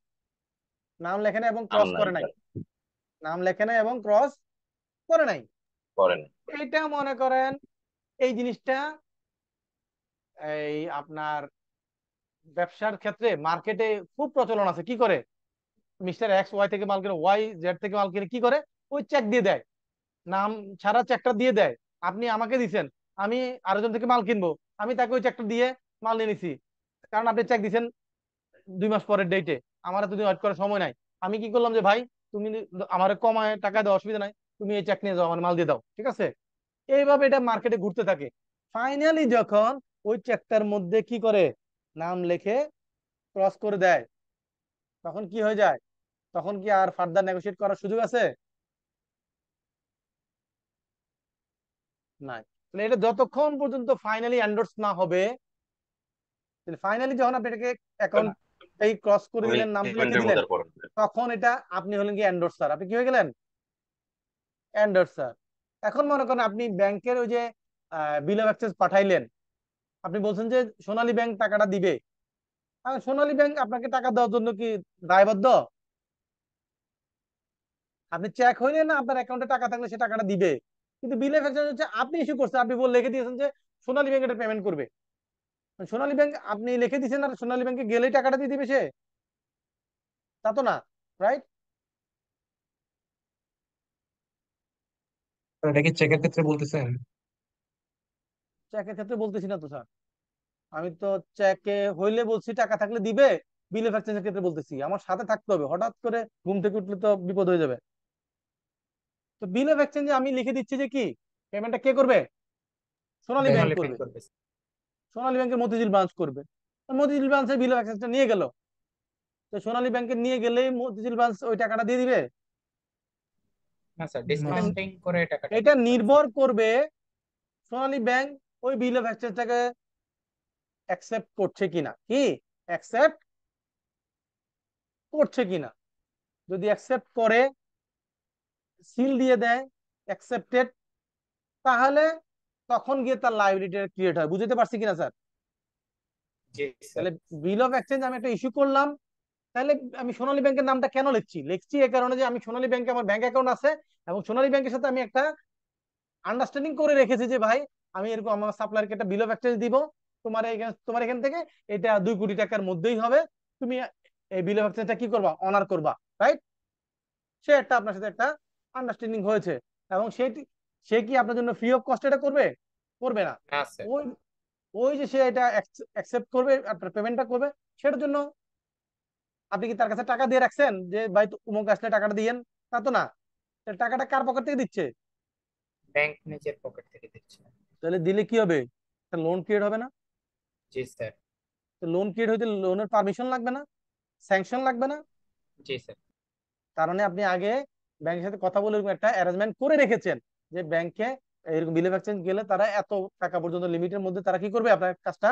নাম লেখে নাই এবং নাম ক্রস নাই করে নাই। স্যার। নাম লেখে নাই এবং ক্রস করে নাই। করেন। এইটা মনে করেন এই জিনিসটা এই আপনার ব্যবসার ক্ষেত্রে মার্কেটে খুব প্রচলন আছে। কি করে? মিস্টার এক্স ওয়াই থেকে মাল কিনে, ওয়াই জেড থেকে মাল কিনে, কি করে? ওই চেক দিয়ে দেয়, নাম ছাড়া চেকটা দিয়ে দেয়। আপনি আমাকে দিছেন, আমি আরেকজন থেকে মাল কিনবো, আমি তাকে ওই চেকটা দিয়ে মাল নিয়ে নিছি, কারণ আপনি চেক দিছেন 2 মাস পরের ডেটে, আমার এতদিন ওয়েট করার সময় নাই। আমি কি করলাম যে ভাই তুমি আমার কমায় টাকা দাও, অসুবিধা নাই, তুমি এই চেক নিয়ে যাও, আমার মাল দিয়ে দাও, ঠিক আছে? এইভাবে এটা মার্কেটে ঘুরতে থাকে। ফাইনালি যখন ওই চেকটার মধ্যে কি করে নাম লেখে ক্রস করে দেয়, তখন কি হয়ে যায়? তখন কি আর ফার্দার নেগোশিয়েট করার সুযোগ আছে? নাই। তাহলে এটা যতক্ষণ পর্যন্ত ফাইনালি এন্ডোর্স না হবে, ফাইনালি যখন আপনি এটাকে অ্যাকাউন্ট এই ক্রস করে ওই দিলেন, নামটা লিখে ইভেন্টের দিলেন, মধ্যে আর পড়েন। তখন এটা আপনি হলেন কি এন্ডোর্সার। আপনি কি হয়ে গেলেন? এন্ডোর্সার। এখন মনে করেন আপনি ব্যাংকের ওই যে বিল অফ এক্সচেঞ্জ পাঠাইলেন, আপনি বলছেন যে সোনালী ব্যাংক টাকাটা দিবে। সোনালী ব্যাংক আপনাকে টাকা দেওয়ার জন্য কি দায়বদ্ধ? আপনি চেক হইলে না আপনার অ্যাকাউন্টে টাকা থাকলে সে টাকাটা দিবে। কিন্তু বিল অফ এক্সচেঞ্জ হচ্ছে আপনি ইস্যু করছেন, আপনি বলে লিখে দিয়েছেন যে সোনালী ব্যাংক এটা পেমেন্ট করবে। সোনালী ব্যাংক আপনি লিখে দিয়েছেন, আর সোনালী ব্যাংকে গেলেই টাকাটা দিয়ে দিবে সে? তা তো না, রাইট? তো এটা কি চেকের ক্ষেত্রে বলতেছেন? চেকের ক্ষেত্রে বলতেছি না তো স্যার, আমি তো চেকে হইলে বলছি টাকা থাকলে দিবে। বিল অফ এক্সচেঞ্জের ক্ষেত্রে বলতেছি আমার সাথে থাকতে হবে, হঠাৎ করে ঘুম থেকে উঠলে তো বিপদ হয়ে যাবে। তো বিল অফ এক্সচেঞ্জে আমি লিখে দিচ্ছি যে কি পেমেন্টটা কে করবে? সোনালী ব্যাংক সোনালী ব্যাংক করবে। করবে। সোনালী ব্যাংকের মতিঝিল ব্রাঞ্চ করবে। আর মতিঝিল ব্রাঞ্চের বিল অফ এক্সচেঞ্জটা নিয়ে গেল, তো সোনালী ব্যাংকে নিয়ে গেলেই মতিঝিল ব্রাঞ্চ ওই টাকাটা দিয়ে দিবে? না স্যার, না এটা স্যার। ডিসকাউন্টিং করে টাকাটা এটা দিতে পারে। নির্ভর করবে সোনালী ব্যাংক ওই বিল অফ এক্সচেঞ্জটাকে অ্যাকসেপ্ট করছে কিনা, কি অ্যাকসেপ্ট করছে কিনা। যদি অ্যাকসেপ্ট করে, সিল দিয়ে দেয় অ্যাকসেপ্টেড, তাহলে তখন গিয়ে তার লাইবিলিটি ক্রিয়েট হয়। বুঝতে পারছি কিনা স্যার? জি স্যার। তাহলে বিল অফ এক্সচেঞ্জ আমি একটা ইস্যু করলাম, তাহলে আমি সোনালী ব্যাংকের নামটা কেন লিখছি? লিখছি এই কারণে যে আমি সোনালী ব্যাংকে আমার ব্যাংক অ্যাকাউন্ট আছে, এবং সোনালী ব্যাংকের সাথে আমি একটা আন্ডারস্ট্যান্ডিং করে রেখেছি যে ভাই আমি এরকম আমার সাপ্লায়ারকে একটা বিল অফ এক্সচেঞ্জ দিব, তোমার এখান থেকে এটা 2 কোটি টাকার মধ্যেই হবে, তুমি এই বিল অফ এক্সচেঞ্জটা কি করবা? অনার করবা, রাইট? সে একটা আপনার সাথে একটা আন্ডারস্ট্যান্ডিং হয়েছে, এবং সে কি আপনার জন্য ফ্রি অফ কস্ট এটা করবে? করবে না। না স্যার। ওই ওই যে সে এটা অ্যাকসেপ্ট করবে, আপনার পেমেন্টটা করবে, সেটার জন্য আপনি কি তার কাছে টাকা দিয়ে রাখছেন যে ভাই অমুক আসলে টাকাটা দিয়েন? তা তো না। টাকাটা কার পকেট থেকে দিচ্ছে? ব্যাংক নিজের পকেট থেকে দিচ্ছে। তাহলে দিলে কি হবে? একটা লোন ক্রিয়েট হবে না? জি স্যার। তো লোন ক্রিয়েট হইতে লোনের পারমিশন লাগবে না? স্যাংশন লাগবে না? জি স্যার। কারণে আপনি আগে ব্যাংকের সাথে কথা বলে এরকম একটা অ্যারেঞ্জমেন্ট করে রেখেছেন যে ব্যাংকে এরকম বিল অফ এক্সচেঞ্জ গেলে তারা এত টাকা পর্যন্ত লিমিটের মধ্যে তারা কি করবে, আপনার কাজটা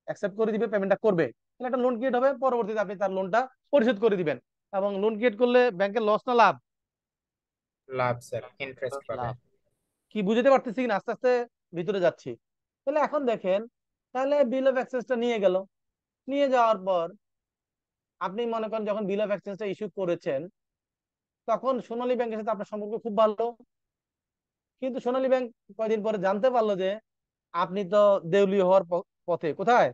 অ্যাকসেপ্ট করে দিবে, পেমেন্টটা করবে। তাহলে একটা লোন ক্রিয়েট হবে, পরবর্তীতে আপনি তার লোনটা পরিশোধ করে দিবেন। এবং লোন ক্রিয়েট করলে ব্যাংকের লস না লাভ? লাভ স্যার, ইন্টারেস্ট পাবে। লাভ। কি বুঝতে পারতেছি কিনা? আস্তে আস্তে ভিতরে যাচ্ছি। তাহলে এখন দেখেন, তাহলে বিল অফ এক্সচেঞ্জটা নিয়ে গেল, নিয়ে যাওয়ার পর আপনি মনে করেন যখন বিল অফ এক্সচেঞ্জটা ইস্যু করেছেন, তখন সোনালী ব্যাংকের সাথে আপনার সম্পর্ক খুব ভালো। কিন্তু সোনালী ব্যাংক কয়দিন পরে জানতে পারলো যে আপনি তো দেউলিয়া হওয়ার পথে, কোথায়,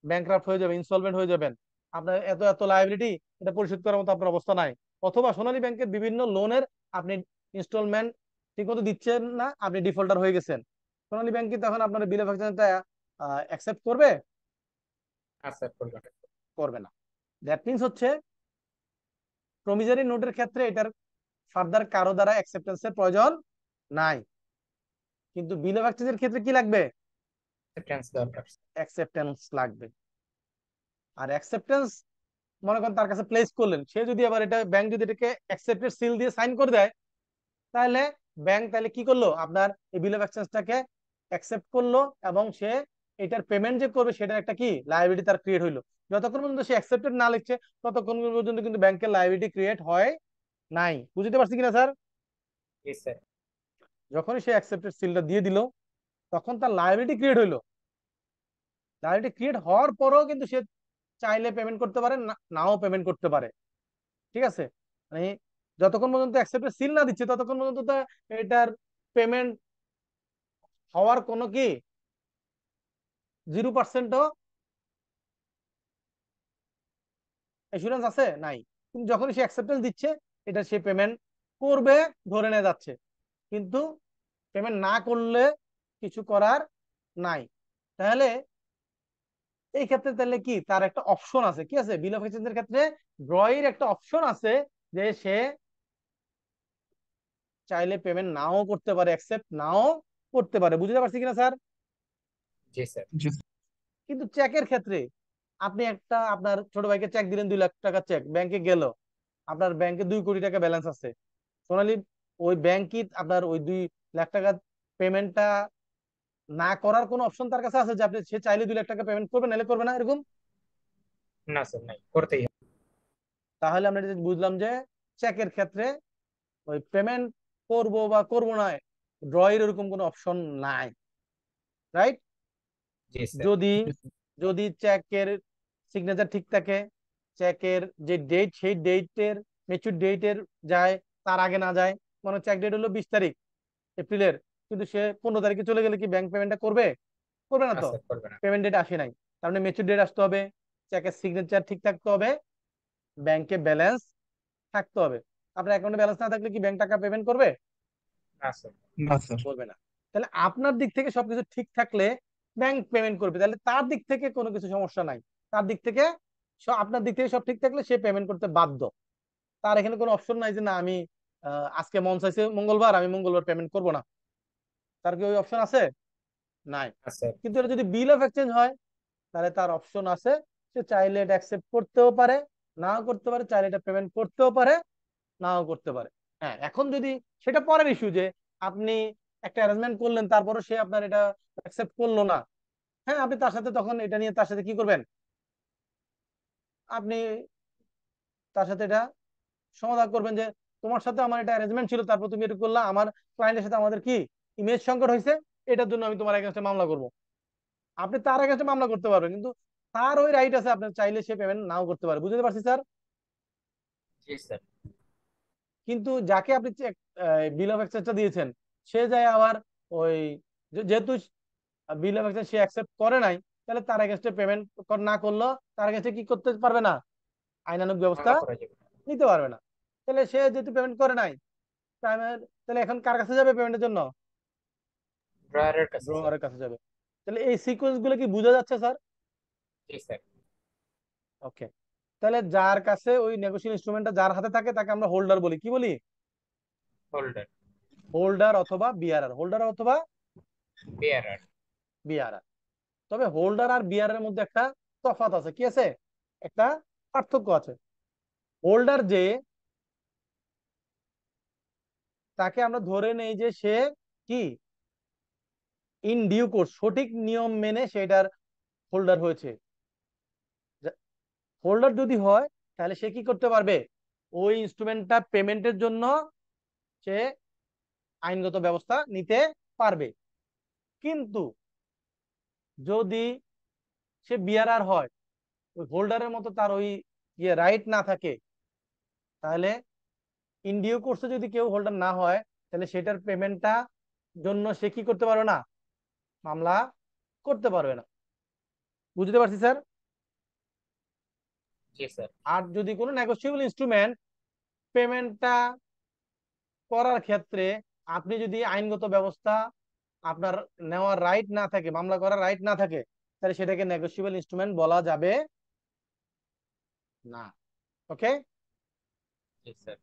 ব্যাংকরাপ্ট হয়ে যাবেন, ইনসলভেন্ট হয়ে যাবেন, আপনার এত এত লায়াবিলিটি, এটা পরিশোধ করার মতো আপনার অবস্থা নাই। অথবা সোনালী ব্যাংকের বিভিন্ন লোনের আপনি ইনস্টলমেন্ট ঠিকমতো দিচ্ছেন না, আপনি ডিফল্টার হয়ে গেছেন। সোনালী ব্যাংক কি তখন আপনার বিল অফ এক্সচেঞ্জটা অ্যাকসেপ্ট করবে? স্যার করবে না। করবে না। দ্যাট মিনস হচ্ছে প্রমিজারি নোটের ক্ষেত্রে এটার ফার্দার কারো দ্বারা অ্যাকসেপ্টেন্সের প্রয়োজন নাই। কিন্তু বিল অফ এক্সচেঞ্জের ক্ষেত্রে কি লাগবে? অ্যাকসেপ্টেন্স দরকার। অ্যাকসেপ্টেন্স লাগবে। আর অ্যাকসেপ্টেন্স মনে করেন তার কাছে প্লেস করলেন, সে যদি আবার এটা ব্যাংক যদি এটাকে অ্যাকসেপ্টেড সিল দিয়ে সাইন করে দেয়, তাহলে ব্যাংক তাহলে কি করলো, আপনার এই বিল অফ এক্সচেঞ্জটাকে অ্যাকসেপ্ট করলো, এবং সে এটার পেমেন্ট যে করবে সেটার একটা কি লায়াবিলিটি তার ক্রিয়েট হইলো। যতক্ষণ পর্যন্ত সে অ্যাকসেপ্টেড না লিখছে ততক্ষণ পর্যন্ত কিন্তু ব্যাংকের লায়াবিলিটি ক্রিয়েট হয় নাই। বুঝতে পারছি কিনা স্যার? জি স্যার। যখনই সে অ্যাকসেপ্টেড সিলটা দিয়ে দিল, তখন তার লায়াবিলিটি ক্রিয়েট হইলো। লায়াবিলিটি ক্রিয়েট হওয়ার পরেও কিন্তু সে চাইলে পেমেন্ট করতে পারে, নাও পেমেন্ট করতে পারে। ঠিক আছে? মানে যতক্ষণ পর্যন্ত অ্যাকসেপ্টেড সিল না দিচ্ছে ততক্ষণ পর্যন্ত তো এটার পেমেন্ট হওয়ার কোনো কি 0%ও এসুরেন্স আছে নাই। কিন্তু যখন সে অ্যাকসেপ্টেন্স দিচ্ছে, এটা সে পেমেন্ট করবে ধরে নিয়ে যাচ্ছে, কিন্তু পেমেন্ট না করলে কিছু করার নাই। তাহলে এই ক্ষেত্রে তাহলে কি তার একটা অপশন আছে, কি আছে, বিল অফ এক্সচেঞ্জের ক্ষেত্রে ড্রয়ের একটা অপশন আছে যে সে চাইলে পেমেন্ট নাও করতে পারে, অ্যাকসেপ্ট নাও করতে পারে। বুঝতে পারছি কিনা স্যার? জি স্যার। কিন্তু চেকের ক্ষেত্রে আপনি একটা আপনার ছোট ভাইকে চেক দিলেন, 2 লাখ টাকা চেক, ব্যাংকে গেল, আপনার ব্যাংকে 2 কোটি টাকা ব্যালেন্স আছে। সোনালী ওই ব্যাংক কি আপনার ওই 2 লাখ টাকা পেমেন্টটা না করার কোনো অপশন তার কাছে আছে যে আপনি সে চাইলে 2 লাখ টাকা পেমেন্ট করবে, নাহলে করবে না, এরকম? না স্যার, নাই, করতেই হবে। তাহলে আমরা যেটা বুঝলাম যে চেকের ক্ষেত্রে ওই পেমেন্ট করব বা করব না, ড্রয়ের এরকম কোনো অপশন নাই, রাইট? জি স্যার। যদি যদি চেকের সিগনেচার ঠিক থাকে, চেকের যে ডেট সেই ডেটের ম্যাচুর ডেটের যায়, তার আগে না যায়। মনে চেক ডেট হলো 20 তারিখ এপ্রিলের, কিন্তু সে 15 তারিখে চলে গেলে কি ব্যাংক পেমেন্টটা করবে? করবে না না তো। স্যার, করবে না। পেমেন্ট ডেট আসে নাই, তার মানে ম্যাচুর ডেট আসতে হবে, চেকের সিগনেচার ঠিক থাকতে হবে, ব্যাংকে ব্যালেন্স থাকতে হবে। আপনার অ্যাকাউন্টে ব্যালেন্স না থাকলে কি ব্যাংক টাকা পেমেন্ট করবে? না স্যার। না স্যার। করবে না। তাহলে আপনার দিক থেকে সবকিছু ঠিক থাকলে ব্যাংক পেমেন্ট করবে, তাহলে তার দিক থেকে কোনো কিছু সমস্যা নাই। তার দিক থেকে আপনার দিক থেকে সব ঠিক থাকলে সে পেমেন্ট করতে বাধ্য। তার এখানে কোনো অপশন নাই যে না আমি আজকে মন চাইছে মঙ্গলবার, আমি মঙ্গলবার পেমেন্ট করব না। তার কি ওই অপশন আছে? নাই। না স্যার। কিন্তু এটা যদি বিল অফ এক্সচেঞ্জ হয়, তাহলে তার অপশন আছে, সে চাইলে এটা অ্যাকসেপ্ট করতেও পারে, নাও করতে পারে, চাইলে এটা পেমেন্ট করতেও পারে, নাও করতে পারে। হ্যাঁ, এখন যদি সেটা পরের ইস্যু যে আপনি একটা অ্যারেঞ্জমেন্ট করলেন, তারপরে সে আপনার এটা অ্যাকসেপ্ট করলো না, হ্যাঁ, আপনি তার সাথে তখন এটা নিয়ে তার সাথে কি করবেন, আপনি তার সাথে এটা সমাধান করবেন যে তোমার সাথে আমার এটা অ্যারেঞ্জমেন্ট ছিল, তারপর তুমি এটা করলা, আমার ক্লায়েন্টের সাথে আমাদের কি ইমেজ সংকট হয়েছে, এটার জন্য আমি তোমার এগেইনস্টে মামলা করব। আপনি তার এগেইনস্টে মামলা করতে পারবেন, কিন্তু তার ওই রাইট আছে, আপনার চাইলে সে পেমেন্ট নাও করতে পারে। বুঝতে পারছি স্যার? জি স্যার। কিন্তু যাকে আপনি বিল অফ এক্সচেঞ্জটা দিয়েছেন, সে যায় আবার ওই যেহেতু বিল অফ এক্সচেঞ্জ সে অ্যাকসেপ্ট করে নাই, তাহলে তার এগেইনস্টে পেমেন্ট না করলো, তার এগেইনস্টে কি করতে পারবে না, আইনানুগ ব্যবস্থা মামলা করা যাবে না। নিতে পারবে না। তাহলে সে যেহেতু পেমেন্ট করে নাই, তাহলে এখন কার কাছে যাবে পেমেন্টের জন্য? ড্রয়ারের কাছে স্যার। ড্রয়ারের কাছে যাবে। তাহলে এই সিকোয়েন্স গুলো কি বোঝা যাচ্ছে স্যার? জি স্যার। ওকে। তাহলে যার কাছে ওই নেগোশিয়েশন ইনস্ট্রুমেন্টটা যার হাতে থাকে তাকে আমরা হোল্ডার বলি। কি বলি? হোল্ডার। হোল্ডার অথবা বিয়ারার, হোল্ডার অথবা বেয়ারার। বিয়ারার। তবে হোল্ডার আর বিয়ারের মধ্যে একটা তফাৎ আছে। কি আছে? একটা পার্থক্য আছে। হোল্ডার যে, তাকে আমরা ধরে নেই যে সে কি ইন ডিউ কোর্স, সঠিক নিয়ম মেনে সেটার হোল্ডার হয়েছে। হোল্ডার যদি হয় তাহলে সে কি করতে পারবে? ওই ইনস্ট্রুমেন্টটা পেমেন্টের জন্য সে আইনগত ব্যবস্থা নিতে পারবে। কিন্তু যদি সে বিয়ারার হয়, ওই হোল্ডারের মতো তার ওই রাইট না থাকে, তাহলে ইনডিউ কোর্সে যদি কেউ হোল্ডার না হয়, তাহলে সেটার পেমেন্টটা জন্য সে কি করতে পারবে না? মামলা করতে পারবে না। বুঝতে পারছি স্যার? জি স্যার। আর যদি কোনো নেগোশিয়েবল ইনস্ট্রুমেন্ট পেমেন্টটা করার ক্ষেত্রে আপনি যদি আইনগত ব্যবস্থা আপনার নেওয়ার রাইট না থাকে, মামলা করার রাইট না থাকে, তাহলে সেটাকে নেগোশিয়েবল ইনস্ট্রুমেন্ট বলা যাবে না। ওকে, জি স্যার।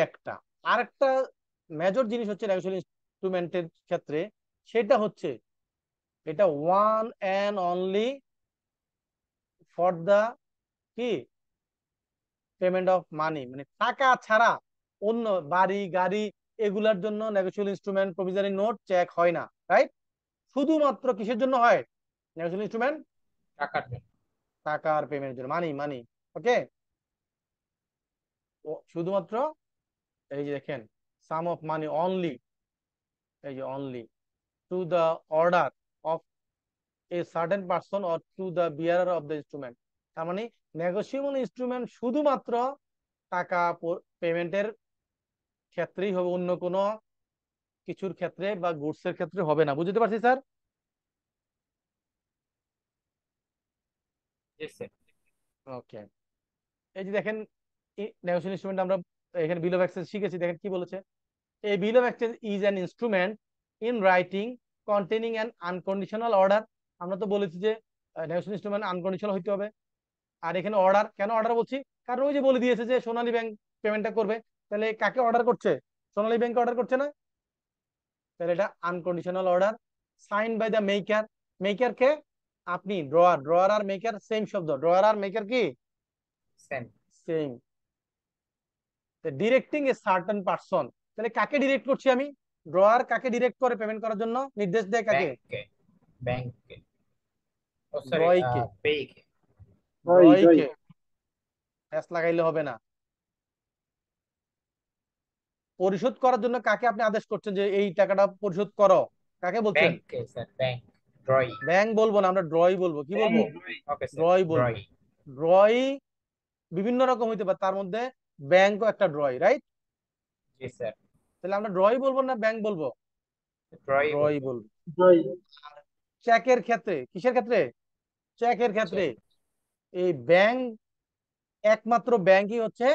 একটা আরেকটা মেজর জিনিস হচ্ছে নেগোশিয়েবল ইনস্ট্রুমেন্টের ক্ষেত্রে, সেটা হচ্ছে এটা one and only for the কি পেমেন্ট অফ মানি, মানে টাকা ছাড়া অন্য বাড়ি গাড়ি এগুলার জন্য নেগোশিয়েবল ইনস্ট্রুমেন্ট প্রভিজনারি নোট চেক হয় না, রাইট? শুধুমাত্র কিসের জন্য হয় নেগোশিয়েবল ইনস্ট্রুমেন্ট? টাকার জন্য। টাকার পেমেন্টের জন্য, মানি মানি। ওকে, শুধুমাত্র এই যে দেখেন, সাম অফ মানি অনলি, এই যে only to the order of A certain person or to the bearer of the instrument. তার মানে নেগোশিয়েবল ইনস্ট্রুমেন্ট শুধুমাত্র টাকা পেমেন্টের ক্ষেত্রেই হবে, অন্য কোনো কিছুর ক্ষেত্রে বা গুডস এর ক্ষেত্রে হবে না। বুঝতে পারছি স্যার? জি স্যার। ওকে, এই যে দেখেন নেগোশিয়েবল ইনস্ট্রুমেন্ট আমরা এখানে বিল অফ এক্সচেঞ্জ শিখেছি। দেখেন কি বলেছে, a bill of exchange is an instrument in writing containing an unconditional order. আমরা তো বলেছি যে নেগোশিয়েবল ইনস্ট্রুমেন্ট আনকন্ডিশনাল হইতে হবে। আর এখানে অর্ডার, কেন অর্ডার বলছি? কারণ ওই যে বলে দিয়েছে যে সোনালী ব্যাংক পেমেন্টটা করবে, তাহলে কাকে অর্ডার করছে? সোনালী ব্যাংকে অর্ডার করছে না? তাহলে এটা unconditional order, sign by the maker. Maker কে? আপনি। ড্রয়ার, ড্রয়ার আর মেকার সেম শব্দ, ড্রয়ার আর মেকার কি same. Same. Directing a certain person, তাহলে কাকে ডিরেক্ট করছি আমি? ড্রয়ার কাকে ডিরেক্ট করে পেমেন্ট করার জন্য নির্দেশ দেয়? কাকে? ব্যাংককে। ব্যাংককে। ও সরি, ড্রয়কে। পেইকে। ড্রয়কে এস লাগাইলে হবে না। পরিশোধ করার জন্য কাকে আপনি আদেশ করছেন যে এই টাকাটা পরিশোধ করো? কাকে বলছেন? ব্যাংককে স্যার, ব্যাংক। ড্রই। ব্যাংক বলবো না, আমরা ড্রয় বলবো। কি বলবো? ওকে স্যার, ড্রয় বলবো। ড্রই। ড্রয় বিভিন্ন রকম হইতে পারে, তার মধ্যে ব্যাংকও একটা ড্রয়, রাইট? জি স্যার। তাহলে আমরা ড্রয় বলবো না ব্যাংক বলবো? ড্রই ড্রয় বলবো। বলবো। চেকের ক্ষেত্রে, কিসের ক্ষেত্রে? চেকের ক্ষেত্রে এই ব্যাংক, একমাত্র ব্যাংকই হচ্ছে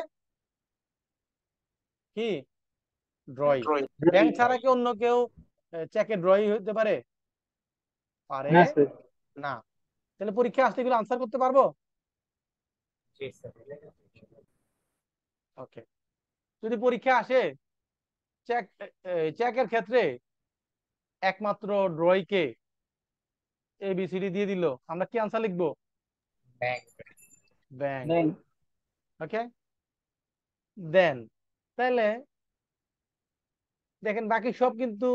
কি ড্রয়। ব্যাংক ছাড়া কি অন্য কেউ চেকে ড্রয় হতে পারে? পারে না। তাহলে পরীক্ষা আসলে এগুলো আনসার করতে পারবো? জি স্যার। ওকে, যদি পরীক্ষা আসে চেক, চেকের ক্ষেত্রে একমাত্র ড্রয়কে এবিসিডি দিয়ে দিল, আমরা কি আনসার লিখবো? ব্যাংক। ব্যাংক। ওকে, দেন তাহলে দেখেন বাকি সব কিন্তু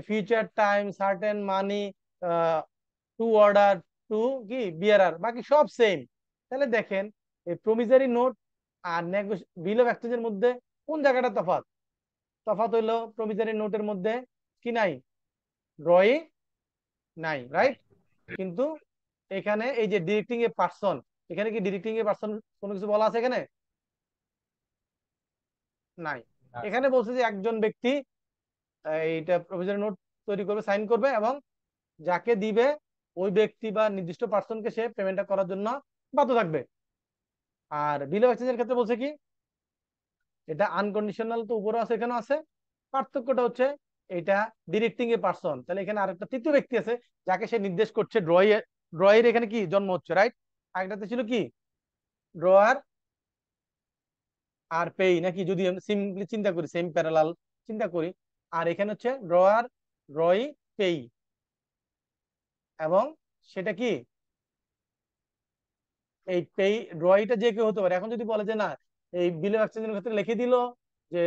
ফিউচার টাইম, সার্টেন মানি, টু অর্ডার, টু কি বিয়ারার, বাকি সব সেম। তাহলে দেখেন এই প্রমিসারি নোট আর বিল অফ এক্সচেঞ্জের মধ্যে কোন জায়গাটা তফাৎ? তফাৎ হইলো প্রমিসারি নোটের মধ্যে কি নাই? ড্রয়ি নাই, রাইট? কিন্তু এখানে এই যে ডিরেক্টিং এ পারসন, এখানে কি ডিরেক্টিং এ পারসন কোনো কিছু বলা আছে এখানে? নাই। এখানে বলছে যে একজন ব্যক্তি এইটা প্রভিজনারি নোট তৈরি করবে, সাইন করবে, এবং যাকে দিবে ওই ব্যক্তি বা নির্দিষ্ট পার্সনকে সে পেমেন্টটা করার জন্য বাধ্য থাকবে। আর বিল অফ এক্সচেঞ্জের ক্ষেত্রে বলছে কি এটা আনকন্ডিশনাল তো উপরে আছে, এখানে আছে। পার্থক্যটা হচ্ছে এটা ডিরেক্টিং এ পারসন, তাহলে এখানে আরেকটা তৃতীয় ব্যক্তি আছে যাকে সে নির্দেশ করছে। ড্রয়ের এখানে কি জন্ম হচ্ছে, রাইট? আগেটাতে ছিল কি ড্রয়ার আর পেই নাকি, যদি আমি সিম্পলি চিন্তা করি, সেম প্যারালাল চিন্তা করি। আর এখানে হচ্ছে ড্রয়ার, ড্রয়ি, পেই। এবং সেটা কি এই পেই ড্রয়িটা যে কেউ হতে পারে। এখন যদি বলে যে না, এই বিল অফ এক্সচেঞ্জের ক্ষেত্রে লিখে দিল যে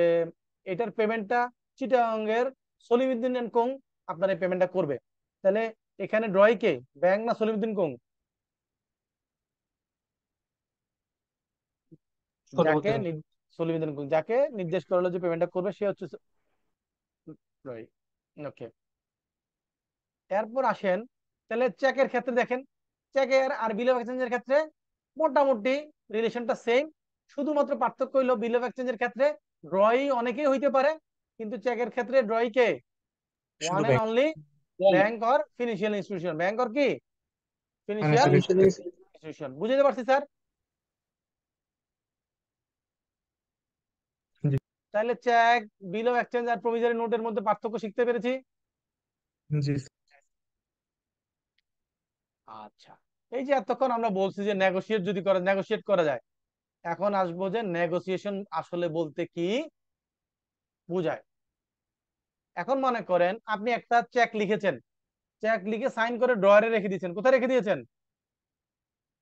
এটার পেমেন্টটা চিটাগাংয়ের সলিমুদ্দিন এন্ড কোং আপনার এই পেমেন্টটা করবে, তাহলে এখানে ড্রয় কে, ব্যাংক না সলিমুদ্দিন কোং? যাকে সলিমুদ্দিন। সলিমুদ্দিন কোং যাকে নির্দেশ করলো যে পেমেন্টটা করবে, সে হচ্ছে ড্রয়। ওকে, এরপর আসেন তাহলে চেকের ক্ষেত্রে দেখেন, চেকের আর বিল অফ এক্সচেঞ্জের ক্ষেত্রে মোটামুটি রিলেশনটা সেম। শুধুমাত্র পার্থক্য হইলো বিল অফ এক্সচেঞ্জের ক্ষেত্রে ড্রয়ি অনেকেই হইতে পারে, কিন্তু চেকের ক্ষেত্রে ড্রয়ি কে শুধু one and bank. Only bank or financial institution. Bank or কি ফিনান্সিয়াল ফাইন্যান্সিয়াল ইনস্টিটিউশন। বুঝতে পারছি স্যার? জি। তাহলে চেক, বিল অফ এক্সচেঞ্জ আর প্রভিজরি নোটের মধ্যে পার্থক্য শিখতে পেরেছি। জি। আচ্ছা, এই যে এতক্ষণ আমরা বলছি যে নেগোশিয়েট করা যায়, এখন আসবো যে নেগোসিয়েশন আসলে বলতে কি বোঝায়। এখন মনে করেন আপনি একটা চেক লিখেছেন, চেক লিখে সাইন করে ড্রয়ারে রেখে দিয়েছেন। কোথায় রেখে দিয়েছেন?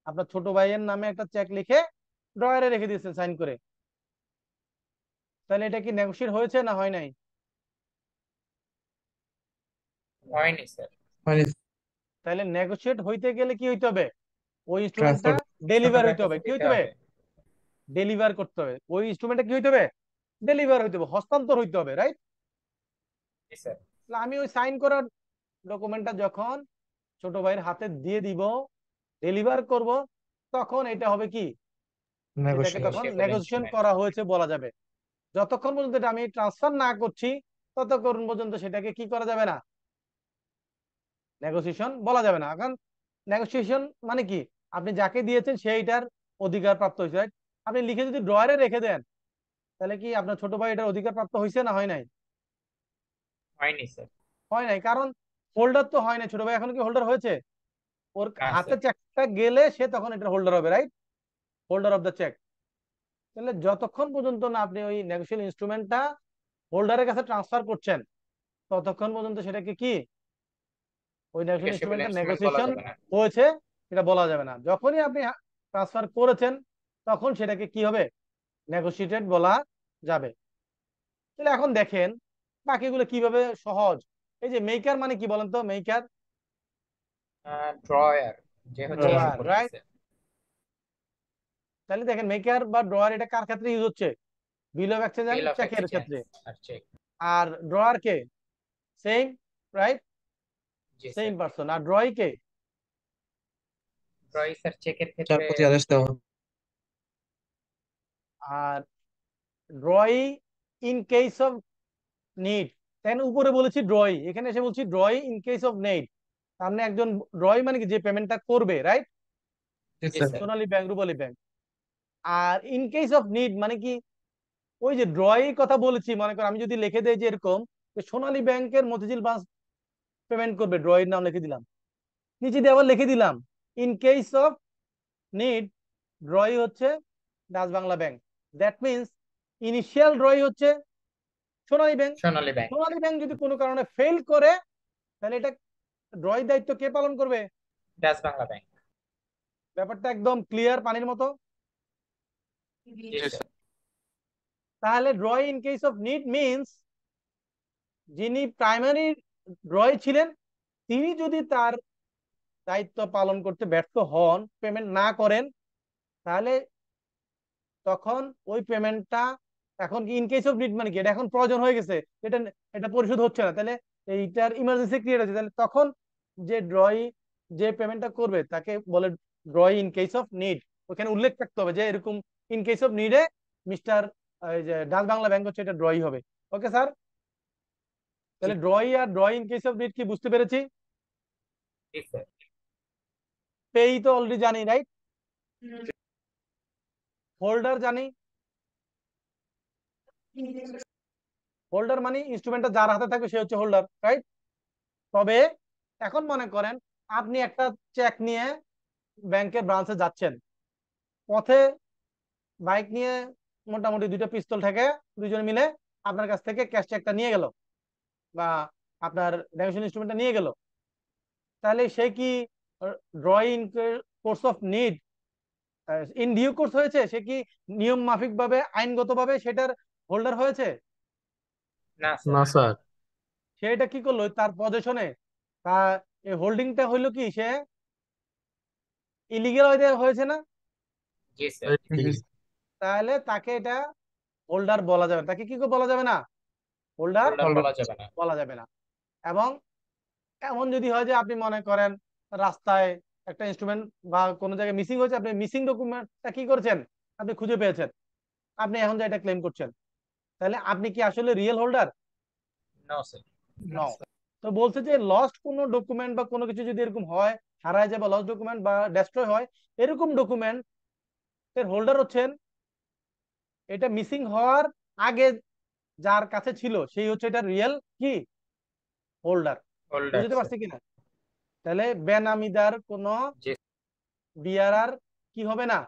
আপনার ছোট ভাইয়ের নামে একটা চেক লিখে ড্রয়ারে রেখে দিয়েছেন সাইন করে। তাহলে এটা কি নেগোশিয়েট হয়েছে না হয় নাই? হয়নি স্যার। তাহলে নেগোশিয়েট হইতে গেলে কি হইতে হবে? ওই ইনস্ট্রুমেন্টটা ট্রান্সফার। ডেলিভার অন্যদের হইতে হবে। কাছে কি দিতে হইতে হবে? হবে। ডেলিভার করতে হবে। ওই ইনস্ট্রুমেন্টটা কি হইতে হবে? ডেলিভার হইতে হবে, হস্তান্তর হইতে হবে, রাইট? জি স্যার। আমি ওই সাইন করার ডকুমেন্টটা যখন ছোট ভাইয়ের হাতে দিয়ে দিব, ডেলিভার করব, তখন এটা হবে কি, এটাকে তখন নেগোশিয়েবল। Negotiable negotiation instrument. করা হয়েছে বলা যাবে। যতক্ষণ পর্যন্ত এটা আমি ট্রান্সফার না করছি, ততক্ষণ পর্যন্ত সেটাকে কি করা যাবে না, নেগোসিয়েশন বলা যাবে না। এখন নেগোসিয়েশন মানে কি, আপনি যাকে দিয়েছেন সেইটার অধিকার প্রাপ্ত হয়েছে, right? আপনি লিখে যদি ড্রয়ারে রেখে দেন, তাহলে কি আপনার ছোট ভাই এটার অধিকার প্রাপ্ত হয়েছে না হয় নাই? হয়নি স্যার। হয় নাই, কারণ হোল্ডার তো হয় নাই। ছোট ভাই এখন কি হোল্ডার হয়েছে? ওর না হাতে স্যার। চেকটা গেলে সে তখন এটার হোল্ডার হবে, right? Holder of the cheque. তাহলে যতক্ষণ পর্যন্ত না আপনি ওই নেগোশিয়েবল ইনস্ট্রুমেন্টটা হোল্ডারের কাছে ট্রান্সফার করছেন, ততক্ষণ পর্যন্ত সেটাকে কি ওই নেগোশিয়েবল নেগোশিয়েবল ইনস্ট্রুমেন্টটা ইনস্ট্রুমেন্ট বলা নেগোসিয়েশন যাবে না। হয়েছে এটা বলা যাবে না। যখনই আপনি ট্রান্সফার করেছেন, তখন সেটাকে কি হবে, নেগোশিয়েটেড বলা যাবে। তাহলে এখন দেখেন বাকিগুলো কিভাবে সহজ। এই যে মেকার মানে কি বলেন তো? মেকার, ড্রয়ার, যে হচ্ছে ইস্যু ড্রয়ার, রাইট? করতেছে। তাহলে দেখেন মেকার বা ড্রয়ার এটা কার ক্ষেত্রে ইউজ হচ্ছে? Bill of exchange and bill of চেকের এক্সচেঞ্জ ক্ষেত্রে। আর চেক। আর ড্রয়ার কে সেম, রাইট? জি সেম স্যার। পারসন। আর ড্রয় কে? ড্রয় স্যার চেকের যার ক্ষেত্রে। প্রতি আদেশ দেওয়া হবে। আর drawee in case of need. তাই উপরে বলেছি ড্রয়, এখানে এসে বলছি drawee in case of need. তার মানে একজন ড্রয় মানে কি, যে পেমেন্টটা করবে, রাইট? জি জি স্যার। স্যার। সোনালী ব্যাংক, রূপালী ব্যাংক। আর ইন কেস অফ নিড মানে কি, ওই যে ড্রয় কথা বলেছি, মনে করো আমি যদি লিখে দেই যে এরকম যে সোনালী ব্যাংকের মতিঝিল ব্রাঞ্চ পেমেন্ট করবে, ড্রয়ের নাম লিখে দিলাম, নিচে দিয়ে আবার লিখে দিলাম in case of need drawee হচ্ছে Dutch Bangla Bank. That means initial drawee হচ্ছে Sonali Bank. Sonali Bank. Sonali Bank যদি কোনো কারণে ফেল করে, তাহলে এটা ড্রয় দায়িত্ব কে পালন করবে? Dutch Bangla bank. ব্যাপারটা একদম ক্লিয়ার, পানির মতো। জি স্যার। তাহলে draw in case of need means যিনি প্রাইমারি ড্রয় ছিলেন, তিনি যদি তার দায়িত্ব পালন করতে ব্যর্থ হন, পেমেন্ট না করেন, তাহলে তখন ওই পেমেন্টটা, এখন কি ইন কেস অফ নিড মানে কি, এটা এখন প্রয়োজন হয়ে গেছে, এটা এটা পরিশোধ হচ্ছে না, তাহলে এইটার ইমার্জেন্সি ক্রিয়েট হচ্ছে, তাহলে তখন যে ড্রয় যে পেমেন্টটা করবে তাকে বলে drawee in case of need. ওখানে উল্লেখ থাকতে হবে যে এরকম ইন কেস অফ নিডে মিস্টার যে ডাচ বাংলা ব্যাংক হচ্ছে, এটা ড্রয় হবে। Okay sir? জি তাহলে ড্রয় আর drawee in case of need কি বুঝতে পেরেছি? জি স্যার। পেই তো অলরেডি জানি, রাইট? হোল্ডার জানি, হোল্ডার মানে ইনস্ট্রুমেন্টটা যার হাতে থাকবে সে হচ্ছে হোল্ডার, রাইট? তবে এখন মনে করেন আপনি একটা চেক নিয়ে ব্যাংকের ব্রাঞ্চে যাচ্ছেন, পথে বাইক নিয়ে মোটামুটি দুইটা পিস্তল থেকে দুইজন মিলে আপনার কাছ থেকে ক্যাশ চেকটা নিয়ে গেল বা আপনার ডেবিট ইনস্ট্রুমেন্টটা নিয়ে গেল, তাহলে সে কি drawing course of need in due course হয়েছে? সে কি নিয়ম মাফিক ভাবে আইনগতভাবে সেটার হোল্ডার হয়েছে? না না স্যার। স্যার। সেটা কি করলো তার পজিশনে, তার এই হোল্ডিংটা হইলো কি সে ইলিগেল হয়েছে না? জি স্যার। তাহলে তাকে এটা হোল্ডার বলা যাবে না। তাকে কি বলা যাবে না? হোল্ডার হোল্ডার বলা যাবে না। বলা যাবে না। এবং এমন যদি হয় যে আপনি মনে করেন রাস্তায় একটা ইনস্ট্রুমেন্ট বা কোনো জায়গায় মিসিং হয়েছে, আপনি মিসিং ডকুমেন্টটা কি করছেন, আপনি খুঁজে পেয়েছেন, আপনি এখন যে এটা ক্লেম করছেন, তাহলে আপনি কি আসলে real holder? No sir. Now. তো বলছে যে লস্ট কোনো ডকুমেন্ট বা কোনো কিছু যদি এরকম হয়, হারায় যায় বা লস্ট ডকুমেন্ট বা ডেস্ট্রয় হয়, এরকম ডকুমেন্ট এর হোল্ডার হচ্ছেন এটা মিসিং হওয়ার আগে যার কাছে ছিল সেই হচ্ছে এটা রিয়েল কি হোল্ডার। হোল্ডার বুঝতে স্যার। পারছি কিনা? তাহলে বেনামিদার কোনো জি বিয়ারার কি হবে না,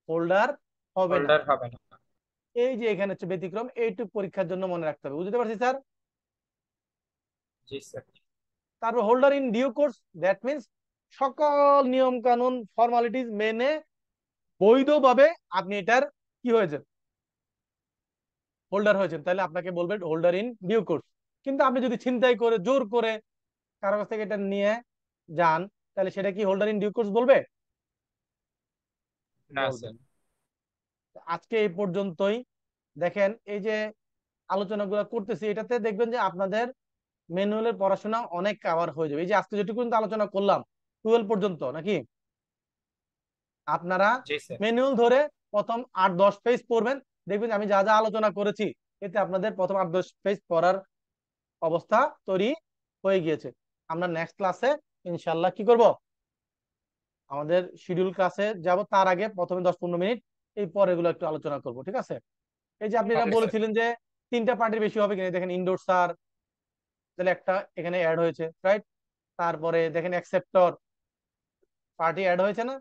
হোল্ডার হবে না। হোল্ডার হবে না। এই যে এখানে হচ্ছে ব্যতিক্রম, এইটুকু পরীক্ষার জন্য মনে রাখতে হবে। বুঝতে পারছি স্যার? জি স্যার। তারপর holder in due course, that means সকল নিয়ম কানুন ফর্মালিটিস মেনে বৈধভাবে আপনি এটার কি হয়েছে, হোল্ডার হয়েছেন, তাহলে আপনাকে বলবে হোল্ডার ইন ডিউ কোর্স। কিন্তু আপনি যদি ছিনতাই করে জোর করে কারো কাছ থেকে এটা নিয়ে যান, তাহলে সেটা কি হোল্ডার ইন ডিউ কোর্স বলবে? না বলবে স্যার। না। আজকে এই পর্যন্তই। দেখেন এই যে আলোচনাগুলো করতেছি, এটাতে দেখবেন যে আপনাদের ম্যানুয়ালের পড়াশোনা অনেক কভার হয়ে যাবে। এই যে আজকে যেটুকু কিন্তু আলোচনা করলাম 12 পর্যন্ত নাকি, আপনারা জি স্যার। ম্যানুয়াল ধরে প্রথম 8-10 পেজ পড়বেন, দেখবেন আমি যা যা আলোচনা করেছি এতে আপনাদের প্রথম 8-10 পেজ পড়ার অবস্থা তৈরি হয়ে গিয়েছে। আমরা নেক্সট ক্লাসে ইনশাল্লাহ কি করব, আমাদের শিডিউল ক্লাসে যাব, তার আগে প্রথমে 10-15 মিনিট এই পরেগুলো একটু আলোচনা করব, ঠিক আছে? এই যে আপনারা ওকে স্যার। বলেছিলেন যে 3টা পার্টির বেশি হবে কিনা, দেখেন ইনডোর স্যার, তাহলে একটা এখানে অ্যাড হয়েছে, রাইট? তারপরে দেখেন অ্যাকসেপ্টর পার্টি অ্যাড হয়েছে না?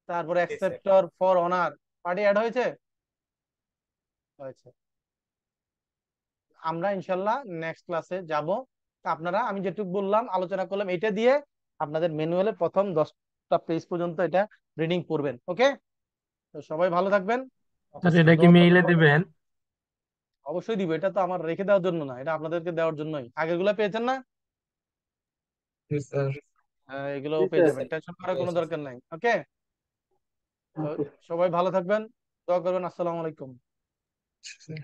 তারপরে জি sir. Acceptor for honour party add হয়েছে। হয়েছে। আমরা ইনশাল্লাহ নেক্সট ক্লাসে যাব। আপনারা আমি যেটুকু বললাম আলোচনা করলাম এটা দিয়ে আপনাদের ম্যানুয়ালে প্রথম 10টা পেজ পর্যন্ত এটা রিডিং করবেন। ওকে, তো সবাই ভালো থাকবেন। Okay sir sir. এটা কি দোয়া করবেন। মেইলে দিবেন? অবশ্যই দিব, এটা তো আমার রেখে দেওয়ার জন্য না, এটা আপনাদেরকে দেওয়ার জন্যই। আগেরগুলো পেয়েছেন না? জি স্যার। হ্যাঁ, এগুলো জি পেয়ে স্যার। যাবেন, টেনশন করার কোনো পেয়েছি দরকার নাই। ওকে, তো সবাই ভালো থাকবেন, দোয়া করবেন। আসসালামু আলাইকুম।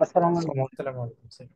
আসসালামু আলাইকুম। আসসালামু আলাইকুম স্যার।